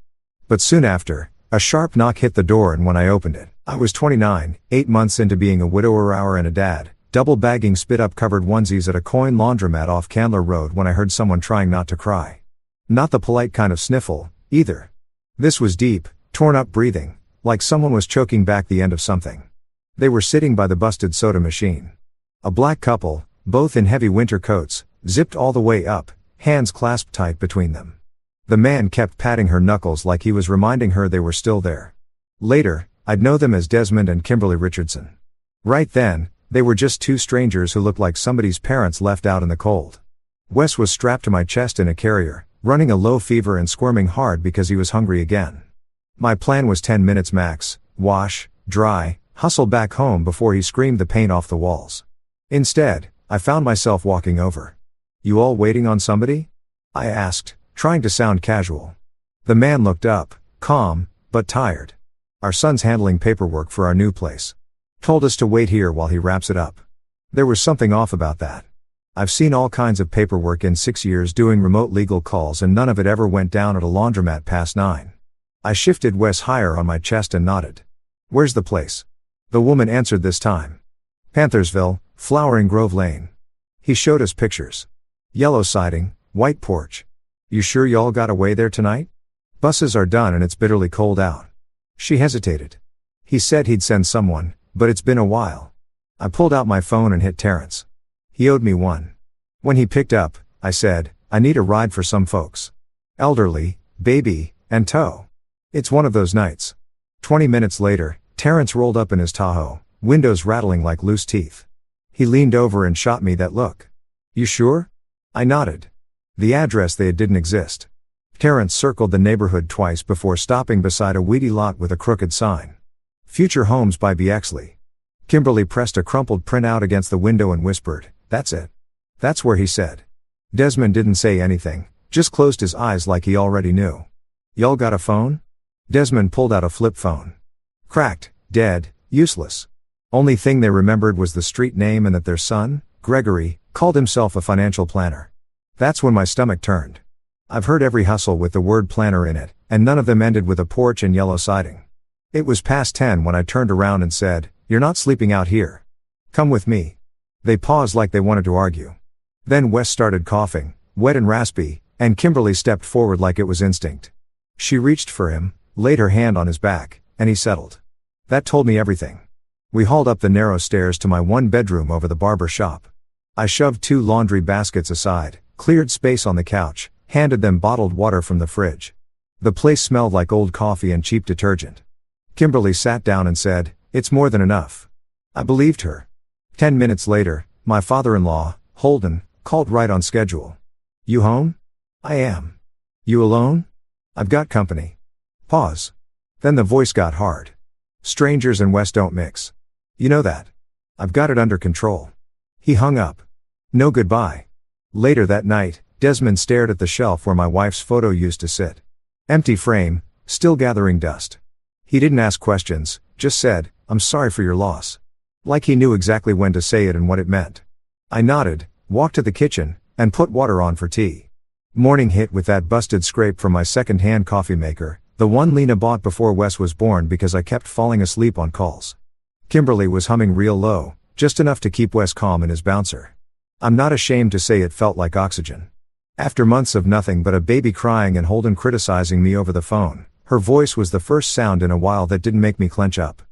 But soon after, a sharp knock hit the door, and when I opened it, I was 29, 8 months into being a widower and a dad, double bagging spit-up covered onesies at a coin laundromat off Candler Road when I heard someone trying not to cry. Not the polite kind of sniffle, either. This was deep, torn-up breathing, like someone was choking back the end of something. They were sitting by the busted soda machine. A black couple, both in heavy winter coats, zipped all the way up, hands clasped tight between them. The man kept patting her knuckles like he was reminding her they were still there. Later, I'd know them as Desmond and Kimberly Richardson. Right then, they were just two strangers who looked like somebody's parents left out in the cold. Wes was strapped to my chest in a carrier, running a low fever and squirming hard because he was hungry again. My plan was 10 minutes max, wash, dry, hustle back home before he screamed the paint off the walls. Instead, I found myself walking over. "You all waiting on somebody?" I asked, trying to sound casual. The man looked up, calm, but tired. "Our son's handling paperwork for our new place. Told us to wait here while he wraps it up." There was something off about that. I've seen all kinds of paperwork in 6 years doing remote legal calls and none of it ever went down at a laundromat past 9. I shifted Wes higher on my chest and nodded. "Where's the place?" The woman answered this time. "Panthersville, Flowering Grove Lane." He showed us pictures. Yellow siding, white porch. "You sure y'all got away there tonight? Buses are done and it's bitterly cold out." She hesitated. He said he'd send someone, but it's been a while. I pulled out my phone and hit Terrence. He owed me one. When he picked up, I said, "I need a ride for some folks. Elderly, baby, and tow." It's one of those nights. 20 minutes later, Terrence rolled up in his Tahoe, windows rattling like loose teeth. He leaned over and shot me that look. "You sure?" I nodded. The address they had didn't exist. Terrence circled the neighborhood twice before stopping beside a weedy lot with a crooked sign. "Future Homes by Bexley." Kimberly pressed a crumpled printout against the window and whispered, "That's it." "That's where," he said. Desmond didn't say anything, just closed his eyes like he already knew. "Y'all got a phone?" Desmond pulled out a flip phone. Cracked, dead, useless. Only thing they remembered was the street name and that their son, Gregory, called himself a financial planner. That's when my stomach turned. I've heard every hustle with the word planner in it, and none of them ended with a porch and yellow siding. It was past 10 when I turned around and said, "You're not sleeping out here. Come with me." They paused like they wanted to argue. Then Wes started coughing, wet and raspy, and Kimberly stepped forward like it was instinct. She reached for him, laid her hand on his back, and he settled. That told me everything. We hauled up the narrow stairs to my one bedroom over the barber shop. I shoved 2 laundry baskets aside, cleared space on the couch, handed them bottled water from the fridge. The place smelled like old coffee and cheap detergent. Kimberly sat down and said, "It's more than enough." I believed her. 10 minutes later, my father-in-law, Holden, called right on schedule. "You home?" "I am." "You alone?" "I've got company." Pause. Then the voice got hard. "Strangers and West don't mix. You know that." "I've got it under control." He hung up. No goodbye. Later that night, Desmond stared at the shelf where my wife's photo used to sit. Empty frame, still gathering dust. He didn't ask questions, just said, "I'm sorry for your loss." Like he knew exactly when to say it and what it meant. I nodded, walked to the kitchen, and put water on for tea. Morning hit with that busted scrape from my second-hand coffee maker, the one Lena bought before Wes was born because I kept falling asleep on calls. Kimberly was humming real low, just enough to keep Wes calm in his bouncer. I'm not ashamed to say it felt like oxygen. After months of nothing but a baby crying and Holden criticizing me over the phone, her voice was the first sound in a while that didn't make me clench up.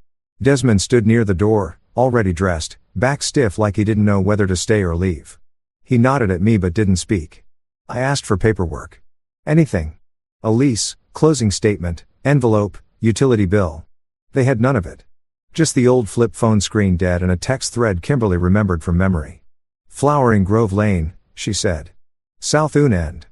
Desmond stood near the door, already dressed, back stiff like he didn't know whether to stay or leave. He nodded at me but didn't speak. I asked for paperwork. Anything. A lease, closing statement, envelope, utility bill. They had none of it. Just the old flip phone screen dead and a text thread Kimberly remembered from memory. "Flowering Grove Lane," she said. "South End."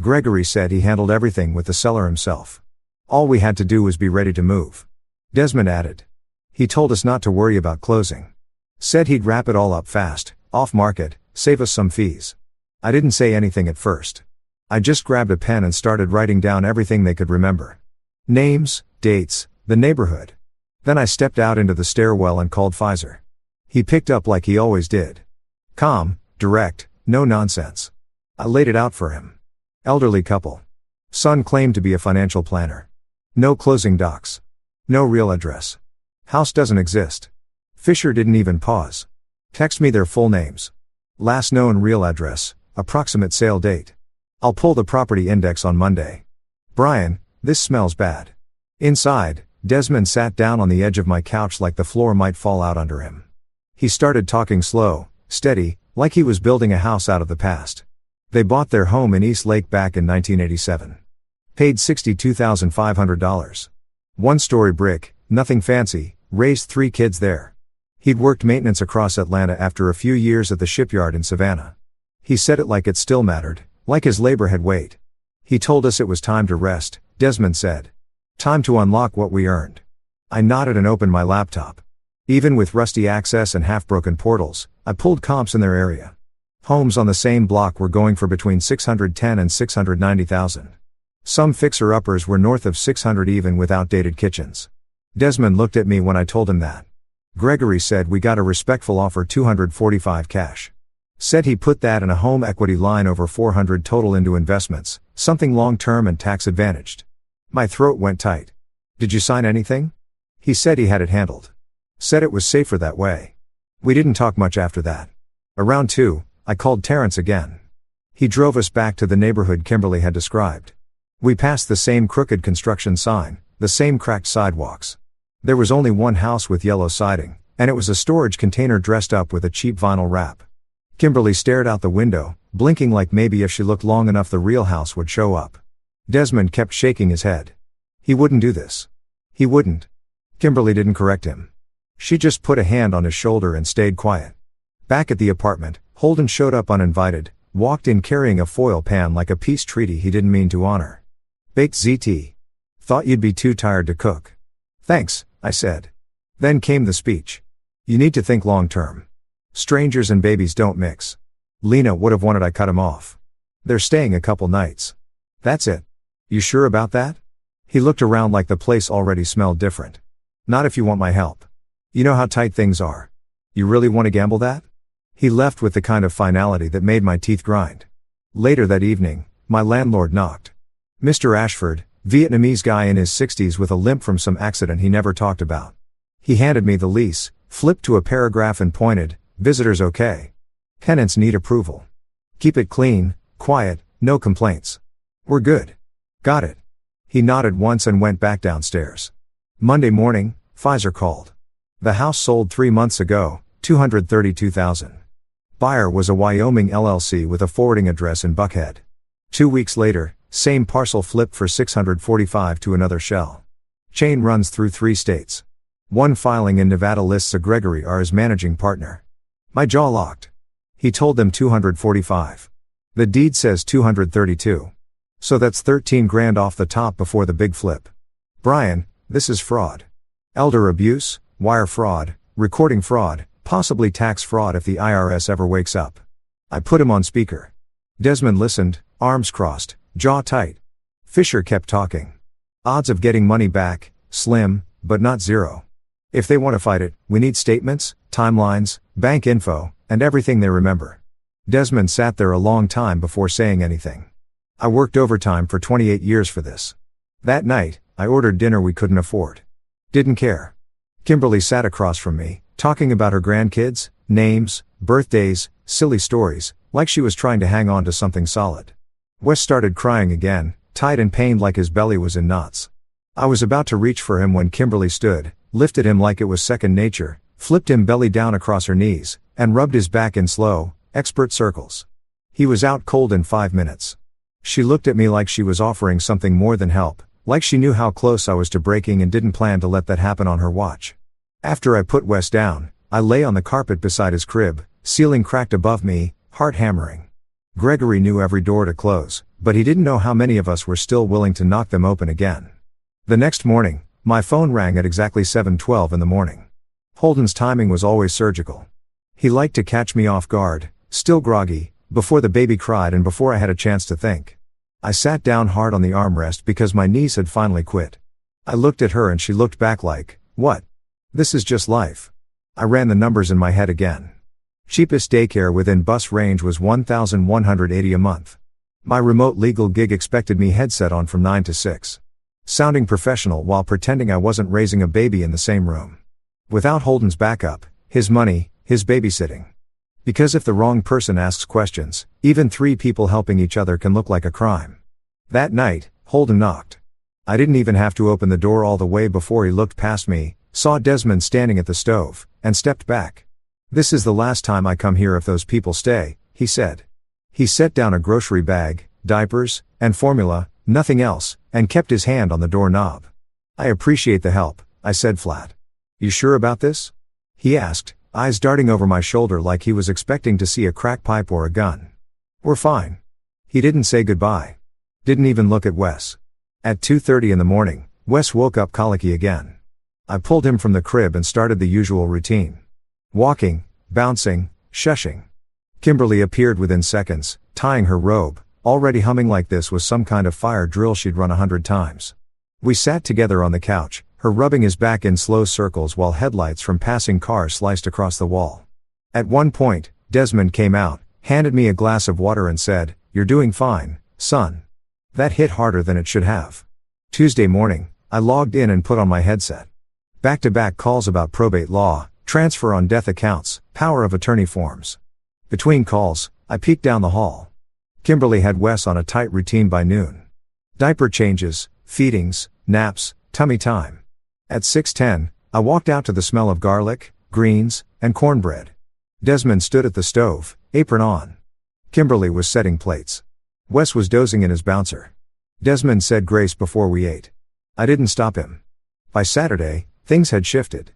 Gregory said he handled everything with the seller himself. All we had to do was be ready to move. Desmond added. He told us not to worry about closing. Said he'd wrap it all up fast, off market, save us some fees. I didn't say anything at first. I just grabbed a pen and started writing down everything they could remember. Names, dates, the neighborhood. Then I stepped out into the stairwell and called Pfizer. He picked up like he always did. Calm, direct, no nonsense. I laid it out for him. Elderly couple. Son claimed to be a financial planner. No closing docs. No real address. House doesn't exist. Fisher didn't even pause. Text me their full names. Last known real address, approximate sale date. I'll pull the property index on Monday. Brian, this smells bad. Inside, Desmond sat down on the edge of my couch like the floor might fall out under him. He started talking slow, steady, like he was building a house out of the past. They bought their home in East Lake back in 1987. Paid $62,500. One-story brick, nothing fancy, raised 3 kids there. He'd worked maintenance across Atlanta after a few years at the shipyard in Savannah. He said it like it still mattered, like his labor had weight. He told us it was time to rest, Desmond said. Time to unlock what we earned. I nodded and opened my laptop. Even with rusty access and half-broken portals, I pulled comps in their area. Homes on the same block were going for between $610,000 and $690,000. Some fixer-uppers were north of $600,000 even with outdated kitchens. Desmond looked at me when I told him that. Gregory said we got a respectful offer, $245,000 cash. Said he put that and a home equity line over $400,000 total into investments, something long-term and tax-advantaged. My throat went tight. Did you sign anything? He said he had it handled. Said it was safer that way. We didn't talk much after that. Around 2, I called Terrence again. He drove us back to the neighborhood Kimberly had described. We passed the same crooked construction sign, the same cracked sidewalks. There was only one house with yellow siding, and it was a storage container dressed up with a cheap vinyl wrap. Kimberly stared out the window, blinking like maybe if she looked long enough the real house would show up. Desmond kept shaking his head. He wouldn't do this. He wouldn't. Kimberly didn't correct him. She just put a hand on his shoulder and stayed quiet. Back at the apartment, Holden showed up uninvited, walked in carrying a foil pan like a peace treaty he didn't mean to honor. Baked ZT. Thought you'd be too tired to cook. Thanks, I said. Then came the speech. You need to think long term. Strangers and babies don't mix. Lena would have wanted I cut him off. They're staying a couple nights. That's it. You sure about that? He looked around like the place already smelled different. Not if you want my help. You know how tight things are. You really want to gamble that? He left with the kind of finality that made my teeth grind. Later that evening, my landlord knocked. Mr. Ashford, Vietnamese guy in his 60s with a limp from some accident he never talked about. He handed me the lease, flipped to a paragraph and pointed, "Visitors okay. Tenants need approval. Keep it clean, quiet, no complaints. We're good. Got it." He nodded once and went back downstairs. Monday morning, Pfizer called. The house sold 3 months ago, $232,000. Buyer was a Wyoming LLC with a forwarding address in Buckhead. 2 weeks later, same parcel flipped for $645,000 to another shell. Chain runs through 3 states. One filing in Nevada lists a Gregory R as managing partner. My jaw locked. He told them $245,000. The deed says $232,000. So that's $13,000 off the top before the big flip. Brian, this is fraud. Elder abuse, wire fraud, recording fraud, possibly tax fraud if the IRS ever wakes up. I put him on speaker. Desmond listened, arms crossed, jaw tight. Fisher kept talking. Odds of getting money back, slim, but not zero. If they want to fight it, we need statements, timelines, bank info, and everything they remember. Desmond sat there a long time before saying anything. I worked overtime for 28 years for this. That night, I ordered dinner we couldn't afford. Didn't care. Kimberly sat across from me, talking about her grandkids, names, birthdays, silly stories, like she was trying to hang on to something solid. Wes started crying again, tight and pained like his belly was in knots. I was about to reach for him when Kimberly stood, lifted him like it was second nature, flipped him belly down across her knees, and rubbed his back in slow, expert circles. He was out cold in 5 minutes. She looked at me like she was offering something more than help, like she knew how close I was to breaking and didn't plan to let that happen on her watch. After I put Wes down, I lay on the carpet beside his crib, ceiling cracked above me, heart hammering. Gregory knew every door to close, but he didn't know how many of us were still willing to knock them open again. The next morning, my phone rang at exactly 7:12 in the morning. Holden's timing was always surgical. He liked to catch me off guard, still groggy, before the baby cried and before I had a chance to think. I sat down hard on the armrest because my knees had finally quit. I looked at her and she looked back like, "What? This is just life." I ran the numbers in my head again. Cheapest daycare within bus range was $1,180 a month. My remote legal gig expected me headset on from 9 to 6. Sounding professional while pretending I wasn't raising a baby in the same room. Without Holden's backup, his money, his babysitting. Because if the wrong person asks questions, even 3 people helping each other can look like a crime. That night, Holden knocked. I didn't even have to open the door all the way before he looked past me, saw Desmond standing at the stove, and stepped back. "This is the last time I come here if those people stay," he said. He set down a grocery bag, diapers, and formula, Nothing else, and kept his hand on the doorknob. I appreciate the help, I said flat. You sure about this? He asked, eyes darting over my shoulder like he was expecting to see a crack pipe or a gun. We're fine. He didn't say goodbye. Didn't even look at Wes. At 2:30 in the morning, Wes woke up colicky again. I pulled him from the crib and started the usual routine. Walking, bouncing, shushing. Kimberly appeared within seconds, tying her robe, already humming like this was some kind of fire drill she'd run 100 times. We sat together on the couch, her rubbing his back in slow circles while headlights from passing cars sliced across the wall. At one point, Desmond came out, handed me a glass of water and said, "You're doing fine, son." That hit harder than it should have. Tuesday morning, I logged in and put on my headset. Back-to-back calls about probate law, transfer on death accounts, power of attorney forms. Between calls, I peeked down the hall. Kimberly had Wes on a tight routine by noon. Diaper changes, feedings, naps, tummy time. At 6:10, I walked out to the smell of garlic, greens, and cornbread. Desmond stood at the stove, apron on. Kimberly was setting plates. Wes was dozing in his bouncer. Desmond said grace before we ate. I didn't stop him. By Saturday, things had shifted.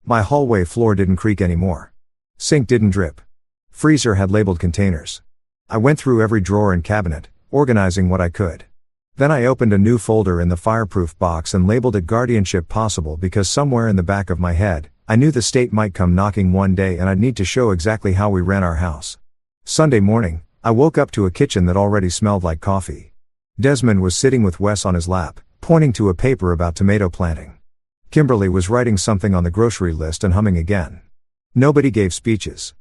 My hallway floor didn't creak anymore. Sink didn't drip. Freezer had labeled containers. I went through every drawer and cabinet, organizing what I could. Then I opened a new folder in the fireproof box and labeled it guardianship possible because somewhere in the back of my head, I knew the state might come knocking one day and I'd need to show exactly how we ran our house. Sunday morning, I woke up to a kitchen that already smelled like coffee. Desmond was sitting with Wes on his lap, pointing to a paper about tomato planting. Kimberly was writing something on the grocery list and humming again. Nobody gave speeches.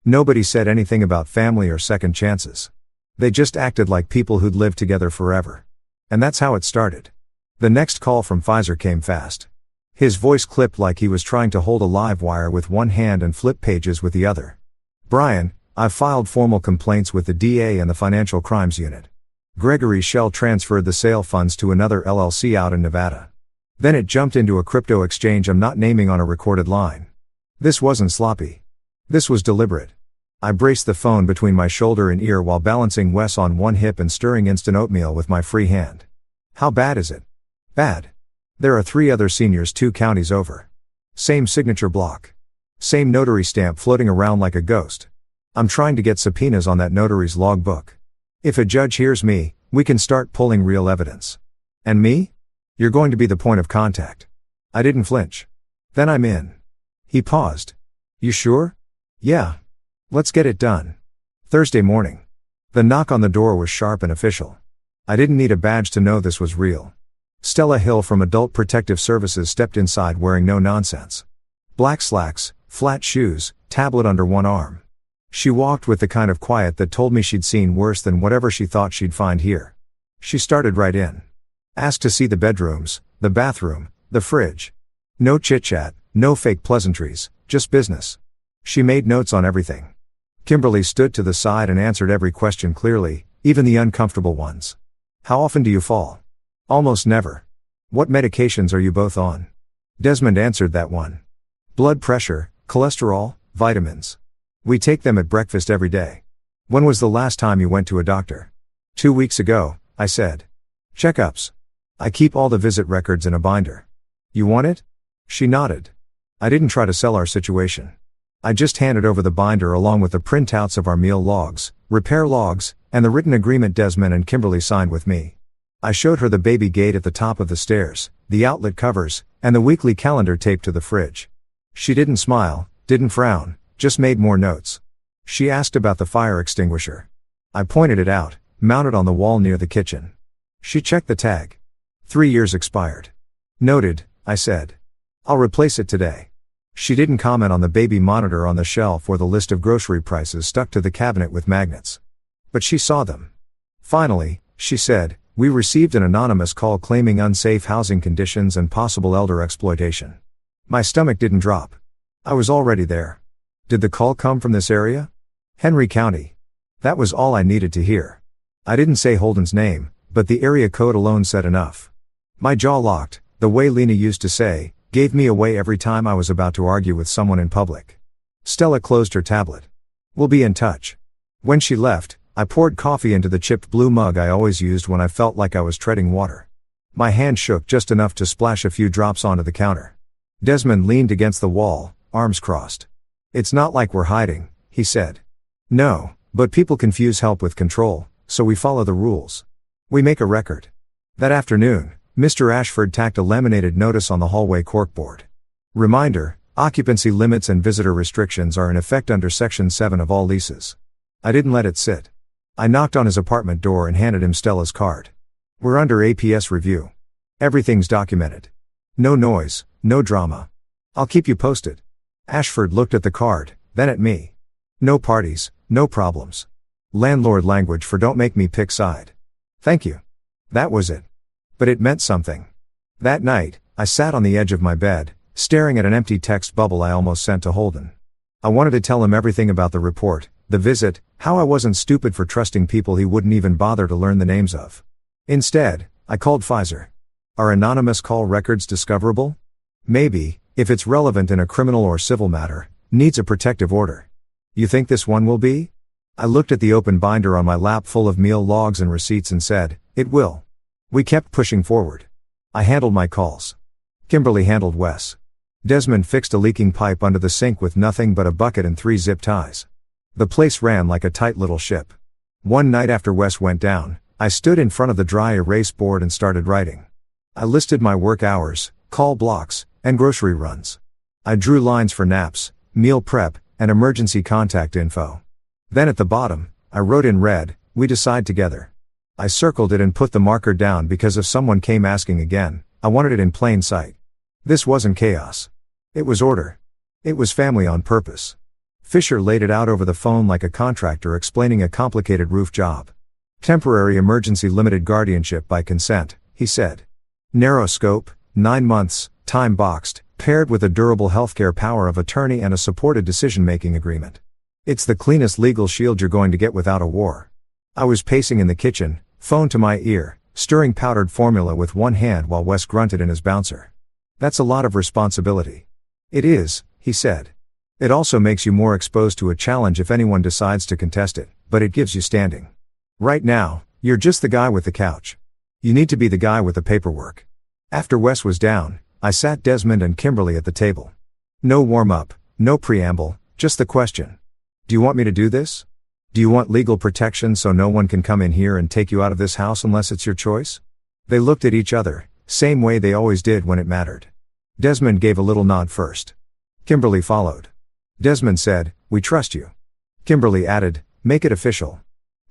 Nobody said anything about family or second chances. They just acted like people who'd lived together forever. And that's how it started. The next call from Pfizer came fast. His voice clipped like he was trying to hold a live wire with one hand and flip pages with the other. "Brian, I've filed formal complaints with the DA and the Financial Crimes Unit. Gregory Shell transferred the sale funds to another LLC out in Nevada. Then it jumped into a crypto exchange I'm not naming on a recorded line. This wasn't sloppy. This was deliberate." I braced the phone between my shoulder and ear while balancing Wes on one hip and stirring instant oatmeal with my free hand. "How bad is it?" "Bad. There are 3 other seniors 2 counties over. Same signature block. Same notary stamp floating around like a ghost. I'm trying to get subpoenas on that notary's logbook. If a judge hears me, we can start pulling real evidence. And me? You're going to be the point of contact." I didn't flinch. "Then I'm in." He paused. "You sure?" "Yeah. Let's get it done." Thursday morning. The knock on the door was sharp and official. I didn't need a badge to know this was real. Stella Hill from Adult Protective Services stepped inside wearing no nonsense. Black slacks, flat shoes, tablet under one arm. She walked with the kind of quiet that told me she'd seen worse than whatever she thought she'd find here. She started right in. Asked to see the bedrooms, the bathroom, the fridge. No chit-chat, no fake pleasantries, just business. She made notes on everything. Kimberly stood to the side and answered every question clearly, even the uncomfortable ones. "How often do you fall?" "Almost never." "What medications are you both on?" Desmond answered that one. "Blood pressure, cholesterol, vitamins. We take them at breakfast every day." "When was the last time you went to a doctor?" 2 weeks ago, I said. "Checkups. I keep all the visit records in a binder." "You want it?" She nodded. I didn't try to sell our situation. I just handed over the binder along with the printouts of our meal logs, repair logs, and the written agreement Desmond and Kimberly signed with me. I showed her the baby gate at the top of the stairs, the outlet covers, and the weekly calendar taped to the fridge. She didn't smile, didn't frown, just made more notes. She asked about the fire extinguisher. I pointed it out, mounted on the wall near the kitchen. She checked the tag. 3 years expired. "Noted," I said. "I'll replace it today." She didn't comment on the baby monitor on the shelf or the list of grocery prices stuck to the cabinet with magnets. But she saw them. Finally, she said, "We received an anonymous call claiming unsafe housing conditions and possible elder exploitation." My stomach didn't drop. I was already there. Did the call come from this area? Henry County. That was all I needed to hear. I didn't say Holden's name, but the area code alone said enough. My jaw locked, the way Lena used to say, gave me away every time I was about to argue with someone in public. Stella closed her tablet. "We'll be in touch." When she left, I poured coffee into the chipped blue mug I always used when I felt like I was treading water. My hand shook just enough to splash a few drops onto the counter. Desmond leaned against the wall, arms crossed. "It's not like we're hiding," he said. "No, but people confuse help with control, so we follow the rules. We make a record." That afternoon, Mr. Ashford tacked a laminated notice on the hallway corkboard. Reminder: occupancy limits and visitor restrictions are in effect under Section 7 of all leases. I didn't let it sit. I knocked on his apartment door and handed him Stella's card. "We're under APS review. Everything's documented. No noise, no drama. I'll keep you posted." Ashford looked at the card, then at me. "No parties, no problems. Landlord language for don't make me pick side. Thank you." That was it. But it meant something. That night, I sat on the edge of my bed, staring at an empty text bubble I almost sent to Holden. I wanted to tell him everything about the report, the visit, how I wasn't stupid for trusting people he wouldn't even bother to learn the names of. Instead, I called Pfizer. "Are anonymous call records discoverable? Maybe, if it's relevant in a criminal or civil matter, needs a protective order. You think this one will be?" I looked at the open binder on my lap full of meal logs and receipts and said, "It will." We kept pushing forward. I handled my calls. Kimberly handled Wes. Desmond fixed a leaking pipe under the sink with nothing but a bucket and 3 zip ties. The place ran like a tight little ship. One night after Wes went down, I stood in front of the dry erase board and started writing. I listed my work hours, call blocks, and grocery runs. I drew lines for naps, meal prep, and emergency contact info. Then at the bottom, I wrote in red, "We decide together." I circled it and put the marker down because if someone came asking again, I wanted it in plain sight. This wasn't chaos. It was order. It was family on purpose. Fisher laid it out over the phone like a contractor explaining a complicated roof job. "Temporary emergency limited guardianship by consent," he said. "Narrow scope, 9 months, time boxed, paired with a durable healthcare power of attorney and a supported decision-making agreement. It's the cleanest legal shield you're going to get without a war." I was pacing in the kitchen, phone to my ear, stirring powdered formula with one hand while Wes grunted in his bouncer. "That's a lot of responsibility." "It is," he said. "It also makes you more exposed to a challenge if anyone decides to contest it, but it gives you standing. Right now, you're just the guy with the couch. You need to be the guy with the paperwork." After Wes was down, I sat Desmond and Kimberly at the table. No warm-up, no preamble, just the question. "Do you want me to do this? Do you want legal protection so no one can come in here and take you out of this house unless it's your choice?" They looked at each other, same way they always did when it mattered. Desmond gave a little nod first. Kimberly followed. Desmond said, "We trust you." Kimberly added, "Make it official."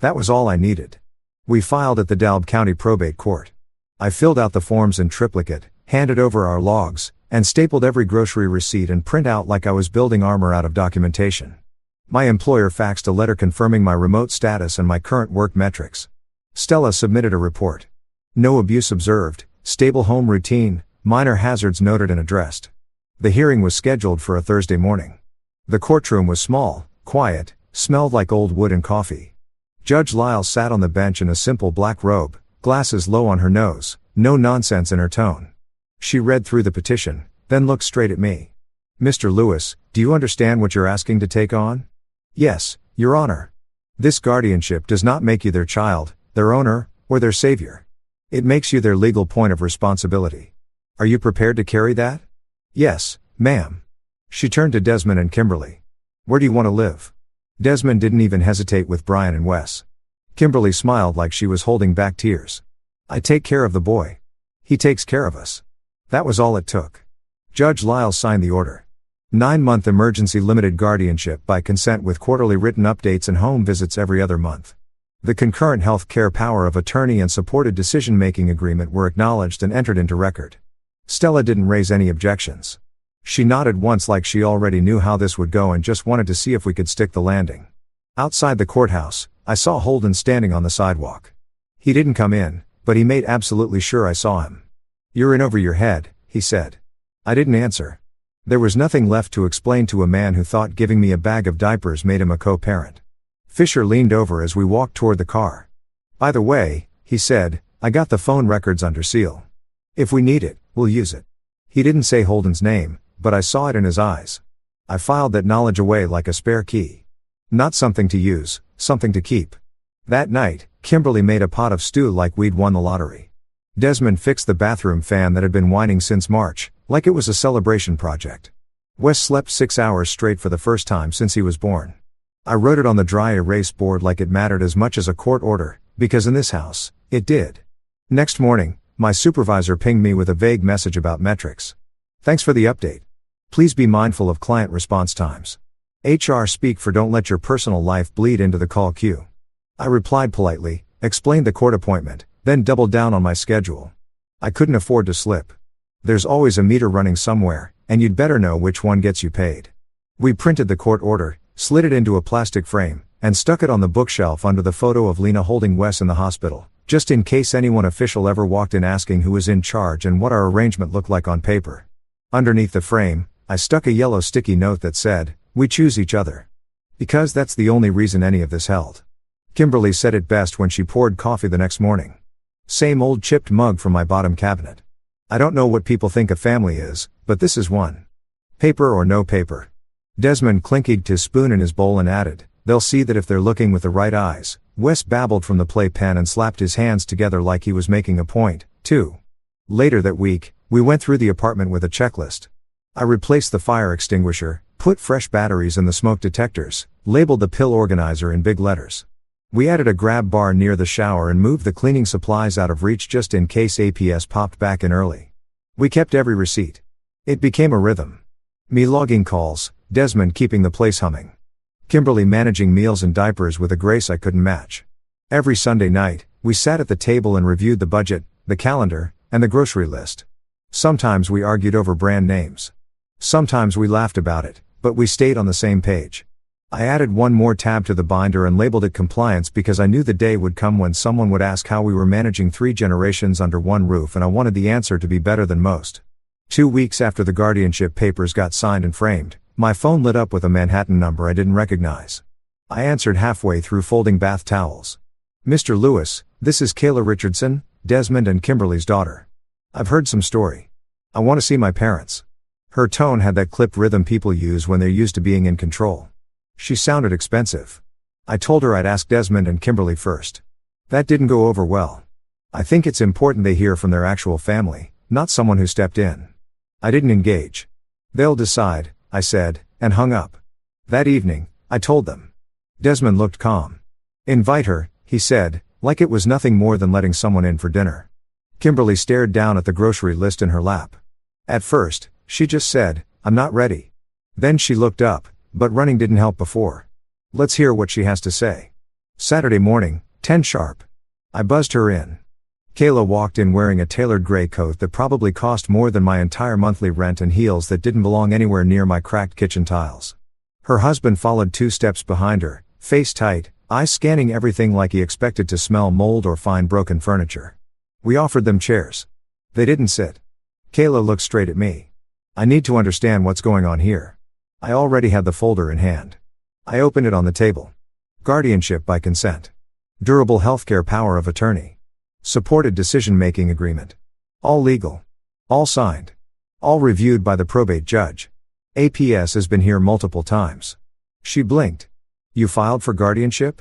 That was all I needed. We filed at the DeKalb County Probate Court. I filled out the forms in triplicate, handed over our logs, and stapled every grocery receipt and printout like I was building armor out of documentation. My employer faxed a letter confirming my remote status and my current work metrics. Stella submitted a report. No abuse observed, stable home routine, minor hazards noted and addressed. The hearing was scheduled for a Thursday morning. The courtroom was small, quiet, smelled like old wood and coffee. Judge Lyle sat on the bench in a simple black robe, glasses low on her nose, no nonsense in her tone. She read through the petition, then looked straight at me. "Mr. Lewis, do you understand what you're asking to take on?" "Yes, Your Honor. This guardianship does not make you their child, their owner, or their savior. It makes you their legal point of responsibility. Are you prepared to carry that?" "Yes, ma'am." She turned to Desmond and Kimberly. "Where do you want to live?" Desmond didn't even hesitate with Brian and Wes. Kimberly smiled like she was holding back tears. "I take care of the boy. He takes care of us." That was all it took. Judge Lyle signed the order. 9-month emergency limited guardianship by consent with quarterly written updates and home visits every other month. The concurrent health care power of attorney and supported decision-making agreement were acknowledged and entered into record. Stella didn't raise any objections. She nodded once like she already knew how this would go and just wanted to see if we could stick the landing. Outside the courthouse, I saw Holden standing on the sidewalk. He didn't come in, but he made absolutely sure I saw him. "You're in over your head," he said. I didn't answer. There was nothing left to explain to a man who thought giving me a bag of diapers made him a co-parent. Fisher leaned over as we walked toward the car. "By the way," he said, "I got the phone records under seal. If we need it, we'll use it." He didn't say Holden's name, but I saw it in his eyes. I filed that knowledge away like a spare key. Not something to use, something to keep. That night, Kimberly made a pot of stew like we'd won the lottery. Desmond fixed the bathroom fan that had been whining since March, like it was a celebration project. Wes slept 6 hours straight for the first time since he was born. I wrote it on the dry erase board like it mattered as much as a court order, because in this house, it did. Next morning, my supervisor pinged me with a vague message about metrics. Thanks for the update. Please be mindful of client response times. HR speak for don't let your personal life bleed into the call queue. I replied politely, explained the court appointment, then doubled down on my schedule. I couldn't afford to slip. There's always a meter running somewhere, and you'd better know which one gets you paid. We printed the court order, slid it into a plastic frame, and stuck it on the bookshelf under the photo of Lena holding Wes in the hospital, just in case anyone official ever walked in asking who was in charge and what our arrangement looked like on paper. Underneath the frame, I stuck a yellow sticky note that said, "We choose each other." Because that's the only reason any of this held. Kimberly said it best when she poured coffee the next morning. Same old chipped mug from my bottom cabinet. I don't know what people think a family is, but this is one. Paper or no paper. Desmond clinked his spoon in his bowl and added, "They'll see that if they're looking with the right eyes." Wes babbled from the playpen and slapped his hands together like he was making a point, too. Later that week, we went through the apartment with a checklist. I replaced the fire extinguisher, put fresh batteries in the smoke detectors, labeled the pill organizer in big letters. We added a grab bar near the shower and moved the cleaning supplies out of reach just in case APS popped back in early. We kept every receipt. It became a rhythm. Me logging calls, Desmond keeping the place humming. Kimberly managing meals and diapers with a grace I couldn't match. Every Sunday night, we sat at the table and reviewed the budget, the calendar, and the grocery list. Sometimes we argued over brand names. Sometimes we laughed about it, but we stayed on the same page. I added one more tab to the binder and labeled it compliance because I knew the day would come when someone would ask how we were managing 3 generations under one roof, and I wanted the answer to be better than most. 2 weeks after the guardianship papers got signed and framed, my phone lit up with a Manhattan number I didn't recognize. I answered halfway through folding bath towels. "Mr. Lewis, this is Kayla Richardson, Desmond and Kimberly's daughter. I've heard some story. I want to see my parents." Her tone had that clipped rhythm people use when they're used to being in control. She sounded expensive. I told her I'd ask Desmond and Kimberly first. That didn't go over well. I think it's important they hear from their actual family, not someone who stepped in. I didn't engage. "They'll decide," I said, and hung up. That evening, I told them. Desmond looked calm. "Invite her," he said, like it was nothing more than letting someone in for dinner. Kimberly stared down at the grocery list in her lap. At first, she just said, "I'm not ready." Then she looked up, but running didn't help before. Let's hear what she has to say. Saturday morning, 10 sharp. I buzzed her in. Kayla walked in wearing a tailored gray coat that probably cost more than my entire monthly rent and heels that didn't belong anywhere near my cracked kitchen tiles. Her husband followed 2 steps behind her, face tight, eyes scanning everything like he expected to smell mold or find broken furniture. We offered them chairs. They didn't sit. Kayla looked straight at me. "I need to understand what's going on here." I already had the folder in hand. I opened it on the table. Guardianship by consent. Durable healthcare power of attorney. Supported decision-making agreement. All legal. All signed. All reviewed by the probate judge. APS has been here multiple times. She blinked. "You filed for guardianship?"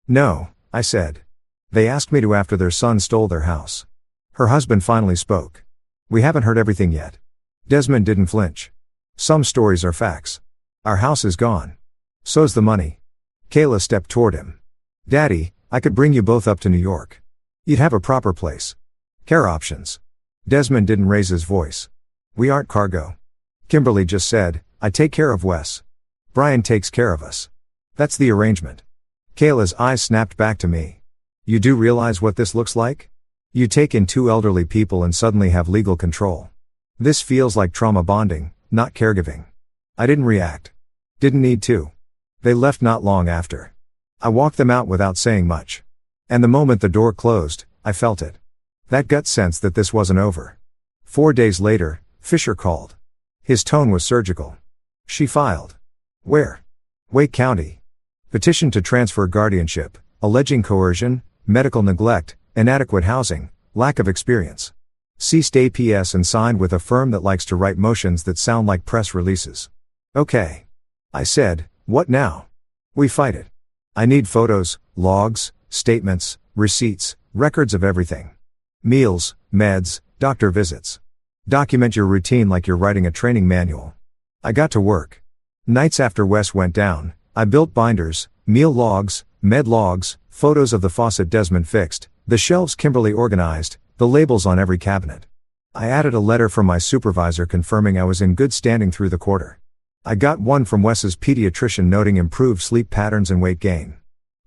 "No," I said. "They asked me to after their son stole their house." Her husband finally spoke. "We haven't heard everything yet." Desmond didn't flinch. "Some stories are facts. Our house is gone. So's the money." Kayla stepped toward him. "Daddy, I could bring you both up to New York. You'd have a proper place. Care options." Desmond didn't raise his voice. "We aren't cargo." Kimberly just said, "I take care of Wes. Brian takes care of us. That's the arrangement." Kayla's eyes snapped back to me. "You do realize what this looks like? You take in 2 elderly people and suddenly have legal control. This feels like trauma bonding, not caregiving." I didn't react. Didn't need to. They left not long after. I walked them out without saying much. And the moment the door closed, I felt it. That gut sense that this wasn't over. 4 days later, Fisher called. His tone was surgical. "She filed." "Where?" "Wake County. Petition to transfer guardianship, alleging coercion, medical neglect, inadequate housing, lack of experience. Ceased APS and signed with a firm that likes to write motions that sound like press releases." "Okay." I said, "What now?" "We fight it. I need photos, logs, statements, receipts, records of everything. Meals, meds, doctor visits. Document your routine like you're writing a training manual. I got to work. Nights after Wes went down, I built binders, meal logs, med logs, photos of the faucet Desmond fixed, the shelves Kimberly organized, the labels on every cabinet. I added a letter from my supervisor confirming I was in good standing through the quarter. I got one from Wes's pediatrician noting improved sleep patterns and weight gain.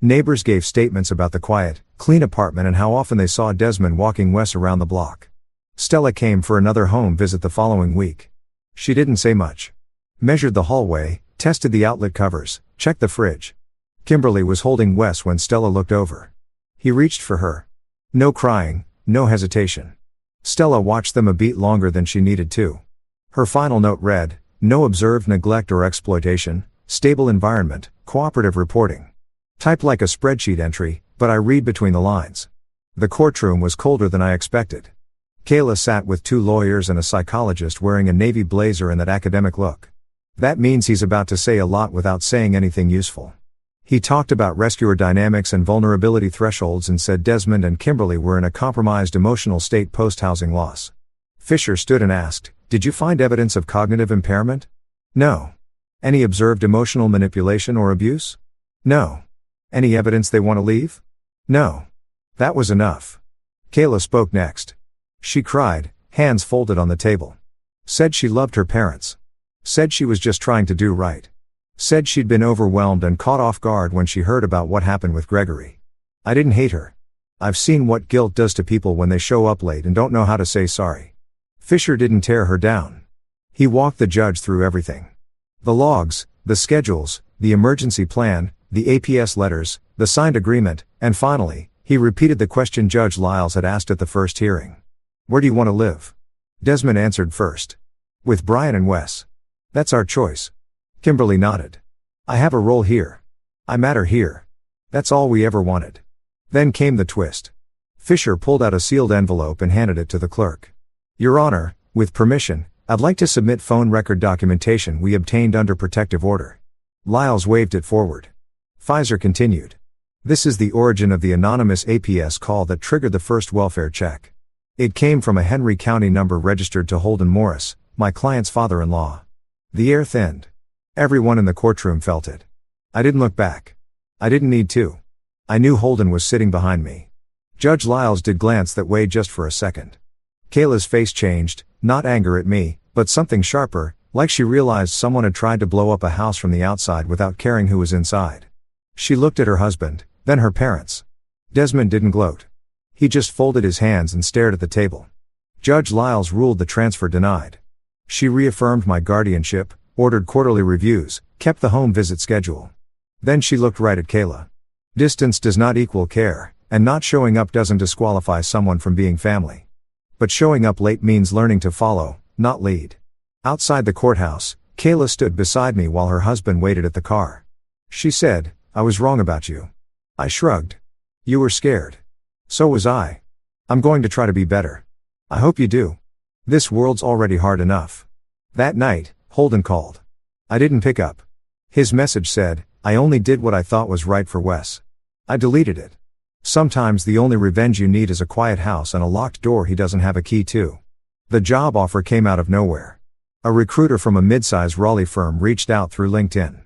Neighbors gave statements about the quiet, clean apartment and how often they saw Desmond walking Wes around the block. Stella came for another home visit the following week. She didn't say much. Measured the hallway, tested the outlet covers, checked the fridge. Kimberly was holding Wes when Stella looked over. He reached for her. No crying, no hesitation. Stella watched them a beat longer than she needed to. Her final note read, "No observed neglect or exploitation, stable environment, cooperative reporting." Typed like a spreadsheet entry, but I read between the lines. The courtroom was colder than I expected. Kayla sat with 2 lawyers and a psychologist wearing a navy blazer and that academic look. That means he's about to say a lot without saying anything useful. He talked about rescuer dynamics and vulnerability thresholds and said Desmond and Kimberly were in a compromised emotional state post-housing loss. Fisher stood and asked, "Did you find evidence of cognitive impairment?" "No." "Any observed emotional manipulation or abuse?" "No." "Any evidence they want to leave?" "No." That was enough. Kayla spoke next. She cried, hands folded on the table. Said she loved her parents. Said she was just trying to do right. Said she'd been overwhelmed and caught off guard when she heard about what happened with Gregory. I didn't hate her. I've seen what guilt does to people when they show up late and don't know how to say sorry. Fisher didn't tear her down. He walked the judge through everything. The logs, the schedules, the emergency plan, the APS letters, the signed agreement, and finally, he repeated the question Judge Lyles had asked at the first hearing. "Where do you want to live?" Desmond answered first. "With Brian and Wes. That's our choice." Kimberly nodded. "I have a role here. I matter here. That's all we ever wanted." Then came the twist. Fisher pulled out a sealed envelope and handed it to the clerk. "Your Honor, with permission, I'd like to submit phone record documentation we obtained under protective order." Lyles waved it forward. Pfizer continued. "This is the origin of the anonymous APS call that triggered the first welfare check. It came from a Henry County number registered to Holden Morris, my client's father-in-law." The air thinned. Everyone in the courtroom felt it. I didn't look back. I didn't need to. I knew Holden was sitting behind me. Judge Lyles did glance that way just for a second. Kayla's face changed, not anger at me, but something sharper, like she realized someone had tried to blow up a house from the outside without caring who was inside. She looked at her husband, then her parents. Desmond didn't gloat. He just folded his hands and stared at the table. Judge Lyles ruled the transfer denied. She reaffirmed my guardianship, ordered quarterly reviews, kept the home visit schedule. Then she looked right at Kayla. Distance does not equal care, and not showing up doesn't disqualify someone from being family. But showing up late means learning to follow, not lead. Outside the courthouse, Kayla stood beside me while her husband waited at the car. She said, "I was wrong about you." I shrugged. "You were scared. So was I. I'm going to try to be better." "I hope you do. This world's already hard enough." That night, Holden called. I didn't pick up. His message said, "I only did what I thought was right for Wes." I deleted it. Sometimes the only revenge you need is a quiet house and a locked door he doesn't have a key to. The job offer came out of nowhere. A recruiter from a mid-size Raleigh firm reached out through LinkedIn.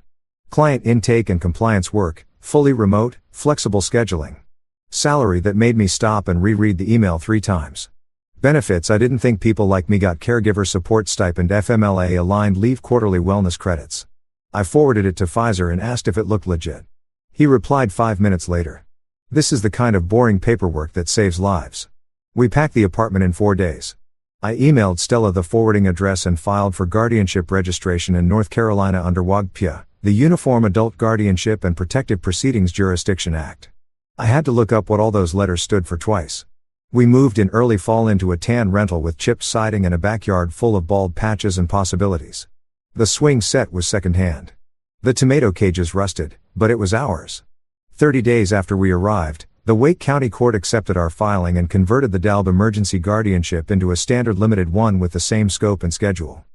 Client intake and compliance work, fully remote, flexible scheduling. Salary that made me stop and reread the email 3 times. Benefits I didn't think people like me got: caregiver support stipend, FMLA aligned leave, quarterly wellness credits. I forwarded it to Pfizer and asked if it looked legit. He replied 5 minutes later. "This is the kind of boring paperwork that saves lives. We packed the apartment in 4 days." I emailed Stella the forwarding address and filed for guardianship registration in North Carolina under WAGPIA, the Uniform Adult Guardianship and Protective Proceedings Jurisdiction Act. I had to look up what all those letters stood for twice. We moved in early fall into a tan rental with chipped siding and a backyard full of bald patches and possibilities. The swing set was secondhand. The tomato cages rusted, but it was ours. 30 days after we arrived, the Wake County Court accepted our filing and converted the DALB emergency guardianship into a standard limited one with the same scope and schedule.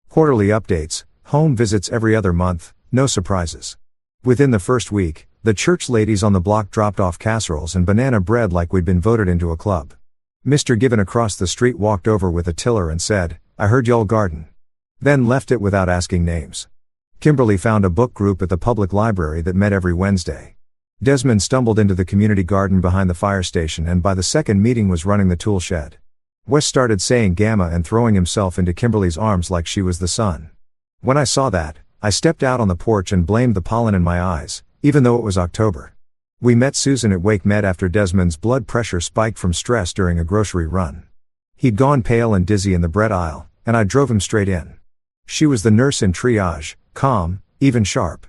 Quarterly updates, home visits every other month, no surprises. Within the first week, The church ladies on the block dropped off casseroles and banana bread like we'd been voted into a club. Mr. Given across the street walked over with a tiller and said, "I heard y'all garden." Then left it without asking names. Kimberly found a book group at the public library that met every Wednesday. Desmond stumbled into the community garden behind the fire station and by the second meeting was running the tool shed. Wes started saying gamma and throwing himself into Kimberly's arms like she was the sun. When I saw that, I stepped out on the porch and blamed the pollen in my eyes, even though it was October. We met Susan at Wake Med after Desmond's blood pressure spiked from stress during a grocery run. He'd gone pale and dizzy in the bread aisle, and I drove him straight in. She was the nurse in triage, calm, even sharp.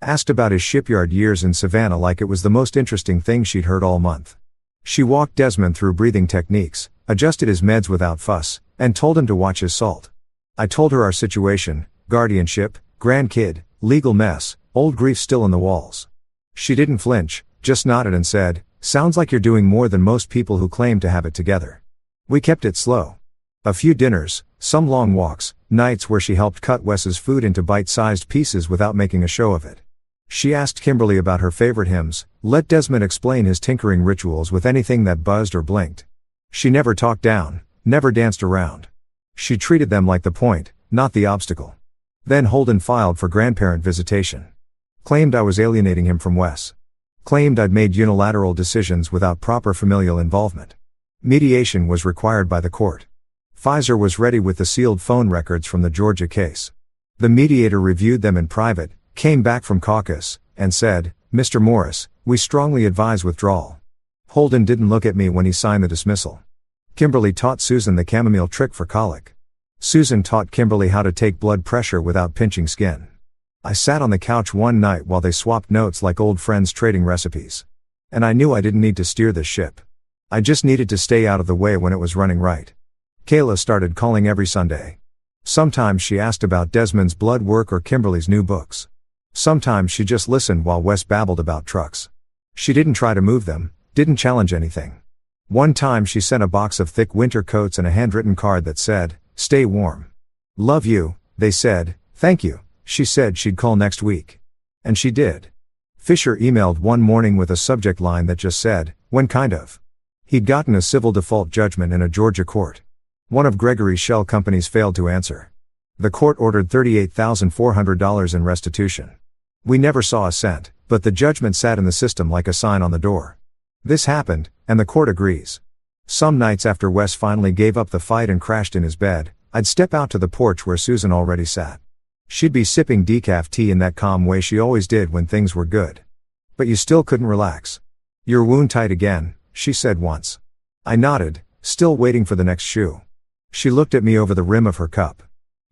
Asked about his shipyard years in Savannah like it was the most interesting thing she'd heard all month. She walked Desmond through breathing techniques, adjusted his meds without fuss, and told him to watch his salt. I told her our situation, guardianship, grandkid, legal mess, old grief still in the walls. She didn't flinch, just nodded and said, "Sounds like you're doing more than most people who claim to have it together." We kept it slow. A few dinners, some long walks, nights where she helped cut Wes's food into bite-sized pieces without making a show of it. She asked Kimberly about her favorite hymns, let Desmond explain his tinkering rituals with anything that buzzed or blinked. She never talked down, never danced around. She treated them like the point, not the obstacle. Then Holden filed for grandparent visitation. Claimed I was alienating him from Wes. Claimed I'd made unilateral decisions without proper familial involvement. Mediation was required by the court. Pfizer was ready with the sealed phone records from the Georgia case. The mediator reviewed them in private, came back from caucus, and said, "Mr. Morris, we strongly advise withdrawal." Holden didn't look at me when he signed the dismissal. Kimberly taught Susan the chamomile trick for colic. Susan taught Kimberly how to take blood pressure without pinching skin. I sat on the couch one night while they swapped notes like old friends trading recipes. And I knew I didn't need to steer this ship. I just needed to stay out of the way when it was running right. Kayla started calling every Sunday. Sometimes she asked about Desmond's blood work or Kimberly's new books. Sometimes she just listened while Wes babbled about trucks. She didn't try to move them, didn't challenge anything. One time she sent a box of thick winter coats and a handwritten card that said, "Stay warm. Love you," they said. "Thank you," she said she'd call next week. And she did. Fisher emailed one morning with a subject line that just said, "When kind of." He'd gotten a civil default judgment in a Georgia court. One of Gregory's shell companies failed to answer. The court ordered $38,400 in restitution. We never saw a cent, but the judgment sat in the system like a sign on the door. This happened, and the court agrees. Some nights after Wes finally gave up the fight and crashed in his bed, I'd step out to the porch where Susan already sat. She'd be sipping decaf tea in that calm way she always did when things were good. "But you still couldn't relax. Your wound tight again," she said once. I nodded, still waiting for the next shoe. She looked at me over the rim of her cup.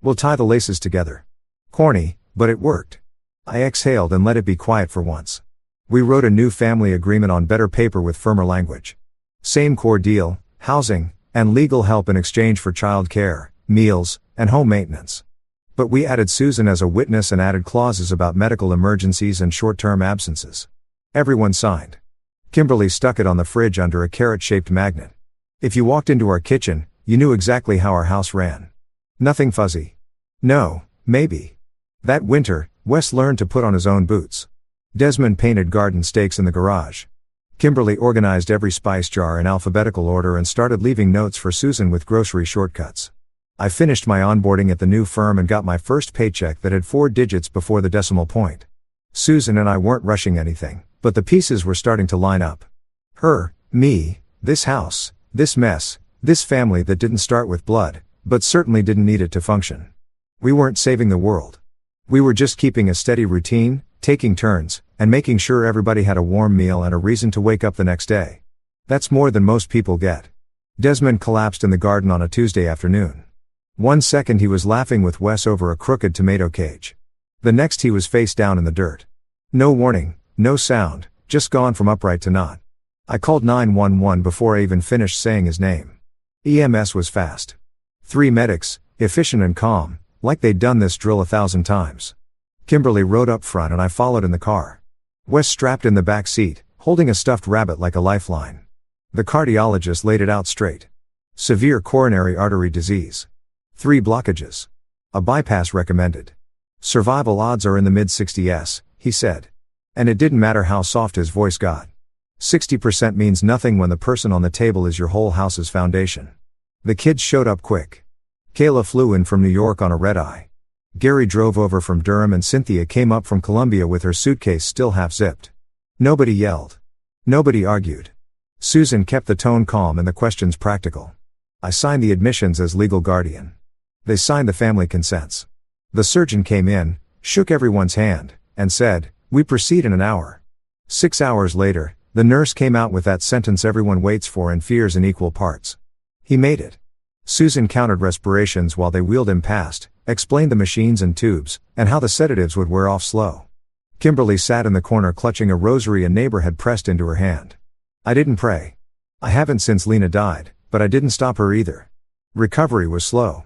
"We'll tie the laces together." Corny, but it worked. I exhaled and let it be quiet for once. We wrote a new family agreement on better paper with firmer language. Same core deal, housing, and legal help in exchange for child care, meals, and home maintenance. But we added Susan as a witness and added clauses about medical emergencies and short-term absences. Everyone signed. Kimberly stuck it on the fridge under a carrot-shaped magnet. If you walked into our kitchen, you knew exactly how our house ran. Nothing fuzzy. No, maybe. That winter, Wes learned to put on his own boots. Desmond painted garden stakes in the garage. Kimberly organized every spice jar in alphabetical order and started leaving notes for Susan with grocery shortcuts. I finished my onboarding at the new firm and got my first paycheck that had 4 digits before the decimal point. Susan and I weren't rushing anything, but the pieces were starting to line up. Her, me, this house, this mess, this family that didn't start with blood, but certainly didn't need it to function. We weren't saving the world. We were just keeping a steady routine, taking turns, and making sure everybody had a warm meal and a reason to wake up the next day. That's more than most people get. Desmond collapsed in the garden on a Tuesday afternoon. One second he was laughing with Wes over a crooked tomato cage. The next he was face down in the dirt. No warning, no sound, just gone from upright to not. I called 911 before I even finished saying his name. EMS was fast. 3 medics, efficient and calm, like they'd done this drill 1,000 times. Kimberly rode up front and I followed in the car. Wes strapped in the back seat, holding a stuffed rabbit like a lifeline. The cardiologist laid it out straight. Severe coronary artery disease. 3 blockages. A bypass recommended. Survival odds are in the mid-60s, he said. And it didn't matter how soft his voice got. 60% means nothing when the person on the table is your whole house's foundation. The kids showed up quick. Kayla flew in from New York on a red-eye. Gary drove over from Durham and Cynthia came up from Columbia with her suitcase still half-zipped. Nobody yelled. Nobody argued. Susan kept the tone calm and the questions practical. I signed the admissions as legal guardian. They signed the family consents. The surgeon came in, shook everyone's hand, and said, "We proceed in an hour." 6 hours later, the nurse came out with that sentence everyone waits for and fears in equal parts. He made it. Susan counted respirations while they wheeled him past, explained the machines and tubes, and how the sedatives would wear off slow. Kimberly sat in the corner clutching a rosary a neighbor had pressed into her hand. I didn't pray. I haven't since Lena died, but I didn't stop her either. Recovery was slow.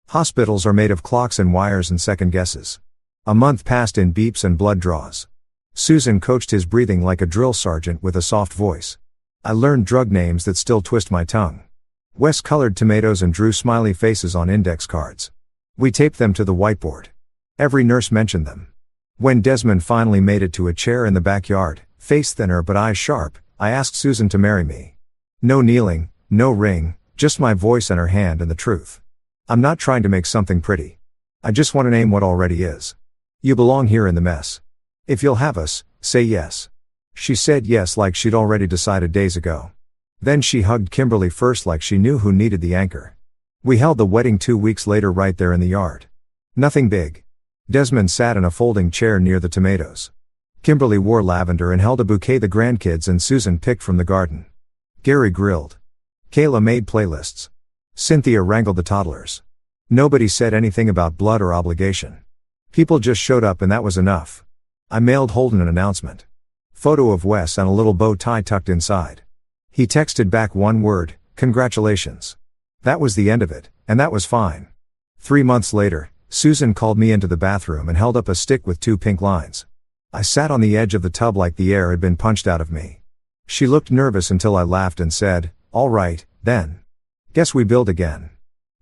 Hospitals are made of clocks and wires and second guesses. A month passed in beeps and blood draws. Susan coached his breathing like a drill sergeant with a soft voice. I learned drug names that still twist my tongue. Wes colored tomatoes and drew smiley faces on index cards. We taped them to the whiteboard. Every nurse mentioned them. When Desmond finally made it to a chair in the backyard, face thinner but eyes sharp, I asked Susan to marry me. No kneeling, no ring, just my voice and her hand and the truth. I'm not trying to make something pretty. I just want to name what already is. You belong here in the mess. If you'll have us, say yes. She said yes like she'd already decided days ago. Then she hugged Kimberly first like she knew who needed the anchor. We held the wedding 2 weeks later right there in the yard. Nothing big. Desmond sat in a folding chair near the tomatoes. Kimberly wore lavender and held a bouquet the grandkids and Susan picked from the garden. Gary grilled. Kayla made playlists. Cynthia wrangled the toddlers. Nobody said anything about blood or obligation. People just showed up and that was enough. I mailed Holden an announcement. Photo of Wes and a little bow tie tucked inside. He texted back one word, "Congratulations." That was the end of it, and that was fine. 3 months later, Susan called me into the bathroom and held up a stick with 2 pink lines. I sat on the edge of the tub like the air had been punched out of me. She looked nervous until I laughed and said, "All right, then. Guess we build again."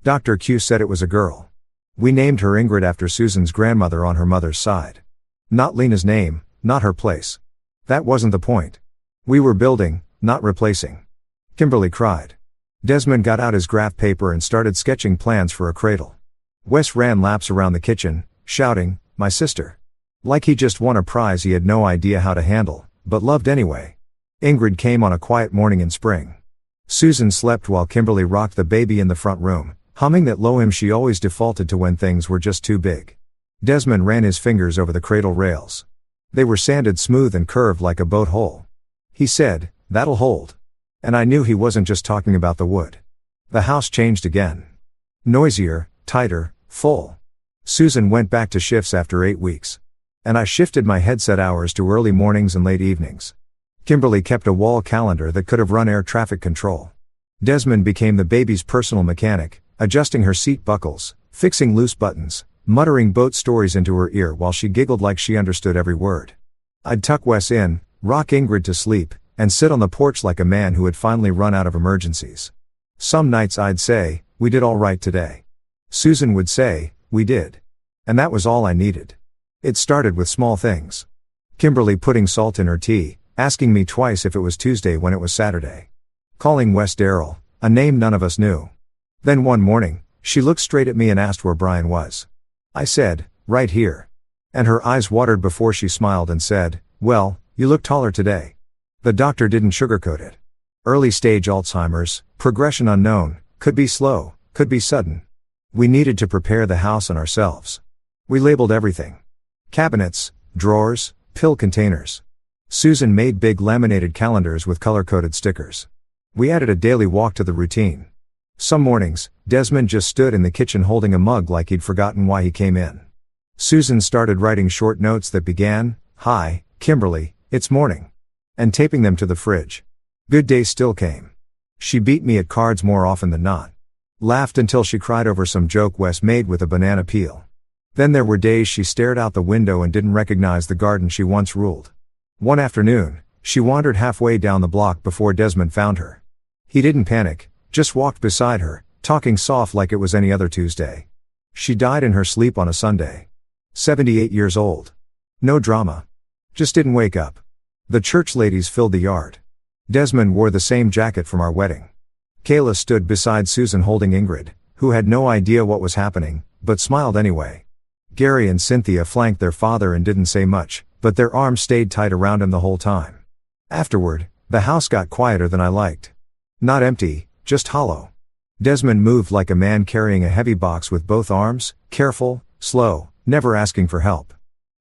Dr. Q said it was a girl. We named her Ingrid after Susan's grandmother on her mother's side. Not Lena's name, not her place. That wasn't the point. We were building, not replacing. Kimberly cried. Desmond got out his graph paper and started sketching plans for a cradle. Wes ran laps around the kitchen, shouting, "My sister." Like he just won a prize he had no idea how to handle, but loved anyway. Ingrid came on a quiet morning in spring. Susan slept while Kimberly rocked the baby in the front room, humming that low hymn she always defaulted to when things were just too big. Desmond ran his fingers over the cradle rails. They were sanded smooth and curved like a boat hull. He said, "That'll hold." And I knew he wasn't just talking about the wood. The house changed again. Noisier, tighter, full. Susan went back to shifts after 8 weeks. And I shifted my headset hours to early mornings and late evenings. Kimberly kept a wall calendar that could have run air traffic control. Desmond became the baby's personal mechanic, adjusting her seat buckles, fixing loose buttons, muttering boat stories into her ear while she giggled like she understood every word. I'd tuck Wes in, rock Ingrid to sleep, and sit on the porch like a man who had finally run out of emergencies. Some nights I'd say, "We did all right today." Susan would say, "We did." And that was all I needed. It started with small things. Kimberly putting salt in her tea, asking me twice if it was Tuesday when it was Saturday. Calling Wes Darrell, a name none of us knew. Then one morning, she looked straight at me and asked where Brian was. I said, "Right here." And her eyes watered before she smiled and said, "Well, you look taller today." The doctor didn't sugarcoat it. Early stage Alzheimer's, progression unknown, could be slow, could be sudden. We needed to prepare the house and ourselves. We labeled everything. Cabinets, drawers, pill containers. Susan made big laminated calendars with color-coded stickers. We added a daily walk to the routine. Some mornings, Desmond just stood in the kitchen holding a mug like he'd forgotten why he came in. Susan started writing short notes that began, "Hi, Kimberly, it's morning," and taping them to the fridge. Good days still came. She beat me at cards more often than not. Laughed until she cried over some joke Wes made with a banana peel. Then there were days she stared out the window and didn't recognize the garden she once ruled. One afternoon, she wandered halfway down the block before Desmond found her. He didn't panic, just walked beside her, talking soft like it was any other Tuesday. She died in her sleep on a Sunday. 78 years old. No drama. Just didn't wake up. The church ladies filled the yard. Desmond wore the same jacket from our wedding. Kayla stood beside Susan holding Ingrid, who had no idea what was happening, but smiled anyway. Gary and Cynthia flanked their father and didn't say much, but their arms stayed tight around him the whole time. Afterward, the house got quieter than I liked. Not empty, just hollow. Desmond moved like a man carrying a heavy box with both arms, careful, slow, never asking for help.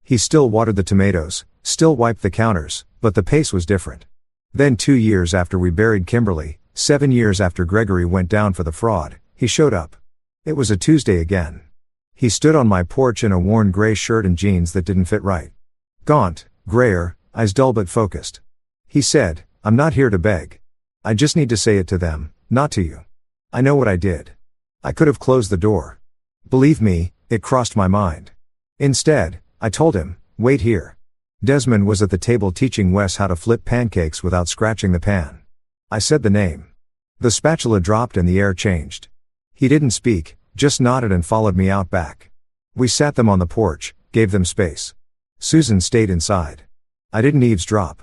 He still watered the tomatoes, still wiped the counters, but the pace was different. Then 2 years after we buried Kimberly, 7 years after Gregory went down for the fraud, he showed up. It was a Tuesday again. He stood on my porch in a worn gray shirt and jeans that didn't fit right. Gaunt, grayer, eyes dull but focused. He said, "I'm not here to beg. I just need to say it to them, not to you. I know what I did. I could have closed the door. Believe me, it crossed my mind. Instead, I told him, wait here." Desmond was at the table teaching Wes how to flip pancakes without scratching the pan. I said the name. The spatula dropped and the air changed. He didn't speak, just nodded and followed me out back. We sat them on the porch, gave them space. Susan stayed inside. I didn't eavesdrop.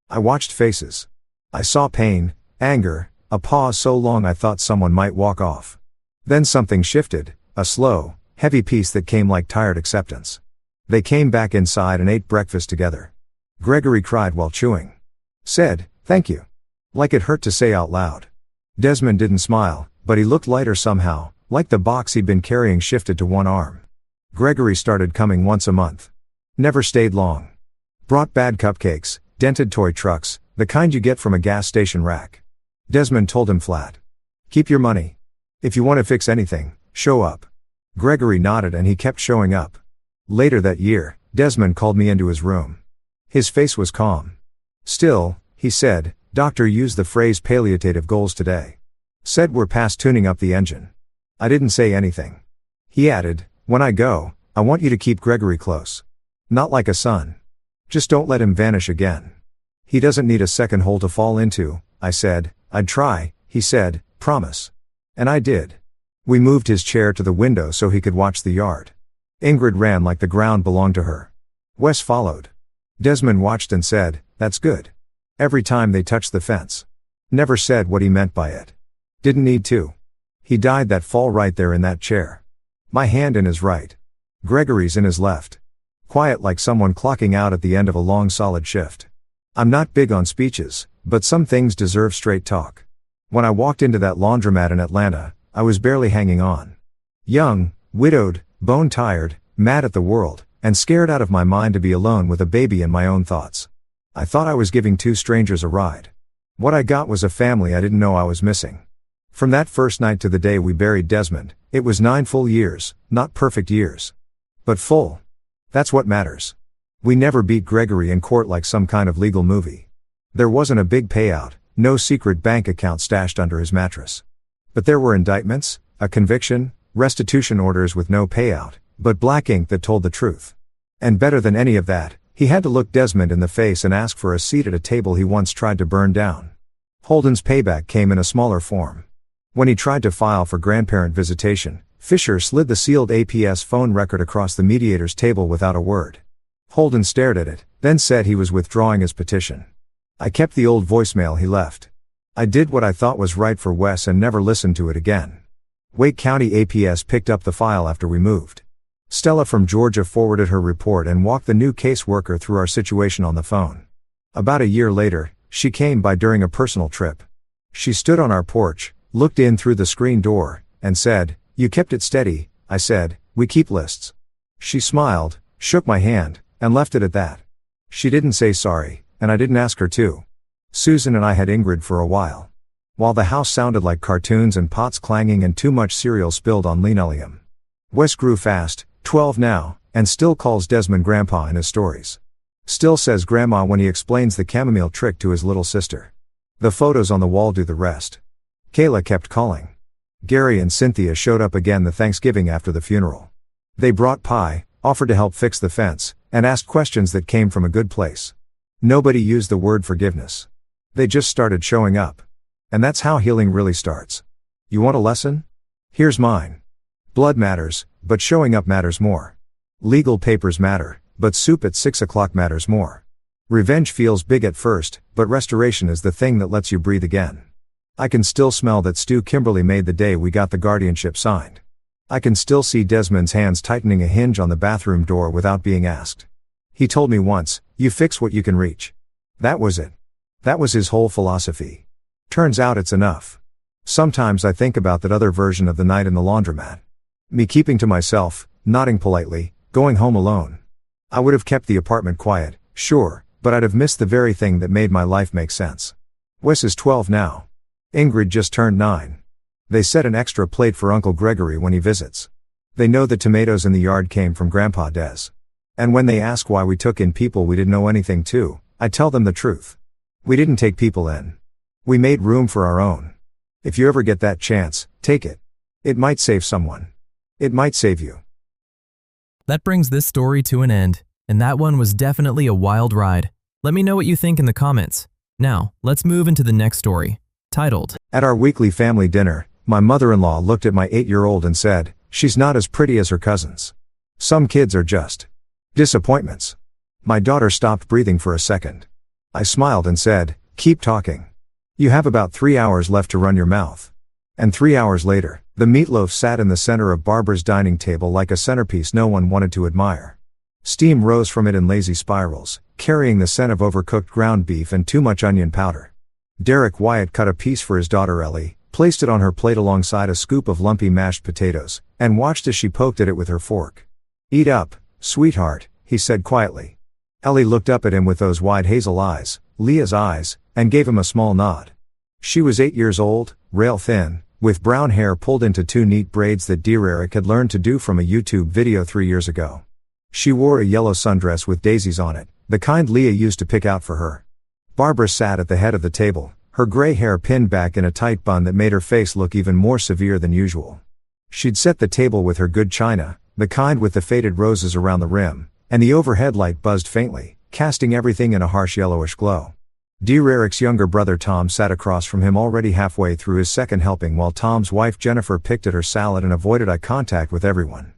I watched faces. I saw pain, anger, a pause so long I thought someone might walk off. Then something shifted, a slow, heavy peace that came like tired acceptance. They came back inside and ate breakfast together. Gregory cried while chewing. Said, "Thank you." Like it hurt to say out loud. Desmond didn't smile, but he looked lighter somehow, like the box he'd been carrying shifted to one arm. Gregory started coming once a month. Never stayed long. Brought bad cupcakes, dented toy trucks, the kind you get from a gas station rack. Desmond told him flat. "Keep your money. If you want to fix anything, show up." Gregory nodded and he kept showing up. Later that year, Desmond called me into his room. His face was calm. "Still," he said, "Doctor used the phrase palliative goals today. Said we're past tuning up the engine." I didn't say anything. He added, "When I go, I want you to keep Gregory close. Not like a son. Just don't let him vanish again." "He doesn't need a second hole to fall into," I said. "I'd try," he said, "promise." And I did. We moved his chair to the window so he could watch the yard. Ingrid ran like the ground belonged to her. Wes followed. Desmond watched and said, "That's good." Every time they touched the fence. Never said what he meant by it. Didn't need to. He died that fall right there in that chair. My hand in his right. Gregory's in his left. Quiet like someone clocking out at the end of a long solid shift. I'm not big on speeches, but some things deserve straight talk. When I walked into that laundromat in Atlanta, I was barely hanging on. Young, widowed, bone-tired, mad at the world, and scared out of my mind to be alone with a baby and my own thoughts. I thought I was giving 2 strangers a ride. What I got was a family I didn't know I was missing. From that first night to the day we buried Desmond, it was 9 full years, not perfect years. But full. That's what matters. We never beat Gregory in court like some kind of legal movie. There wasn't a big payout, no secret bank account stashed under his mattress. But there were indictments, a conviction, restitution orders with no payout, but black ink that told the truth. And better than any of that, he had to look Desmond in the face and ask for a seat at a table he once tried to burn down. Holden's payback came in a smaller form. When he tried to file for grandparent visitation, Fisher slid the sealed APS phone record across the mediator's table without a word. Holden stared at it, then said he was withdrawing his petition. I kept the old voicemail he left. I did what I thought was right for Wes and never listened to it again. Wake County APS picked up the file after we moved. Stella from Georgia forwarded her report and walked the new caseworker through our situation on the phone. About a year later, she came by during a personal trip. She stood on our porch, looked in through the screen door, and said, "You kept it steady." I said, "We keep lists." She smiled, shook my hand, and left it at that. She didn't say sorry, and I didn't ask her to. Susan and I had Ingrid for a while. While the house sounded like cartoons and pots clanging and too much cereal spilled on linoleum. Wes grew fast, 12 now, and still calls Desmond Grandpa in his stories. Still says Grandma when he explains the chamomile trick to his little sister. The photos on the wall do the rest. Kayla kept calling. Gary and Cynthia showed up again the Thanksgiving after the funeral. They brought pie, offered to help fix the fence, and asked questions that came from a good place. Nobody used the word forgiveness. They just started showing up. And that's how healing really starts. You want a lesson? Here's mine. Blood matters, but showing up matters more. Legal papers matter, but soup at 6 o'clock matters more. Revenge feels big at first, but restoration is the thing that lets you breathe again. I can still smell that stew Kimberly made the day we got the guardianship signed. I can still see Desmond's hands tightening a hinge on the bathroom door without being asked. He told me once, "You fix what you can reach." That was it. That was his whole philosophy. Turns out it's enough. Sometimes I think about that other version of the night in the laundromat. Me keeping to myself, nodding politely, going home alone. I would have kept the apartment quiet, sure, but I'd have missed the very thing that made my life make sense. Wes is 12 now. Ingrid just turned 9. They set an extra plate for Uncle Gregory when he visits. They know the tomatoes in the yard came from Grandpa Des. And when they ask why we took in people we didn't know anything to, I tell them the truth. We didn't take people in. We made room for our own. If you ever get that chance, take it. It might save someone. It might save you. That brings this story to an end, and that one was definitely a wild ride. Let me know what you think in the comments. Now, let's move into the next story, titled, At our weekly family dinner, my mother-in-law looked at my 8-year-old and said, "She's not as pretty as her cousins. Some kids are just disappointments." My daughter stopped breathing for a second. I smiled and said, "Keep talking. You have about 3 hours left to run your mouth." And 3 hours later, the meatloaf sat in the center of Barbara's dining table like a centerpiece no one wanted to admire. Steam rose from it in lazy spirals, carrying the scent of overcooked ground beef and too much onion powder. Derek Wyatt cut a piece for his daughter Ellie, placed it on her plate alongside a scoop of lumpy mashed potatoes, and watched as she poked at it with her fork. "Eat up, sweetheart," he said quietly. Ellie looked up at him with those wide hazel eyes, Leah's eyes, and gave him a small nod. She was 8 years old, rail thin, with brown hair pulled into 2 neat braids that dear Eric had learned to do from a YouTube video 3 years ago. She wore a yellow sundress with daisies on it, the kind Leah used to pick out for her. Barbara sat at the head of the table, her gray hair pinned back in a tight bun that made her face look even more severe than usual. She'd set the table with her good china, the kind with the faded roses around the rim, and the overhead light buzzed faintly, casting everything in a harsh yellowish glow. Dear Eric's younger brother Tom sat across from him already halfway through his second helping while Tom's wife Jennifer picked at her salad and avoided eye contact with everyone.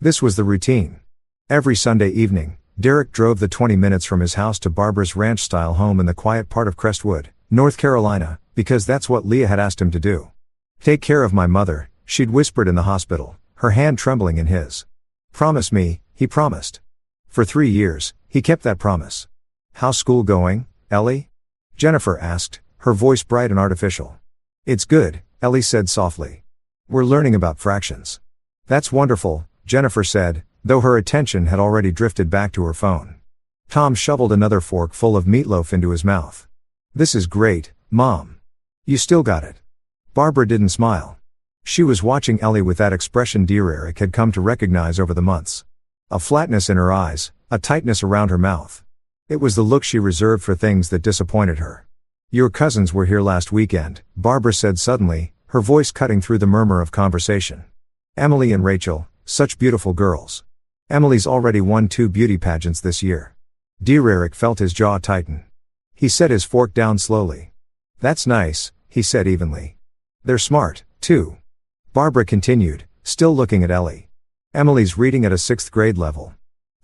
This was the routine. Every Sunday evening, Derek drove the 20 minutes from his house to Barbara's ranch-style home in the quiet part of Crestwood, North Carolina, because that's what Leah had asked him to do. "Take care of my mother," she'd whispered in the hospital, her hand trembling in his. "Promise me," he promised. For 3 years, he kept that promise. "How's school going, Ellie?" Jennifer asked, her voice bright and artificial. "It's good," Ellie said softly. "We're learning about fractions." "That's wonderful," Jennifer said, though her attention had already drifted back to her phone. Tom shoveled another fork full of meatloaf into his mouth. "This is great, Mom. You still got it." Barbara didn't smile. She was watching Ellie with that expression dear Eric had come to recognize over the months. A flatness in her eyes, a tightness around her mouth. It was the look she reserved for things that disappointed her. "Your cousins were here last weekend," Barbara said suddenly, her voice cutting through the murmur of conversation. "Emily and Rachel, such beautiful girls. Emily's already won 2 beauty pageants this year." Dear Eric felt his jaw tighten. He set his fork down slowly. "That's nice," he said evenly. "They're smart, too." Barbara continued, still looking at Ellie. "Emily's reading at a 6th grade level.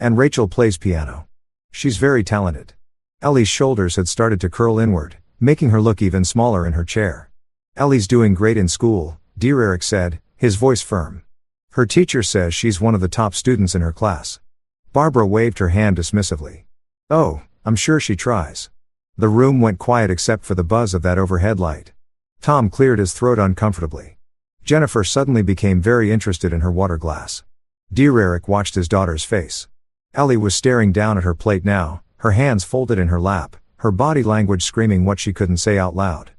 And Rachel plays piano. She's very talented." Ellie's shoulders had started to curl inward, making her look even smaller in her chair. "Ellie's doing great in school," dear Eric said, his voice firm. "Her teacher says she's one of the top students in her class." Barbara waved her hand dismissively. "Oh, I'm sure she tries." The room went quiet except for the buzz of that overhead light. Tom cleared his throat uncomfortably. Jennifer suddenly became very interested in her water glass. Dear Eric watched his daughter's face. Ellie was staring down at her plate now, her hands folded in her lap, her body language screaming what she couldn't say out loud.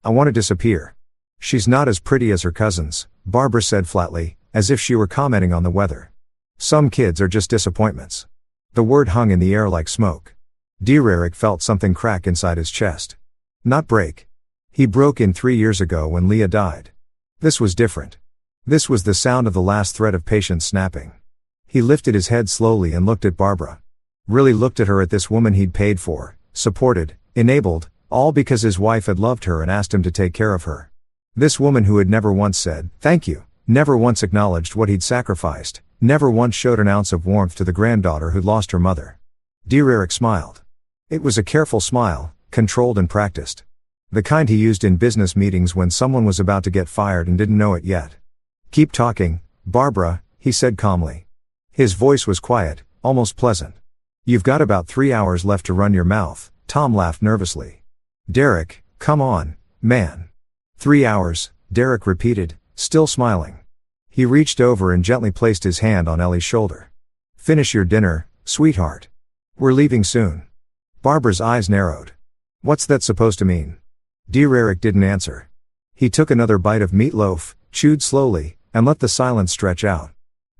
"I want to disappear." "She's not as pretty as her cousins," Barbara said flatly, as if she were commenting on the weather. "Some kids are just disappointments." The word hung in the air like smoke. Dear Eric felt something crack inside his chest. Not break. He broke in 3 years ago when Leah died. This was different. This was the sound of the last thread of patience snapping. He lifted his head slowly and looked at Barbara. Really looked at her, at this woman he'd paid for, supported, enabled, all because his wife had loved her and asked him to take care of her. This woman who had never once said, "Thank you," never once acknowledged what he'd sacrificed, never once showed an ounce of warmth to the granddaughter who'd lost her mother. Dear Eric smiled. It was a careful smile, controlled and practiced. The kind he used in business meetings when someone was about to get fired and didn't know it yet. "Keep talking, Barbara," he said calmly. His voice was quiet, almost pleasant. "You've got about 3 hours left to run your mouth," Tom laughed nervously. "Derek, come on, man." 3 hours, Derek repeated, still smiling. He reached over and gently placed his hand on Ellie's shoulder. "Finish your dinner, sweetheart. We're leaving soon." Barbara's eyes narrowed. "What's that supposed to mean?" Derek didn't answer. He took another bite of meatloaf, chewed slowly, and let the silence stretch out.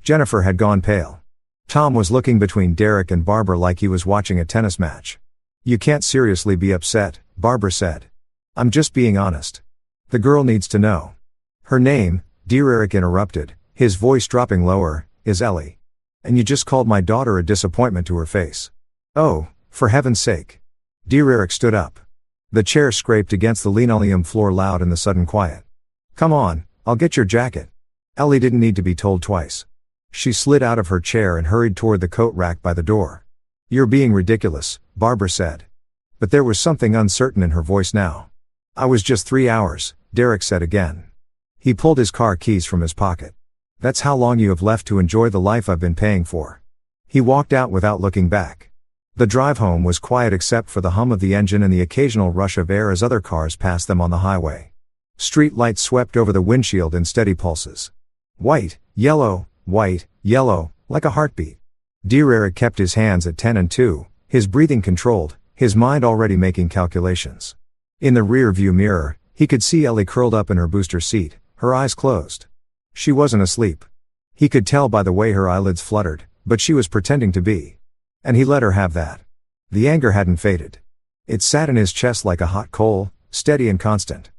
Jennifer had gone pale. Tom was looking between Derek and Barbara like he was watching a tennis match. "You can't seriously be upset," Barbara said. "I'm just being honest. The girl needs to know." "Her name," Derek interrupted, his voice dropping lower, "is Ellie. And you just called my daughter a disappointment to her face." "Oh, for heaven's sake." Derek stood up. The chair scraped against the linoleum floor loud in the sudden quiet. "Come on, I'll get your jacket." Ellie didn't need to be told twice. She slid out of her chair and hurried toward the coat rack by the door. "You're being ridiculous," Barbara said. But there was something uncertain in her voice now. "I was just 3 hours," Derek said again. He pulled his car keys from his pocket. "That's how long you have left to enjoy the life I've been paying for." He walked out without looking back. The drive home was quiet except for the hum of the engine and the occasional rush of air as other cars passed them on the highway. Street lights swept over the windshield in steady pulses. White, yellow, like a heartbeat. Derek kept his hands at 10 and 2, his breathing controlled, his mind already making calculations. In the rear-view mirror, he could see Ellie curled up in her booster seat, her eyes closed. She wasn't asleep. He could tell by the way her eyelids fluttered, but she was pretending to be. And he let her have that. The anger hadn't faded. It sat in his chest like a hot coal, steady and constant.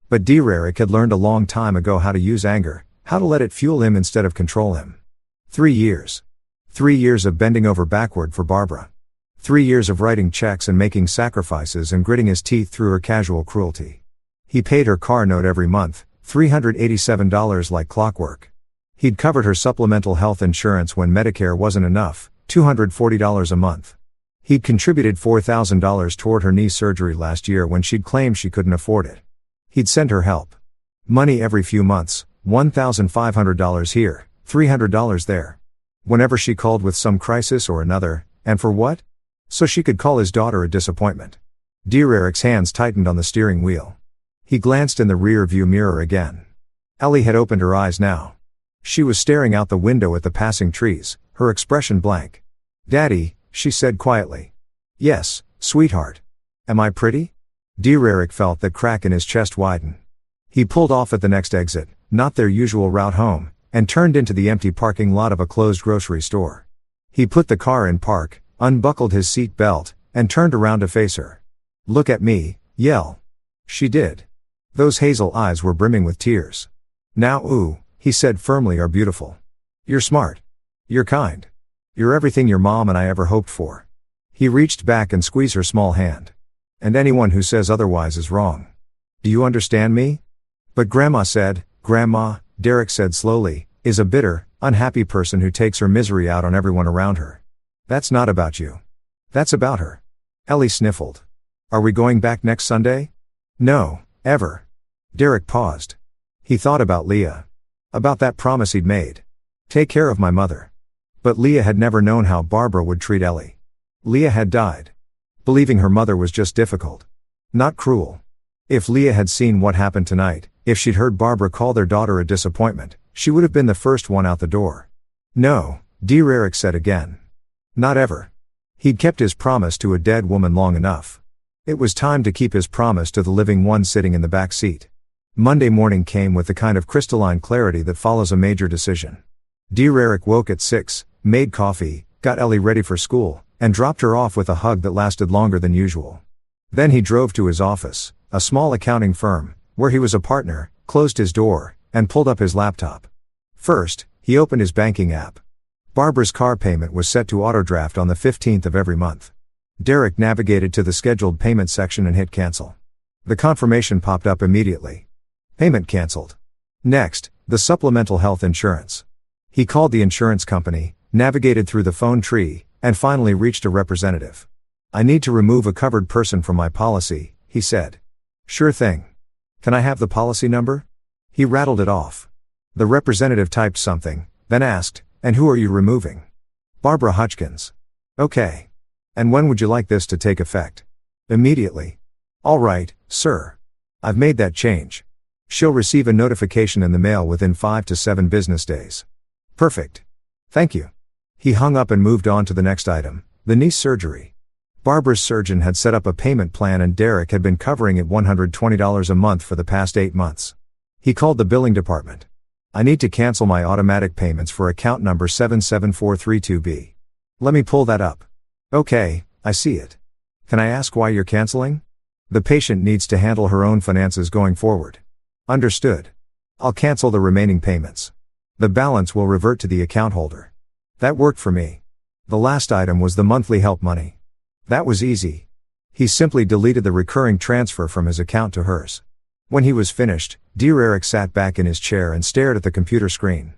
But Derek had learned a long time ago how to use anger, how to let it fuel him instead of control him. 3 years. 3 years of bending over backward for Barbara. 3 years of writing checks and making sacrifices and gritting his teeth through her casual cruelty. He paid her car note every month, $387 like clockwork. He'd covered her supplemental health insurance when Medicare wasn't enough, $240 a month. He'd contributed $4,000 toward her knee surgery last year when she'd claimed she couldn't afford it. He'd send her help. Money every few months, $1,500 here, $300 there. Whenever she called with some crisis or another, and for what? So she could call his daughter a disappointment. Derek's hands tightened on the steering wheel. He glanced in the rear-view mirror again. Ellie had opened her eyes now. She was staring out the window at the passing trees, her expression blank. "Daddy," she said quietly. "Yes, sweetheart. Am I pretty?" Derek felt that crack in his chest widen. He pulled off at the next exit, not their usual route home, and turned into the empty parking lot of a closed grocery store. He put the car in park, unbuckled his seat belt, and turned around to face her. "Look at me, Yell." She did. Those hazel eyes were brimming with tears. "Now ooh," he said firmly, "are beautiful. You're smart. You're kind. You're everything your mom and I ever hoped for." He reached back and squeezed her small hand. "And anyone who says otherwise is wrong. Do you understand me?" "But Grandma said," "Grandma," Derek said slowly, "is a bitter, unhappy person who takes her misery out on everyone around her. That's not about you. That's about her." Ellie sniffled. "Are we going back next Sunday?" "No, ever." Derek paused. He thought about Leah. About that promise he'd made. "Take care of my mother." But Leah had never known how Barbara would treat Ellie. Leah had died. Believing her mother was just difficult. Not cruel. If Leah had seen what happened tonight, if she'd heard Barbara call their daughter a disappointment, she would have been the first one out the door. "No," Derek said again. "Not ever." He'd kept his promise to a dead woman long enough. It was time to keep his promise to the living one sitting in the back seat. Monday morning came with the kind of crystalline clarity that follows a major decision. Derek woke at 6, made coffee, got Ellie ready for school, and dropped her off with a hug that lasted longer than usual. Then he drove to his office, a small accounting firm, where he was a partner, closed his door, and pulled up his laptop. First, he opened his banking app. Barbara's car payment was set to autodraft on the 15th of every month. Derek navigated to the scheduled payment section and hit cancel. The confirmation popped up immediately. Payment canceled. Next, the supplemental health insurance. He called the insurance company, navigated through the phone tree, and finally reached a representative. I need to remove a covered person from my policy, he said. Sure thing. Can I have the policy number? He rattled it off. The representative typed something, then asked, and who are you removing? Barbara Hutchkins. Okay. And when would you like this to take effect? Immediately. All right, sir. I've made that change. She'll receive a notification in the mail within 5 to 7 business days. Perfect. Thank you. He hung up and moved on to the next item, the knee surgery. Barbara's surgeon had set up a payment plan and Derek had been covering it $120 a month for the past 8 months. He called the billing department. I need to cancel my automatic payments for account number 77432B. Let me pull that up. Okay, I see it. Can I ask why you're canceling? The patient needs to handle her own finances going forward. Understood. I'll cancel the remaining payments. The balance will revert to the account holder. That worked for me. The last item was the monthly help money. That was easy. He simply deleted the recurring transfer from his account to hers. When he was finished, Dear Eric sat back in his chair and stared at the computer screen.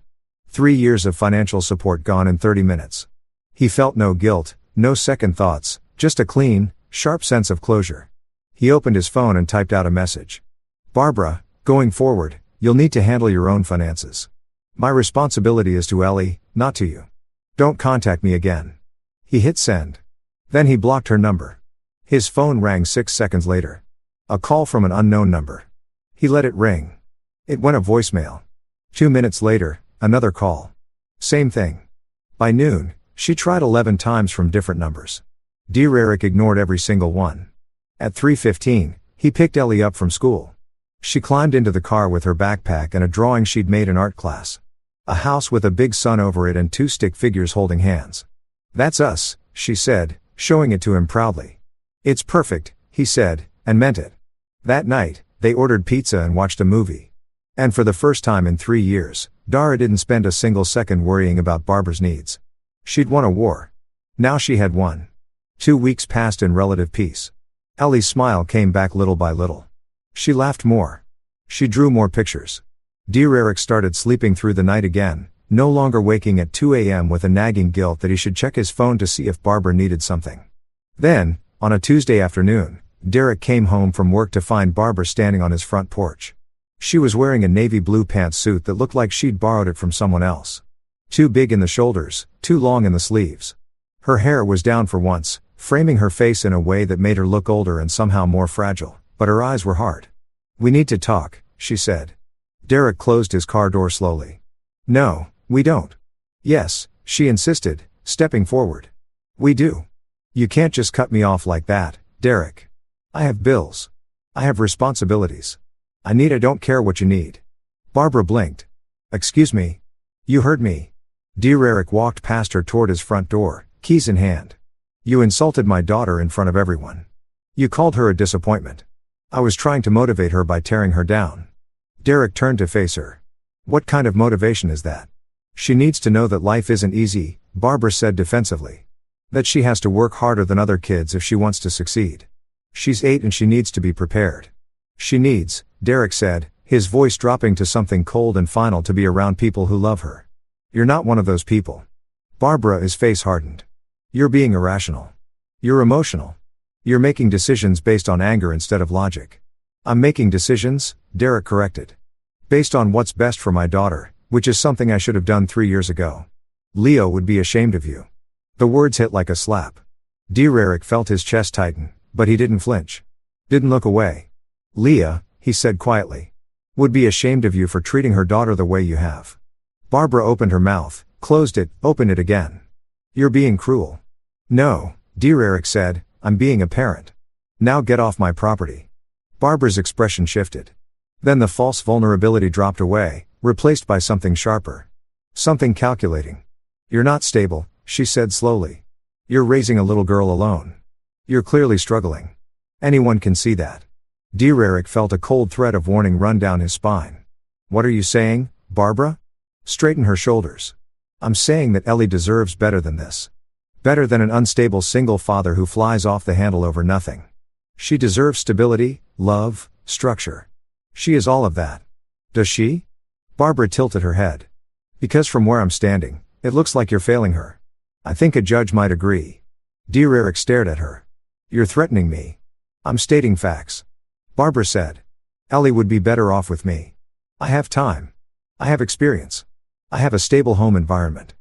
3 years of financial support gone in 30 minutes. He felt no guilt, no second thoughts, just a clean, sharp sense of closure. He opened his phone and typed out a message. Barbara, going forward, you'll need to handle your own finances. My responsibility is to Ellie, not to you. Don't contact me again. He hit send. Then he blocked her number. His phone rang 6 seconds later. A call from an unknown number. He let it ring. It went a voicemail. 2 minutes later, another call. Same thing. By noon, she tried 11 times from different numbers. Dear Eric ignored every single one. At 3:15, he picked Ellie up from school. She climbed into the car with her backpack and a drawing she'd made in art class. A house with a big sun over it and 2 stick figures holding hands. That's us, she said, showing it to him proudly. It's perfect, he said, and meant it. That night, they ordered pizza and watched a movie. And for the first time in 3 years, Dara didn't spend a single second worrying about Barbara's needs. She'd won a war. Now she had won. 2 weeks passed in relative peace. Ellie's smile came back little by little. She laughed more. She drew more pictures. Dear Eric started sleeping through the night again, no longer waking at 2 a.m. with a nagging guilt that he should check his phone to see if Barbara needed something. Then, on a Tuesday afternoon, Derek came home from work to find Barbara standing on his front porch. She was wearing a navy blue pantsuit that looked like she'd borrowed it from someone else. Too big in the shoulders, too long in the sleeves. Her hair was down for once, framing her face in a way that made her look older and somehow more fragile, but her eyes were hard. We need to talk, she said. Derek closed his car door slowly. No, we don't. Yes, she insisted, stepping forward. We do. You can't just cut me off like that, Derek. I have bills. I have responsibilities. I don't care what you need. Barbara blinked. Excuse me. You heard me. Dear Eric walked past her toward his front door, keys in hand. You insulted my daughter in front of everyone. You called her a disappointment. I was trying to motivate her by tearing her down. Derek turned to face her. What kind of motivation is that? She needs to know that life isn't easy, Barbara said defensively. That she has to work harder than other kids if she wants to succeed. She's 8 and she needs to be prepared. She needs, Derek said, his voice dropping to something cold and final, to be around people who love her. You're not one of those people. Barbara's face hardened. You're being irrational. You're emotional. You're making decisions based on anger instead of logic. I'm making decisions, Derek corrected. Based on what's best for my daughter, which is something I should have done 3 years ago. Leo would be ashamed of you. The words hit like a slap. Dear Eric felt his chest tighten, but he didn't flinch. Didn't look away. Leah, he said quietly, would be ashamed of you for treating her daughter the way you have. Barbara opened her mouth, closed it, opened it again. You're being cruel. No, Dear Eric said, I'm being a parent. Now get off my property. Barbara's expression shifted. Then the false vulnerability dropped away, replaced by something sharper. Something calculating. You're not stable, she said slowly. You're raising a little girl alone. You're clearly struggling. Anyone can see that. Dear Eric felt a cold thread of warning run down his spine. What are you saying, Barbara? Straighten her shoulders. I'm saying that Ellie deserves better than this. Better than an unstable single father who flies off the handle over nothing. She deserves stability, love, structure. She is all of that. Does she? Barbara tilted her head. Because from where I'm standing, it looks like you're failing her. I think a judge might agree. Dear Eric stared at her. You're threatening me. I'm stating facts. Barbara said. Ellie would be better off with me. I have time. I have experience. I have a stable home environment.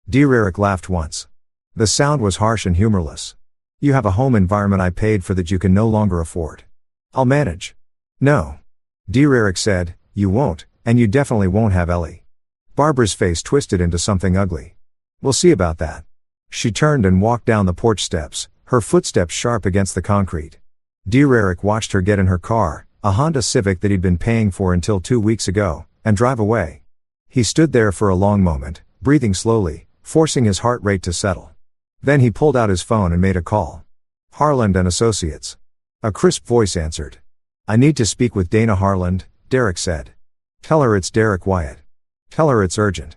Dear Eric laughed once. The sound was harsh and humorless. You have a home environment I paid for that you can no longer afford. I'll manage. No. Dear Eric said, you won't, and you definitely won't have Ellie. Barbara's face twisted into something ugly. We'll see about that. She turned and walked down the porch steps, her footsteps sharp against the concrete. Dear Eric watched her get in her car, a Honda Civic that he'd been paying for until 2 weeks ago, and drive away. He stood there for a long moment, breathing slowly, forcing his heart rate to settle. Then he pulled out his phone and made a call. Harland and Associates. A crisp voice answered. I need to speak with Dana Harland, Derek said. Tell her it's Derek Wyatt. Tell her it's urgent.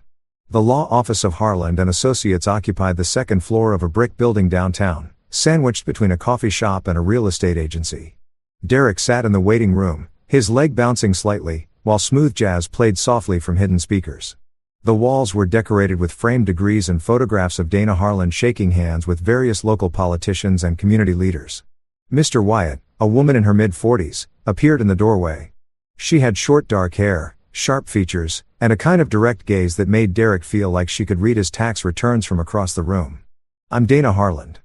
The law office of Harland and Associates occupied the second floor of a brick building downtown, sandwiched between a coffee shop and a real estate agency. Derek sat in the waiting room, his leg bouncing slightly, while smooth jazz played softly from hidden speakers. The walls were decorated with framed degrees and photographs of Dana Harland shaking hands with various local politicians and community leaders. Mr. Wyatt, a woman in her mid-40s, appeared in the doorway. She had short dark hair, sharp features, and a kind of direct gaze that made Derek feel like she could read his tax returns from across the room. I'm Dana Harland.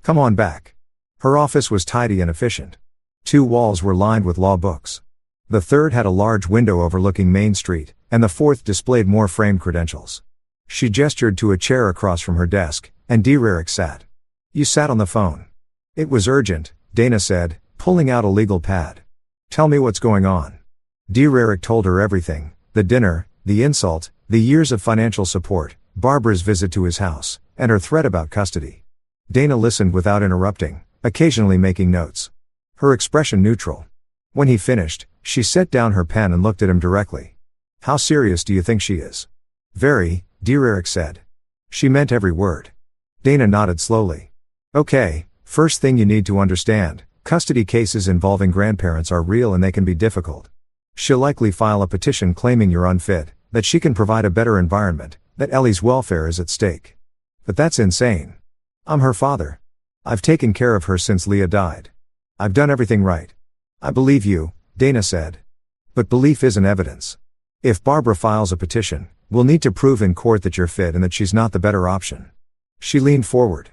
Come on back. Her office was tidy and efficient. 2 walls were lined with law books. The third had a large window overlooking Main Street, and the fourth displayed more framed credentials. She gestured to a chair across from her desk, and Dear Eric sat. You sat on the phone. It was urgent, Dana said, pulling out a legal pad. Tell me what's going on. Dear Eric told her everything, the dinner, the insult, the years of financial support, Barbara's visit to his house, and her threat about custody. Dana listened without interrupting, occasionally making notes. Her expression neutral. When he finished, she set down her pen and looked at him directly. How serious do you think she is? Very, Dear Eric said. She meant every word. Dana nodded slowly. Okay, first thing you need to understand, custody cases involving grandparents are real and they can be difficult. She'll likely file a petition claiming you're unfit, that she can provide a better environment, that Ellie's welfare is at stake. But that's insane. I'm her father. I've taken care of her since Leah died. I've done everything right. I believe you, Dana said. But belief isn't evidence. If Barbara files a petition, we'll need to prove in court that you're fit and that she's not the better option. She leaned forward.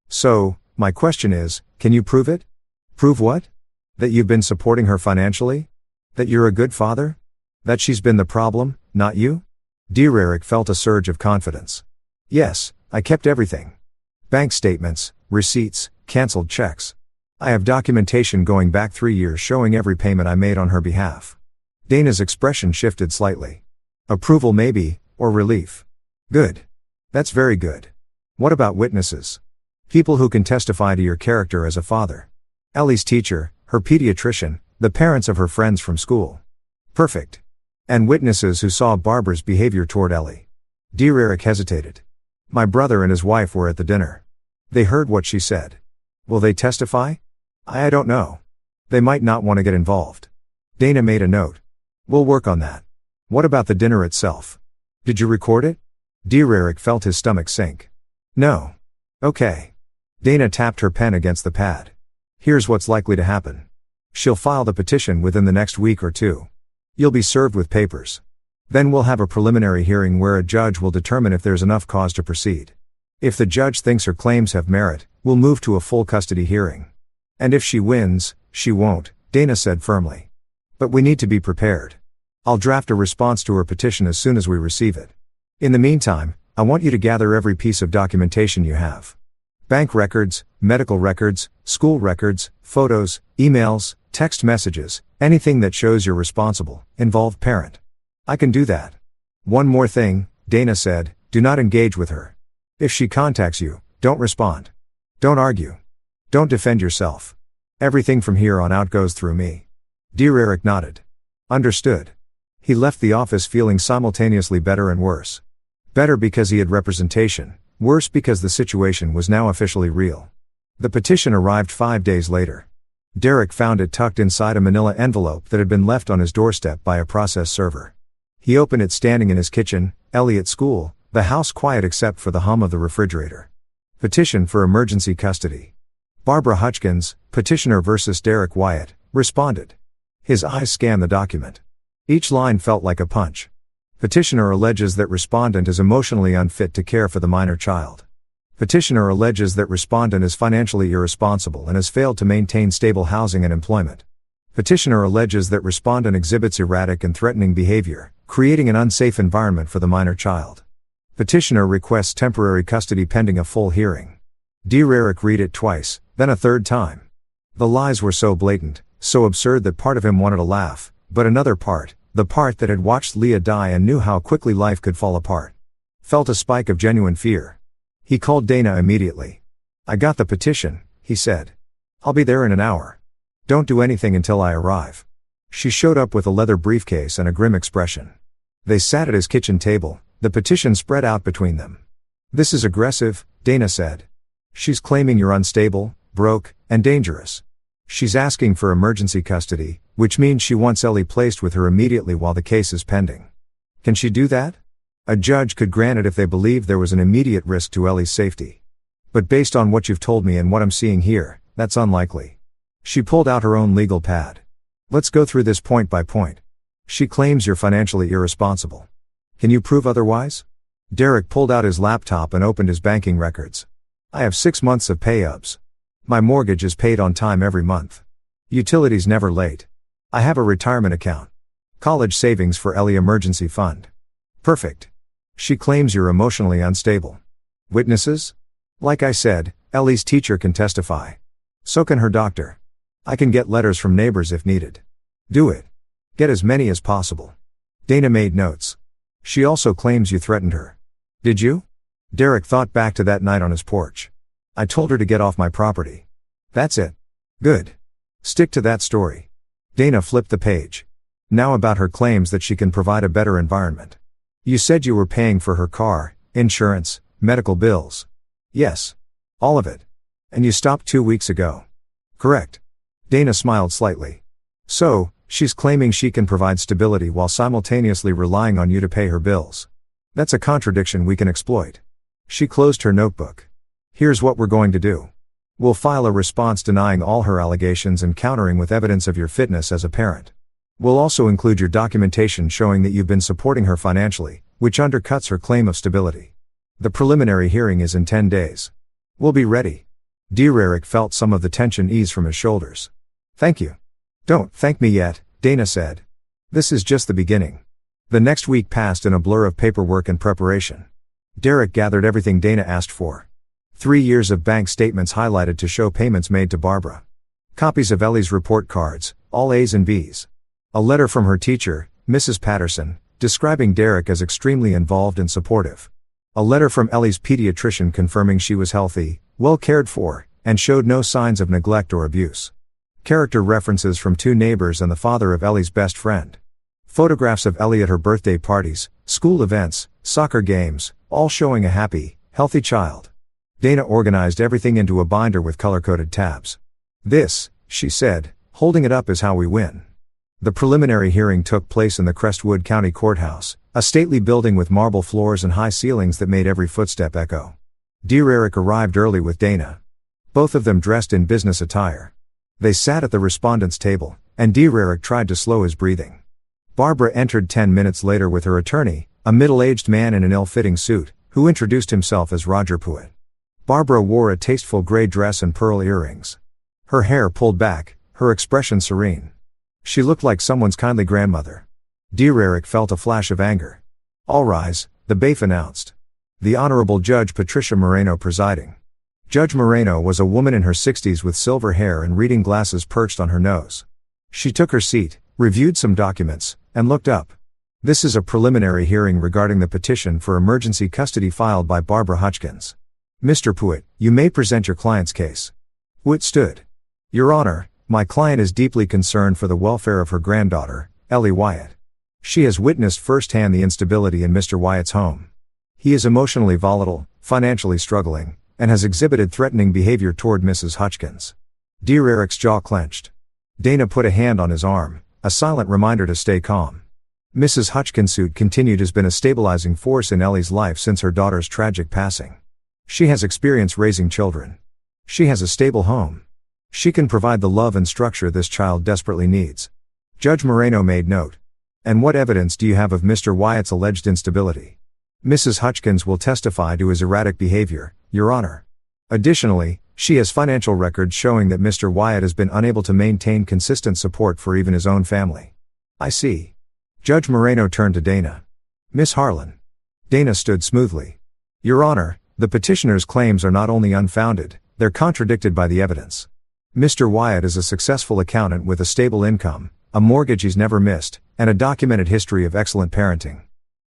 So, my question is, can you prove it? Prove what? That you've been supporting her financially? That you're a good father? That she's been the problem, not you? Dear Eric felt a surge of confidence. Yes, I kept everything. Bank statements, receipts, cancelled checks. I have documentation going back 3 years showing every payment I made on her behalf. Dana's expression shifted slightly. Approval maybe, or relief. Good. That's very good. What about witnesses? People who can testify to your character as a father. Ellie's teacher, her pediatrician, the parents of her friends from school. Perfect. And witnesses who saw Barbara's behavior toward Ellie. Dear Eric hesitated. My brother and his wife were at the dinner. They heard what she said. Will they testify? I don't know. They might not want to get involved. Dana made a note. We'll work on that. What about the dinner itself? Did you record it? Dear Eric felt his stomach sink. No. Okay. Dana tapped her pen against the pad. Here's what's likely to happen. She'll file the petition within the next week or 2. You'll be served with papers. Then we'll have a preliminary hearing where a judge will determine if there's enough cause to proceed. If the judge thinks her claims have merit, we'll move to a full custody hearing. And if she wins, she won't, Dana said firmly. But we need to be prepared. I'll draft a response to her petition as soon as we receive it. In the meantime, I want you to gather every piece of documentation you have. Bank records, medical records, school records, photos, emails, text messages, anything that shows you're responsible, involved parent. I can do that. One more thing, Dana said, do not engage with her. If she contacts you, don't respond. Don't argue. Don't defend yourself. Everything from here on out goes through me. Dear Eric nodded. Understood. He left the office feeling simultaneously better and worse. Better because he had representation, worse because the situation was now officially real. The petition arrived 5 days later. Derek found it tucked inside a manila envelope that had been left on his doorstep by a process server. He opened it standing in his kitchen, Ellie at school, the house quiet except for the hum of the refrigerator. Petition for emergency custody. Barbara Hutchins, petitioner versus Derek Wyatt, responded. His eyes scanned the document. Each line felt like a punch. Petitioner alleges that respondent is emotionally unfit to care for the minor child. Petitioner alleges that respondent is financially irresponsible and has failed to maintain stable housing and employment. Petitioner alleges that respondent exhibits erratic and threatening behavior, creating an unsafe environment for the minor child. Petitioner requests temporary custody pending a full hearing. Derek read it twice, then a third time. The lies were so blatant, so absurd that part of him wanted to laugh, but another part, the part that had watched Leah die and knew how quickly life could fall apart, felt a spike of genuine fear. He called Dana immediately. "I got the petition," he said. "I'll be there in an hour. Don't do anything until I arrive." She showed up with a leather briefcase and a grim expression. They sat at his kitchen table, the petition spread out between them. "This is aggressive," Dana said. "She's claiming you're unstable, broke, and dangerous. She's asking for emergency custody, which means she wants Ellie placed with her immediately while the case is pending. Can she do that? A judge could grant it if they believe there was an immediate risk to Ellie's safety. But based on what you've told me and what I'm seeing here, that's unlikely." She pulled out her own legal pad. "Let's go through this point by point. She claims you're financially irresponsible. Can you prove otherwise?" Derek pulled out his laptop and opened his banking records. "I have 6 months of pay-ups. My mortgage is paid on time every month. Utilities never late. I have a retirement account. College savings for Ellie emergency fund. Perfect. She claims you're emotionally unstable. Witnesses? Like I said, Ellie's teacher can testify. So can her doctor. I can get letters from neighbors if needed. Do it. Get as many as possible." Dana made notes. "She also claims you threatened her. Did you?" Derek thought back to that night on his porch. "I told her to get off my property." "That's it. Good. Stick to that story." Dana flipped the page. Now about her claims that she can provide a better environment. "You said you were paying for her car, insurance, medical bills." "Yes. All of it. And you stopped 2 weeks ago." "Correct." Dana smiled slightly. "So, she's claiming she can provide stability while simultaneously relying on you to pay her bills. That's a contradiction we can exploit." She closed her notebook. "Here's what we're going to do. We'll file a response denying all her allegations and countering with evidence of your fitness as a parent. We'll also include your documentation showing that you've been supporting her financially, which undercuts her claim of stability. The preliminary hearing is in 10 days. We'll be ready." Derek felt some of the tension ease from his shoulders. "Thank you." "Don't thank me yet," Dana said. "This is just the beginning." The next week passed in a blur of paperwork and preparation. Derek gathered everything Dana asked for. 3 years of bank statements highlighted to show payments made to Barbara. Copies of Ellie's report cards, all A's and B's. A letter from her teacher, Mrs. Patterson, describing Derek as extremely involved and supportive. A letter from Ellie's pediatrician confirming she was healthy, well cared for, and showed no signs of neglect or abuse. Character references from 2 neighbors and the father of Ellie's best friend. Photographs of Ellie at her birthday parties, school events, soccer games, all showing a happy, healthy child. Dana organized everything into a binder with color-coded tabs. "This," she said, holding it up, "is how we win." The preliminary hearing took place in the Crestwood County Courthouse, a stately building with marble floors and high ceilings that made every footstep echo. Derek arrived early with Dana. Both of them dressed in business attire. They sat at the respondent's table, and Derek tried to slow his breathing. Barbara entered 10 minutes later with her attorney, a middle-aged man in an ill-fitting suit, who introduced himself as Roger Pruitt. Barbara wore a tasteful gray dress and pearl earrings. Her hair pulled back, her expression serene. She looked like someone's kindly grandmother. Derek felt a flash of anger. "All rise," the bailiff announced. The Honorable Judge Patricia Moreno presiding. Judge Moreno was a woman in her 60s with silver hair and reading glasses perched on her nose. She took her seat, reviewed some documents, and looked up. "This is a preliminary hearing regarding the petition for emergency custody filed by Barbara Hutchins. Mr. Pruitt, you may present your client's case." Pruitt stood. "Your Honor, my client is deeply concerned for the welfare of her granddaughter, Ellie Wyatt. She has witnessed firsthand the instability in Mr. Wyatt's home. He is emotionally volatile, financially struggling, and has exhibited threatening behavior toward Mrs. Hutchins." Derek's jaw clenched. Dana put a hand on his arm, a silent reminder to stay calm. Mrs. Hutchins' suit continued has been a stabilizing force in Ellie's life since her daughter's tragic passing. She has experience raising children. She has a stable home. She can provide the love and structure this child desperately needs. Judge Moreno made note. And what evidence do you have of Mr. Wyatt's alleged instability? Mrs. Hutchins will testify to his erratic behavior, Your Honor. Additionally, she has financial records showing that Mr. Wyatt has been unable to maintain consistent support for even his own family. I see. Judge Moreno turned to Dana. Miss Harlan. Dana stood smoothly. Your Honor, the petitioner's claims are not only unfounded, they're contradicted by the evidence. Mr. Wyatt is a successful accountant with a stable income, a mortgage he's never missed, and a documented history of excellent parenting.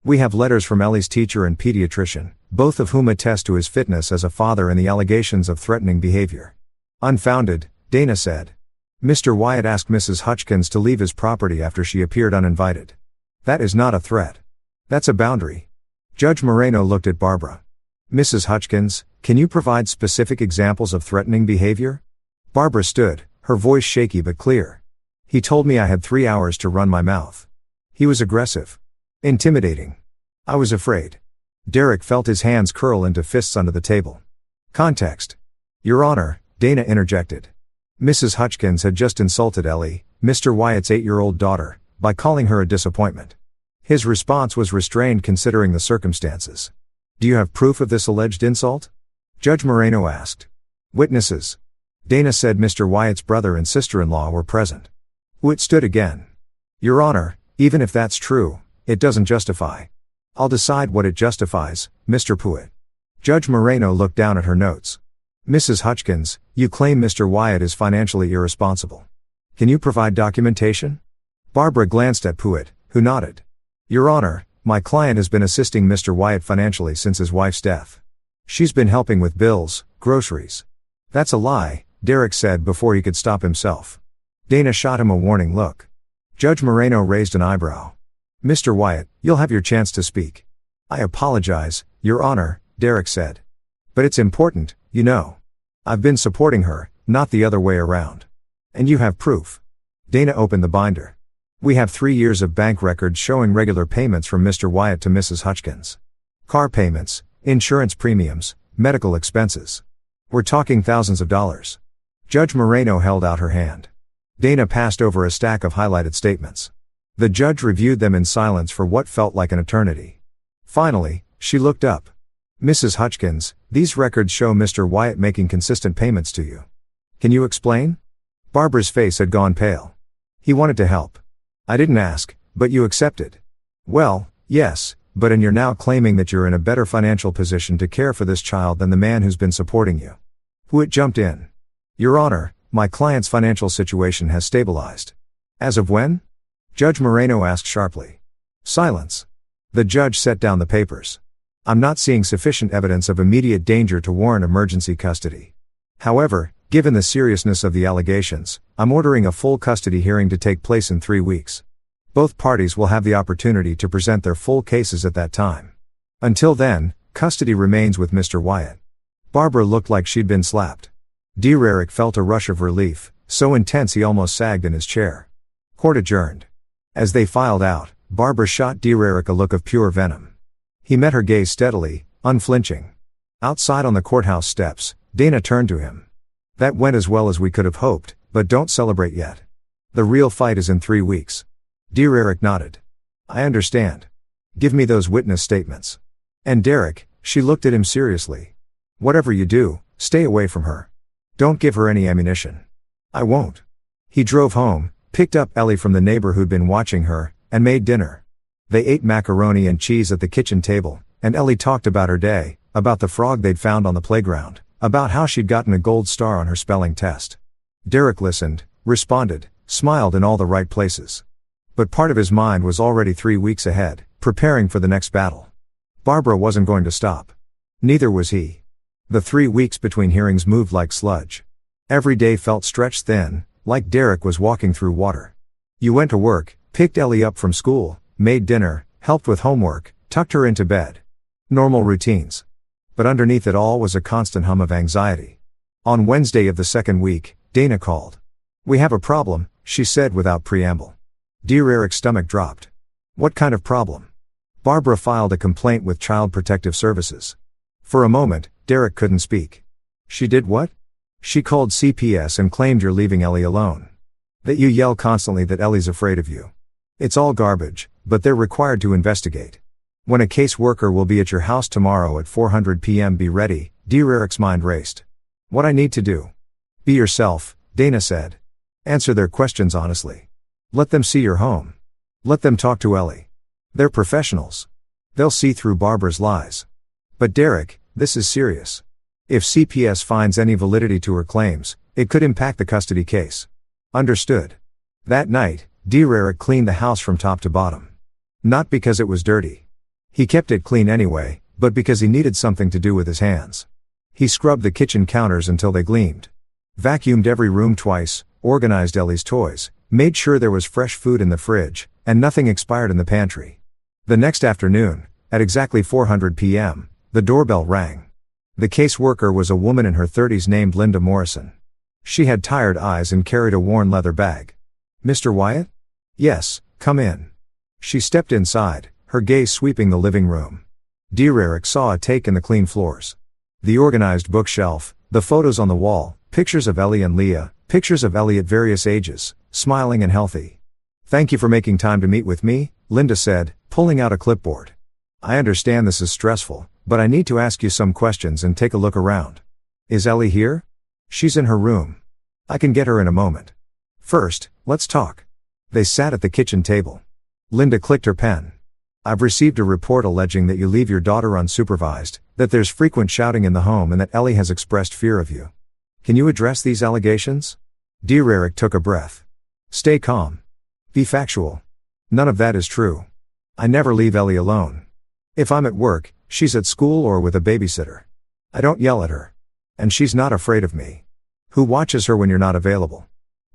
We have letters from Ellie's teacher and pediatrician, both of whom attest to his fitness as a father and the allegations of threatening behavior. Unfounded, Dana said. Mr. Wyatt asked Mrs. Hutchins to leave his property after she appeared uninvited. That is not a threat. That's a boundary. Judge Moreno looked at Barbara. Mrs. Hutchins, can you provide specific examples of threatening behavior? Barbara stood, her voice shaky but clear. He told me I had 3 hours to run my mouth. He was aggressive. Intimidating. I was afraid. Derek felt his hands curl into fists under the table. Context. Your Honor, Dana interjected. Mrs. Hutchins had just insulted Ellie, Mr. Wyatt's 8-year-old daughter, by calling her a disappointment. His response was restrained considering the circumstances. Do you have proof of this alleged insult? Judge Moreno asked. Witnesses. Dana said Mr. Wyatt's brother and sister-in-law were present. Witt stood again. Your Honor, even if that's true, it doesn't justify. I'll decide what it justifies, Mr. Pruitt. Judge Moreno looked down at her notes. Mrs. Hutchins, you claim Mr. Wyatt is financially irresponsible. Can you provide documentation? Barbara glanced at Pruitt, who nodded. Your Honor, my client has been assisting Mr. Wyatt financially since his wife's death. She's been helping with bills, groceries. That's a lie, Derek said before he could stop himself. Dana shot him a warning look. Judge Moreno raised an eyebrow. Mr. Wyatt, you'll have your chance to speak. I apologize, Your Honor, Derek said. But it's important, you know. I've been supporting her, not the other way around. And you have proof. Dana opened the binder. We have 3 years of bank records showing regular payments from Mr. Wyatt to Mrs. Hutchins. Car payments, insurance premiums, medical expenses. We're talking thousands of dollars. Judge Moreno held out her hand. Dana passed over a stack of highlighted statements. The judge reviewed them in silence for what felt like an eternity. Finally, she looked up. Mrs. Hutchins, these records show Mr. Wyatt making consistent payments to you. Can you explain? Barbara's face had gone pale. He wanted to help. I didn't ask, but you accepted. Well, yes, but and you're now claiming that you're in a better financial position to care for this child than the man who's been supporting you. Witt jumped in. Your Honor, my client's financial situation has stabilized. As of when? Judge Moreno asked sharply. Silence. The judge set down the papers. I'm not seeing sufficient evidence of immediate danger to warrant emergency custody. However, given the seriousness of the allegations, I'm ordering a full custody hearing to take place in 3 weeks. Both parties will have the opportunity to present their full cases at that time. Until then, custody remains with Mr. Wyatt. Barbara looked like she'd been slapped. Derek felt a rush of relief, so intense he almost sagged in his chair. Court adjourned. As they filed out, Barbara shot Derek a look of pure venom. He met her gaze steadily, unflinching. Outside on the courthouse steps, Dana turned to him. That went as well as we could have hoped, but don't celebrate yet. The real fight is in 3 weeks. Derek nodded. I understand. Give me those witness statements. And Derek, she looked at him seriously. Whatever you do, stay away from her. Don't give her any ammunition. I won't. He drove home, picked up Ellie from the neighbor who'd been watching her, and made dinner. They ate macaroni and cheese at the kitchen table, and Ellie talked about her day, about the frog they'd found on the playground, about how she'd gotten a gold star on her spelling test. Derek listened, responded, smiled in all the right places. But part of his mind was already 3 weeks ahead, preparing for the next battle. Barbara wasn't going to stop. Neither was he. The 3 weeks between hearings moved like sludge. Every day felt stretched thin, like Derek was walking through water. You went to work, picked Ellie up from school, made dinner, helped with homework, tucked her into bed. Normal routines. But underneath it all was a constant hum of anxiety. On Wednesday of the second week, Dana called. We have a problem, she said without preamble. Derek's stomach dropped. What kind of problem? Barbara filed a complaint with Child Protective Services. For a moment, Derek couldn't speak. She did what? She called CPS and claimed you're leaving Ellie alone. That you yell constantly that Ellie's afraid of you. It's all garbage, but they're required to investigate. When a caseworker will be at your house tomorrow at 4:00 p.m. Be ready. Eric's mind raced. What I need to do? Be yourself, Dana said. Answer their questions honestly. Let them see your home. Let them talk to Ellie. They're professionals. They'll see through Barbara's lies. But Derek, this is serious. If CPS finds any validity to her claims, it could impact the custody case. Understood. That night, Derek cleaned the house from top to bottom. Not because it was dirty. He kept it clean anyway, but because he needed something to do with his hands. He scrubbed the kitchen counters until they gleamed. Vacuumed every room twice, organized Ellie's toys, made sure there was fresh food in the fridge, and nothing expired in the pantry. The next afternoon, at exactly 4:00 p.m., the doorbell rang. The caseworker was a woman in her 30s named Linda Morrison. She had tired eyes and carried a worn leather bag. Mr. Wyatt? Yes, come in. She stepped inside, her gaze sweeping the living room. Derek saw a take in the clean floors. The organized bookshelf, the photos on the wall, pictures of Ellie and Leah, pictures of Ellie at various ages, smiling and healthy. Thank you for making time to meet with me, Linda said, pulling out a clipboard. I understand this is stressful, but I need to ask you some questions and take a look around. Is Ellie here? She's in her room. I can get her in a moment. First, let's talk. They sat at the kitchen table. Linda clicked her pen. I've received a report alleging that you leave your daughter unsupervised, that there's frequent shouting in the home and that Ellie has expressed fear of you. Can you address these allegations? Derek took a breath. Stay calm. Be factual. None of that is true. I never leave Ellie alone. If I'm at work, she's at school or with a babysitter. I don't yell at her. And she's not afraid of me. Who watches her when you're not available?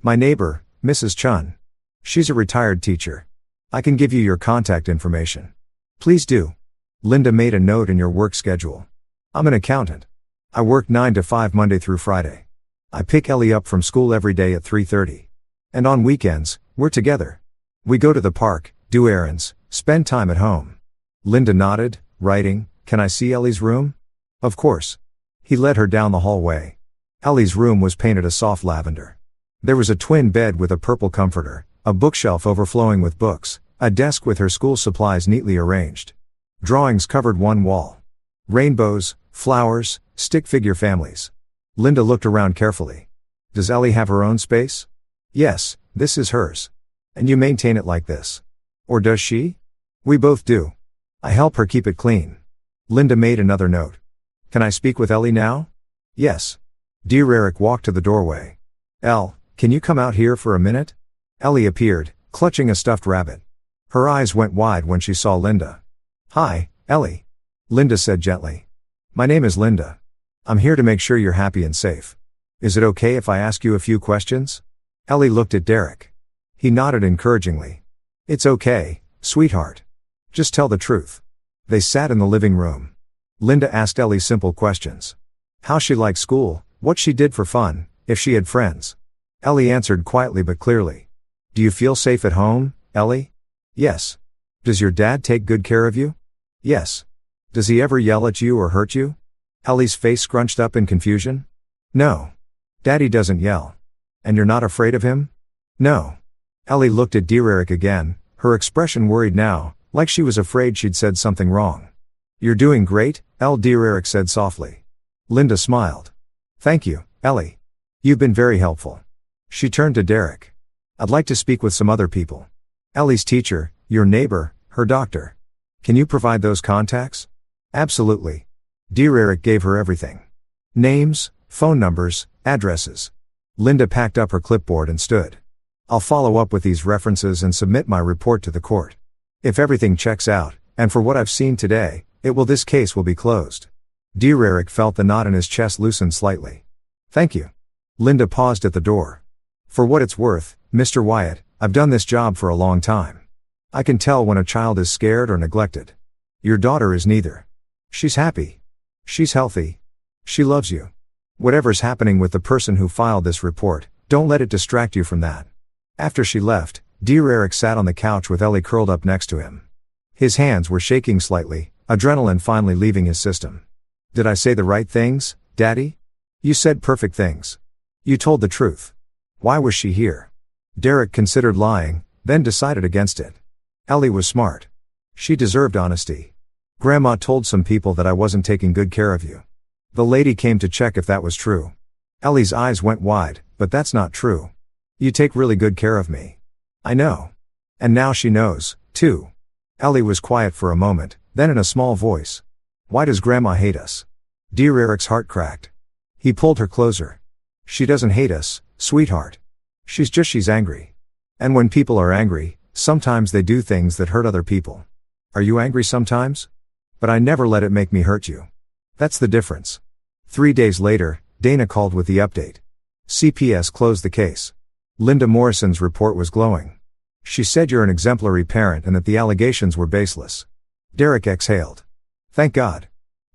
My neighbor, Mrs. Chun. She's a retired teacher. I can give you your contact information. Please do. Linda made a note in your work schedule. I'm an accountant. I work 9 to 5 Monday through Friday. I pick Ellie up from school every day at 3:30. And on weekends, we're together. We go to the park, do errands, spend time at home. Linda nodded, writing, Can I see Ellie's room? Of course. He led her down the hallway. Ellie's room was painted a soft lavender. There was a twin bed with a purple comforter, a bookshelf overflowing with books, a desk with her school supplies neatly arranged. Drawings covered one wall. Rainbows, flowers, stick figure families. Linda looked around carefully. Does Ellie have her own space? Yes, this is hers. And you maintain it like this. Or does she? We both do. I help her keep it clean. Linda made another note. Can I speak with Ellie now? Yes. Derek walked to the doorway. Elle, can you come out here for a minute? Ellie appeared, clutching a stuffed rabbit. Her eyes went wide when she saw Linda. Hi, Ellie. Linda said gently. My name is Linda. I'm here to make sure you're happy and safe. Is it okay if I ask you a few questions? Ellie looked at Derek. He nodded encouragingly. It's okay, sweetheart. Just tell the truth. They sat in the living room. Linda asked Ellie simple questions. How she liked school, what she did for fun, if she had friends. Ellie answered quietly but clearly. Do you feel safe at home, Ellie? Yes. Does your dad take good care of you? Yes. Does he ever yell at you or hurt you? Ellie's face scrunched up in confusion. No. Daddy doesn't yell. And you're not afraid of him? No. Ellie looked at Derek again, her expression worried now, like she was afraid she'd said something wrong. You're doing great, Derek said softly. Linda smiled. Thank you, Ellie. You've been very helpful. She turned to Derek. I'd like to speak with some other people. Ellie's teacher, your neighbor, her doctor. Can you provide those contacts? Absolutely. Derek gave her everything. Names, phone numbers, addresses. Linda packed up her clipboard and stood. I'll follow up with these references and submit my report to the court. If everything checks out, and for what I've seen today, this case will be closed. Derek felt the knot in his chest loosen slightly. Thank you. Linda paused at the door. For what it's worth, Mr. Wyatt, I've done this job for a long time. I can tell when a child is scared or neglected. Your daughter is neither. She's happy. She's healthy. She loves you. Whatever's happening with the person who filed this report, don't let it distract you from that. After she left, Derek sat on the couch with Ellie curled up next to him. His hands were shaking slightly, adrenaline finally leaving his system. Did I say the right things, Daddy? You said perfect things. You told the truth. Why was she here? Derek considered lying, then decided against it. Ellie was smart. She deserved honesty. Grandma told some people that I wasn't taking good care of you. The lady came to check if that was true. Ellie's eyes went wide, but that's not true. You take really good care of me. I know. And now she knows, too. Ellie was quiet for a moment, then in a small voice. Why does Grandma hate us? Dear Eric's heart cracked. He pulled her closer. She doesn't hate us, sweetheart. She's angry. And when people are angry, sometimes they do things that hurt other people. Are you angry sometimes? But I never let it make me hurt you. That's the difference. 3 days later, Dana called with the update. CPS closed the case. Linda Morrison's report was glowing. She said you're an exemplary parent and that the allegations were baseless. Derek exhaled. Thank God.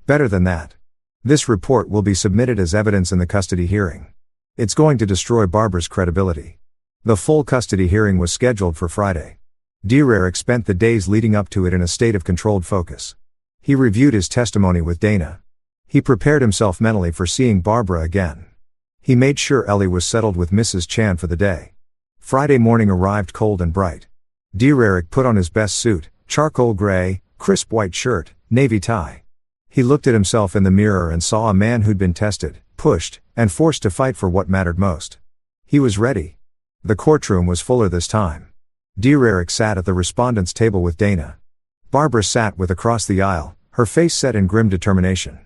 Better than that. This report will be submitted as evidence in the custody hearing. It's going to destroy Barbara's credibility. The full custody hearing was scheduled for Friday. Dear Eric spent the days leading up to it in a state of controlled focus. He reviewed his testimony with Dana. He prepared himself mentally for seeing Barbara again. He made sure Ellie was settled with Mrs. Chan for the day. Friday morning arrived cold and bright. Dear Eric put on his best suit, charcoal gray, crisp white shirt, navy tie. He looked at himself in the mirror and saw a man who'd been tested, pushed, and forced to fight for what mattered most. He was ready. The courtroom was fuller this time. Dear Eric sat at the respondent's table with Dana. Barbara sat with across the aisle, her face set in grim determination.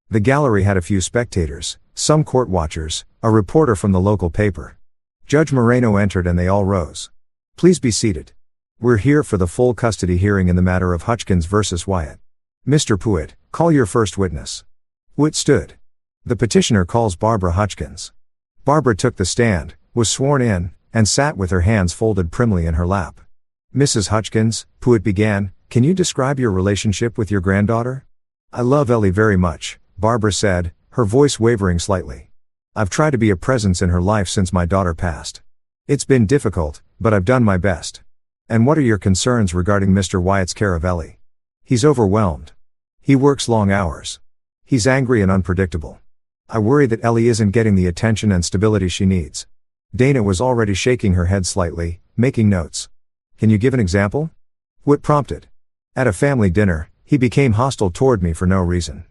The gallery had a few spectators, some court watchers, a reporter from the local paper. Judge Moreno entered and they all rose. Please be seated. We're here for the full custody hearing in the matter of Hutchkins versus Wyatt. Mr. Pruitt, call your first witness. Pruitt stood. The petitioner calls Barbara Hutchkins. Barbara took the stand, was sworn in, and sat with her hands folded primly in her lap. Mrs. Hutchkins, Pruitt began, can you describe your relationship with your granddaughter? I love Ellie very much, Barbara said, her voice wavering slightly. I've tried to be a presence in her life since my daughter passed. It's been difficult, but I've done my best. And what are your concerns regarding Mr. Wyatt's care of Ellie? He's overwhelmed. He works long hours. He's angry and unpredictable. I worry that Ellie isn't getting the attention and stability she needs. Dana was already shaking her head slightly, making notes. Can you give an example? Pruitt prompted. At a family dinner, he became hostile toward me for no reason.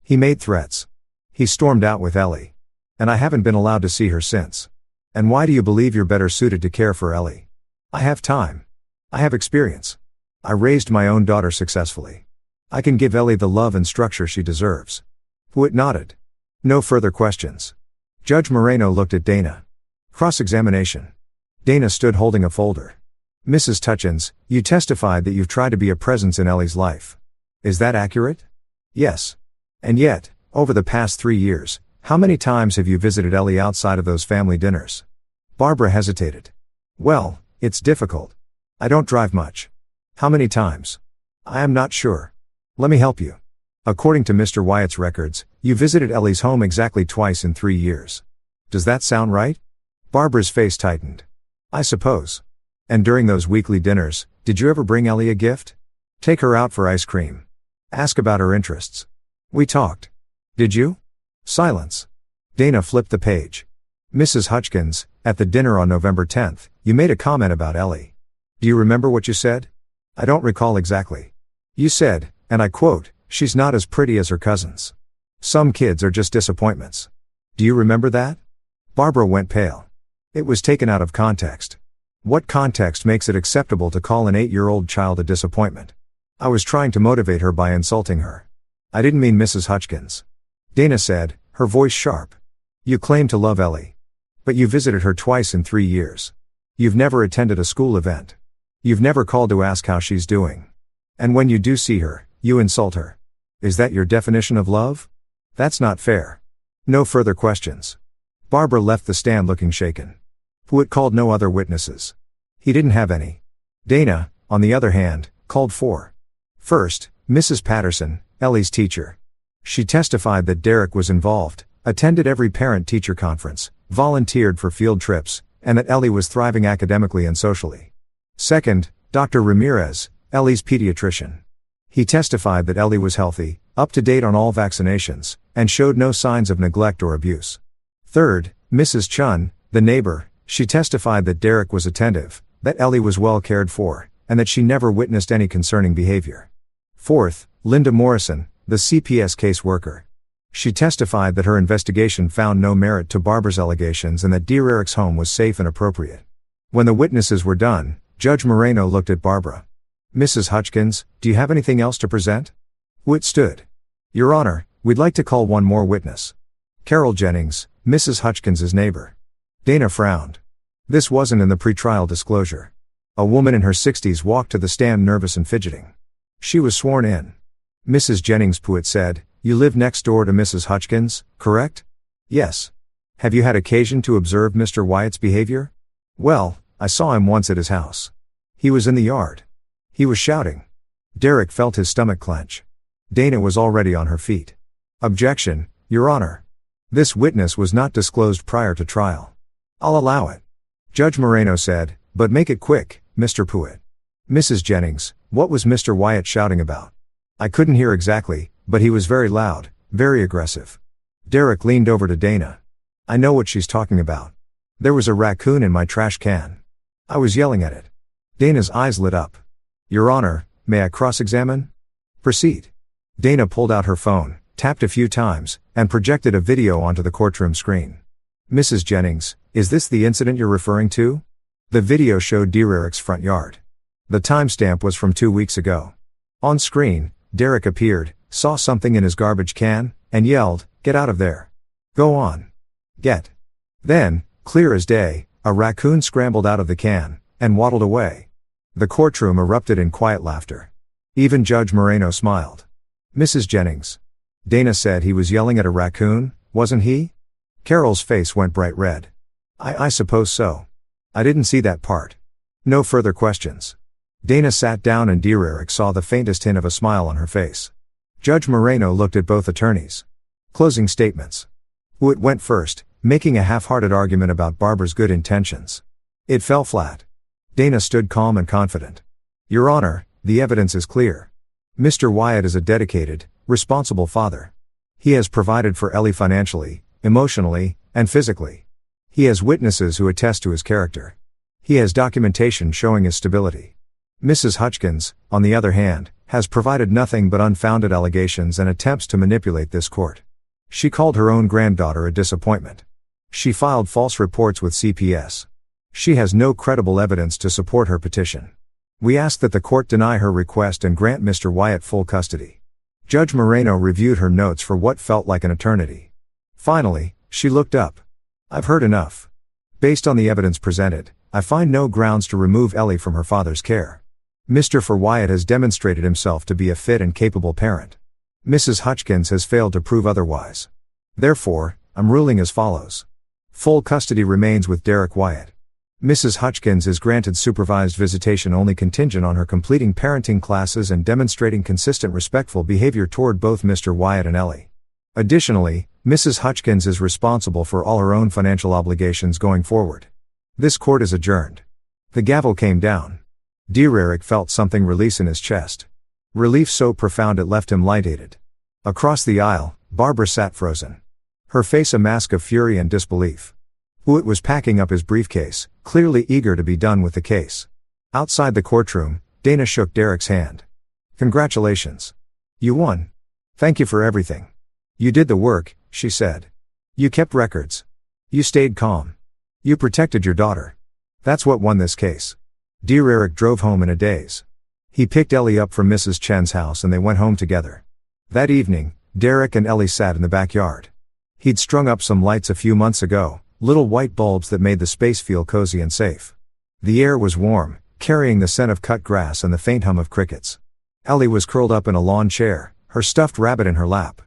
He made threats. He stormed out with Ellie. And I haven't been allowed to see her since. And why do you believe you're better suited to care for Ellie? I have time. I have experience. I raised my own daughter successfully. I can give Ellie the love and structure she deserves. Pruitt nodded. No further questions. Judge Moreno looked at Dana. Cross-examination. Dana stood holding a folder. Mrs. Hutchins, you testified that you've tried to be a presence in Ellie's life. Is that accurate? Yes. And yet, over the past 3 years, how many times have you visited Ellie outside of those family dinners? Barbara hesitated. Well, it's difficult. I don't drive much. How many times? I am not sure. Let me help you. According to Mr. Wyatt's records, you visited Ellie's home exactly twice in 3 years. Does that sound right? Barbara's face tightened. I suppose. And during those weekly dinners, did you ever bring Ellie a gift? Take her out for ice cream. Ask about her interests. We talked. Did you? Silence. Dana flipped the page. Mrs. Hutchkins, at the dinner on November 10th, you made a comment about Ellie. Do you remember what you said? I don't recall exactly. You said, and I quote, she's not as pretty as her cousins. Some kids are just disappointments. Do you remember that? Barbara went pale. It was taken out of context. What context makes it acceptable to call an 8-year-old child a disappointment? I was trying to motivate her by insulting her. I didn't mean Mrs. Hutchkins. Dana said, her voice sharp. You claim to love Ellie. But you visited her twice in 3 years. You've never attended a school event. You've never called to ask how she's doing. And when you do see her, you insult her. Is that your definition of love? That's not fair. No further questions. Barbara left the stand looking shaken. Pruitt called no other witnesses. He didn't have any. Dana, on the other hand, called 4. First, Mrs. Patterson, Ellie's teacher. She testified that Derek was involved, attended every parent-teacher conference, volunteered for field trips, and that Ellie was thriving academically and socially. Second, Dr. Ramirez, Ellie's pediatrician. He testified that Ellie was healthy, up to date on all vaccinations, and showed no signs of neglect or abuse. Third, Mrs. Chun, the neighbor, she testified that Derek was attentive, that Ellie was well cared for, and that she never witnessed any concerning behavior. Fourth, Linda Morrison, the CPS caseworker. She testified that her investigation found no merit to Barbara's allegations and that Derek's home was safe and appropriate. When the witnesses were done, Judge Moreno looked at Barbara. Mrs. Hutchins, do you have anything else to present? Witt stood. Your Honor, we'd like to call one more witness. Carol Jennings, Mrs. Hutchins's neighbor. Dana frowned. This wasn't in the pretrial disclosure. A woman in her 60s walked to the stand nervous and fidgeting. She was sworn in. Mrs. Jennings Puett said, You live next door to Mrs. Hutchins, correct? Yes. Have you had occasion to observe Mr. Wyatt's behavior? Well, I saw him once at his house. He was in the yard. He was shouting. Derek felt his stomach clench. Dana was already on her feet. Objection, Your Honor. This witness was not disclosed prior to trial. I'll allow it. Judge Moreno said, but make it quick, Mr. Puett. Mrs. Jennings, what was Mr. Wyatt shouting about? I couldn't hear exactly, but he was very loud, very aggressive. Derek leaned over to Dana. I know what she's talking about. There was a raccoon in my trash can. I was yelling at it. Dana's eyes lit up. Your Honor, may I cross-examine? Proceed. Dana pulled out her phone, tapped a few times, and projected a video onto the courtroom screen. Mrs. Jennings, is this the incident you're referring to? The video showed Derek's front yard. The timestamp was from 2 weeks ago. On screen, Derek appeared, saw something in his garbage can, and yelled, Get out of there. Go on. Get. Then, clear as day, a raccoon scrambled out of the can, and waddled away. The courtroom erupted in quiet laughter. Even Judge Moreno smiled. Mrs. Jennings. Dana said he was yelling at a raccoon, wasn't he? Carol's face went bright red. I suppose so. I didn't see that part. No further questions. Dana sat down and Derek saw the faintest hint of a smile on her face. Judge Moreno looked at both attorneys. Closing statements. Witt went first, making a half-hearted argument about Barbara's good intentions. It fell flat. Dana stood calm and confident. Your Honor, the evidence is clear. Mr. Wyatt is a dedicated, responsible father. He has provided for Ellie financially, emotionally, and physically. He has witnesses who attest to his character. He has documentation showing his stability. Mrs. Hutchins, on the other hand, has provided nothing but unfounded allegations and attempts to manipulate this court. She called her own granddaughter a disappointment. She filed false reports with CPS. She has no credible evidence to support her petition. We ask that the court deny her request and grant Mr. Wyatt full custody. Judge Moreno reviewed her notes for what felt like an eternity. Finally, she looked up. I've heard enough. Based on the evidence presented, I find no grounds to remove Ellie from her father's care. Mr. Wyatt has demonstrated himself to be a fit and capable parent. Mrs. Hutchins has failed to prove otherwise. Therefore, I'm ruling as follows. Full custody remains with Derek Wyatt. Mrs. Hutchins is granted supervised visitation only contingent on her completing parenting classes and demonstrating consistent respectful behavior toward both Mr. Wyatt and Ellie. Additionally, Mrs. Hutchins is responsible for all her own financial obligations going forward. This court is adjourned. The gavel came down. Derek felt something release in his chest. Relief so profound it left him lightheaded. Across the aisle, Barbara sat frozen. Her face a mask of fury and disbelief. Witt was packing up his briefcase, clearly eager to be done with the case. Outside the courtroom, Dana shook Derek's hand. Congratulations. You won. Thank you for everything. You did the work, she said. You kept records. You stayed calm. You protected your daughter. That's what won this case. Derek drove home in a daze. He picked Ellie up from Mrs. Chen's house and they went home together. That evening, Derek and Ellie sat in the backyard. He'd strung up some lights a few months ago, little white bulbs that made the space feel cozy and safe. The air was warm, carrying the scent of cut grass and the faint hum of crickets. Ellie was curled up in a lawn chair, her stuffed rabbit in her lap.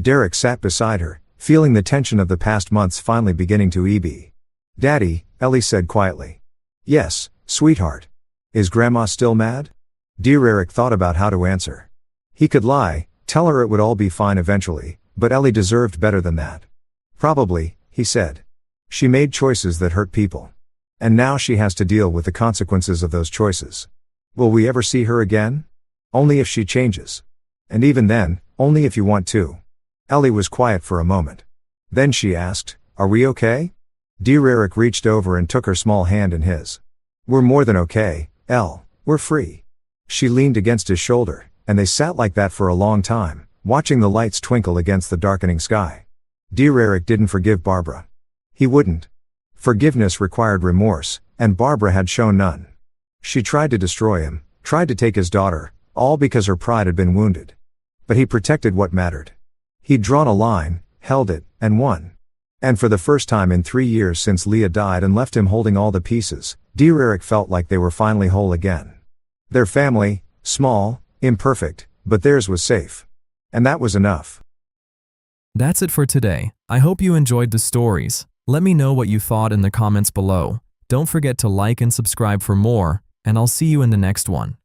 Derek sat beside her, feeling the tension of the past months finally beginning to ebb. Daddy, Ellie said quietly. Yes, sweetheart. Is Grandma still mad? Derek thought about how to answer. He could lie, tell her it would all be fine eventually, but Ellie deserved better than that. Probably, he said. She made choices that hurt people. And now she has to deal with the consequences of those choices. Will we ever see her again? Only if she changes. And even then, only if you want to. Ellie was quiet for a moment. Then she asked, Are we okay? Dear Eric reached over and took her small hand in his. We're more than okay, Elle, we're free. She leaned against his shoulder, and they sat like that for a long time, watching the lights twinkle against the darkening sky. Dear Eric didn't forgive Barbara. He wouldn't. Forgiveness required remorse, and Barbara had shown none. She tried to destroy him, tried to take his daughter, all because her pride had been wounded. But he protected what mattered. He'd drawn a line, held it, and won. And for the first time in 3 years since Leah died and left him holding all the pieces, dear Eric felt like they were finally whole again. Their family, small, imperfect, but theirs was safe. And that was enough. That's it for today. I hope you enjoyed the stories. Let me know what you thought in the comments below. Don't forget to like and subscribe for more, and I'll see you in the next one.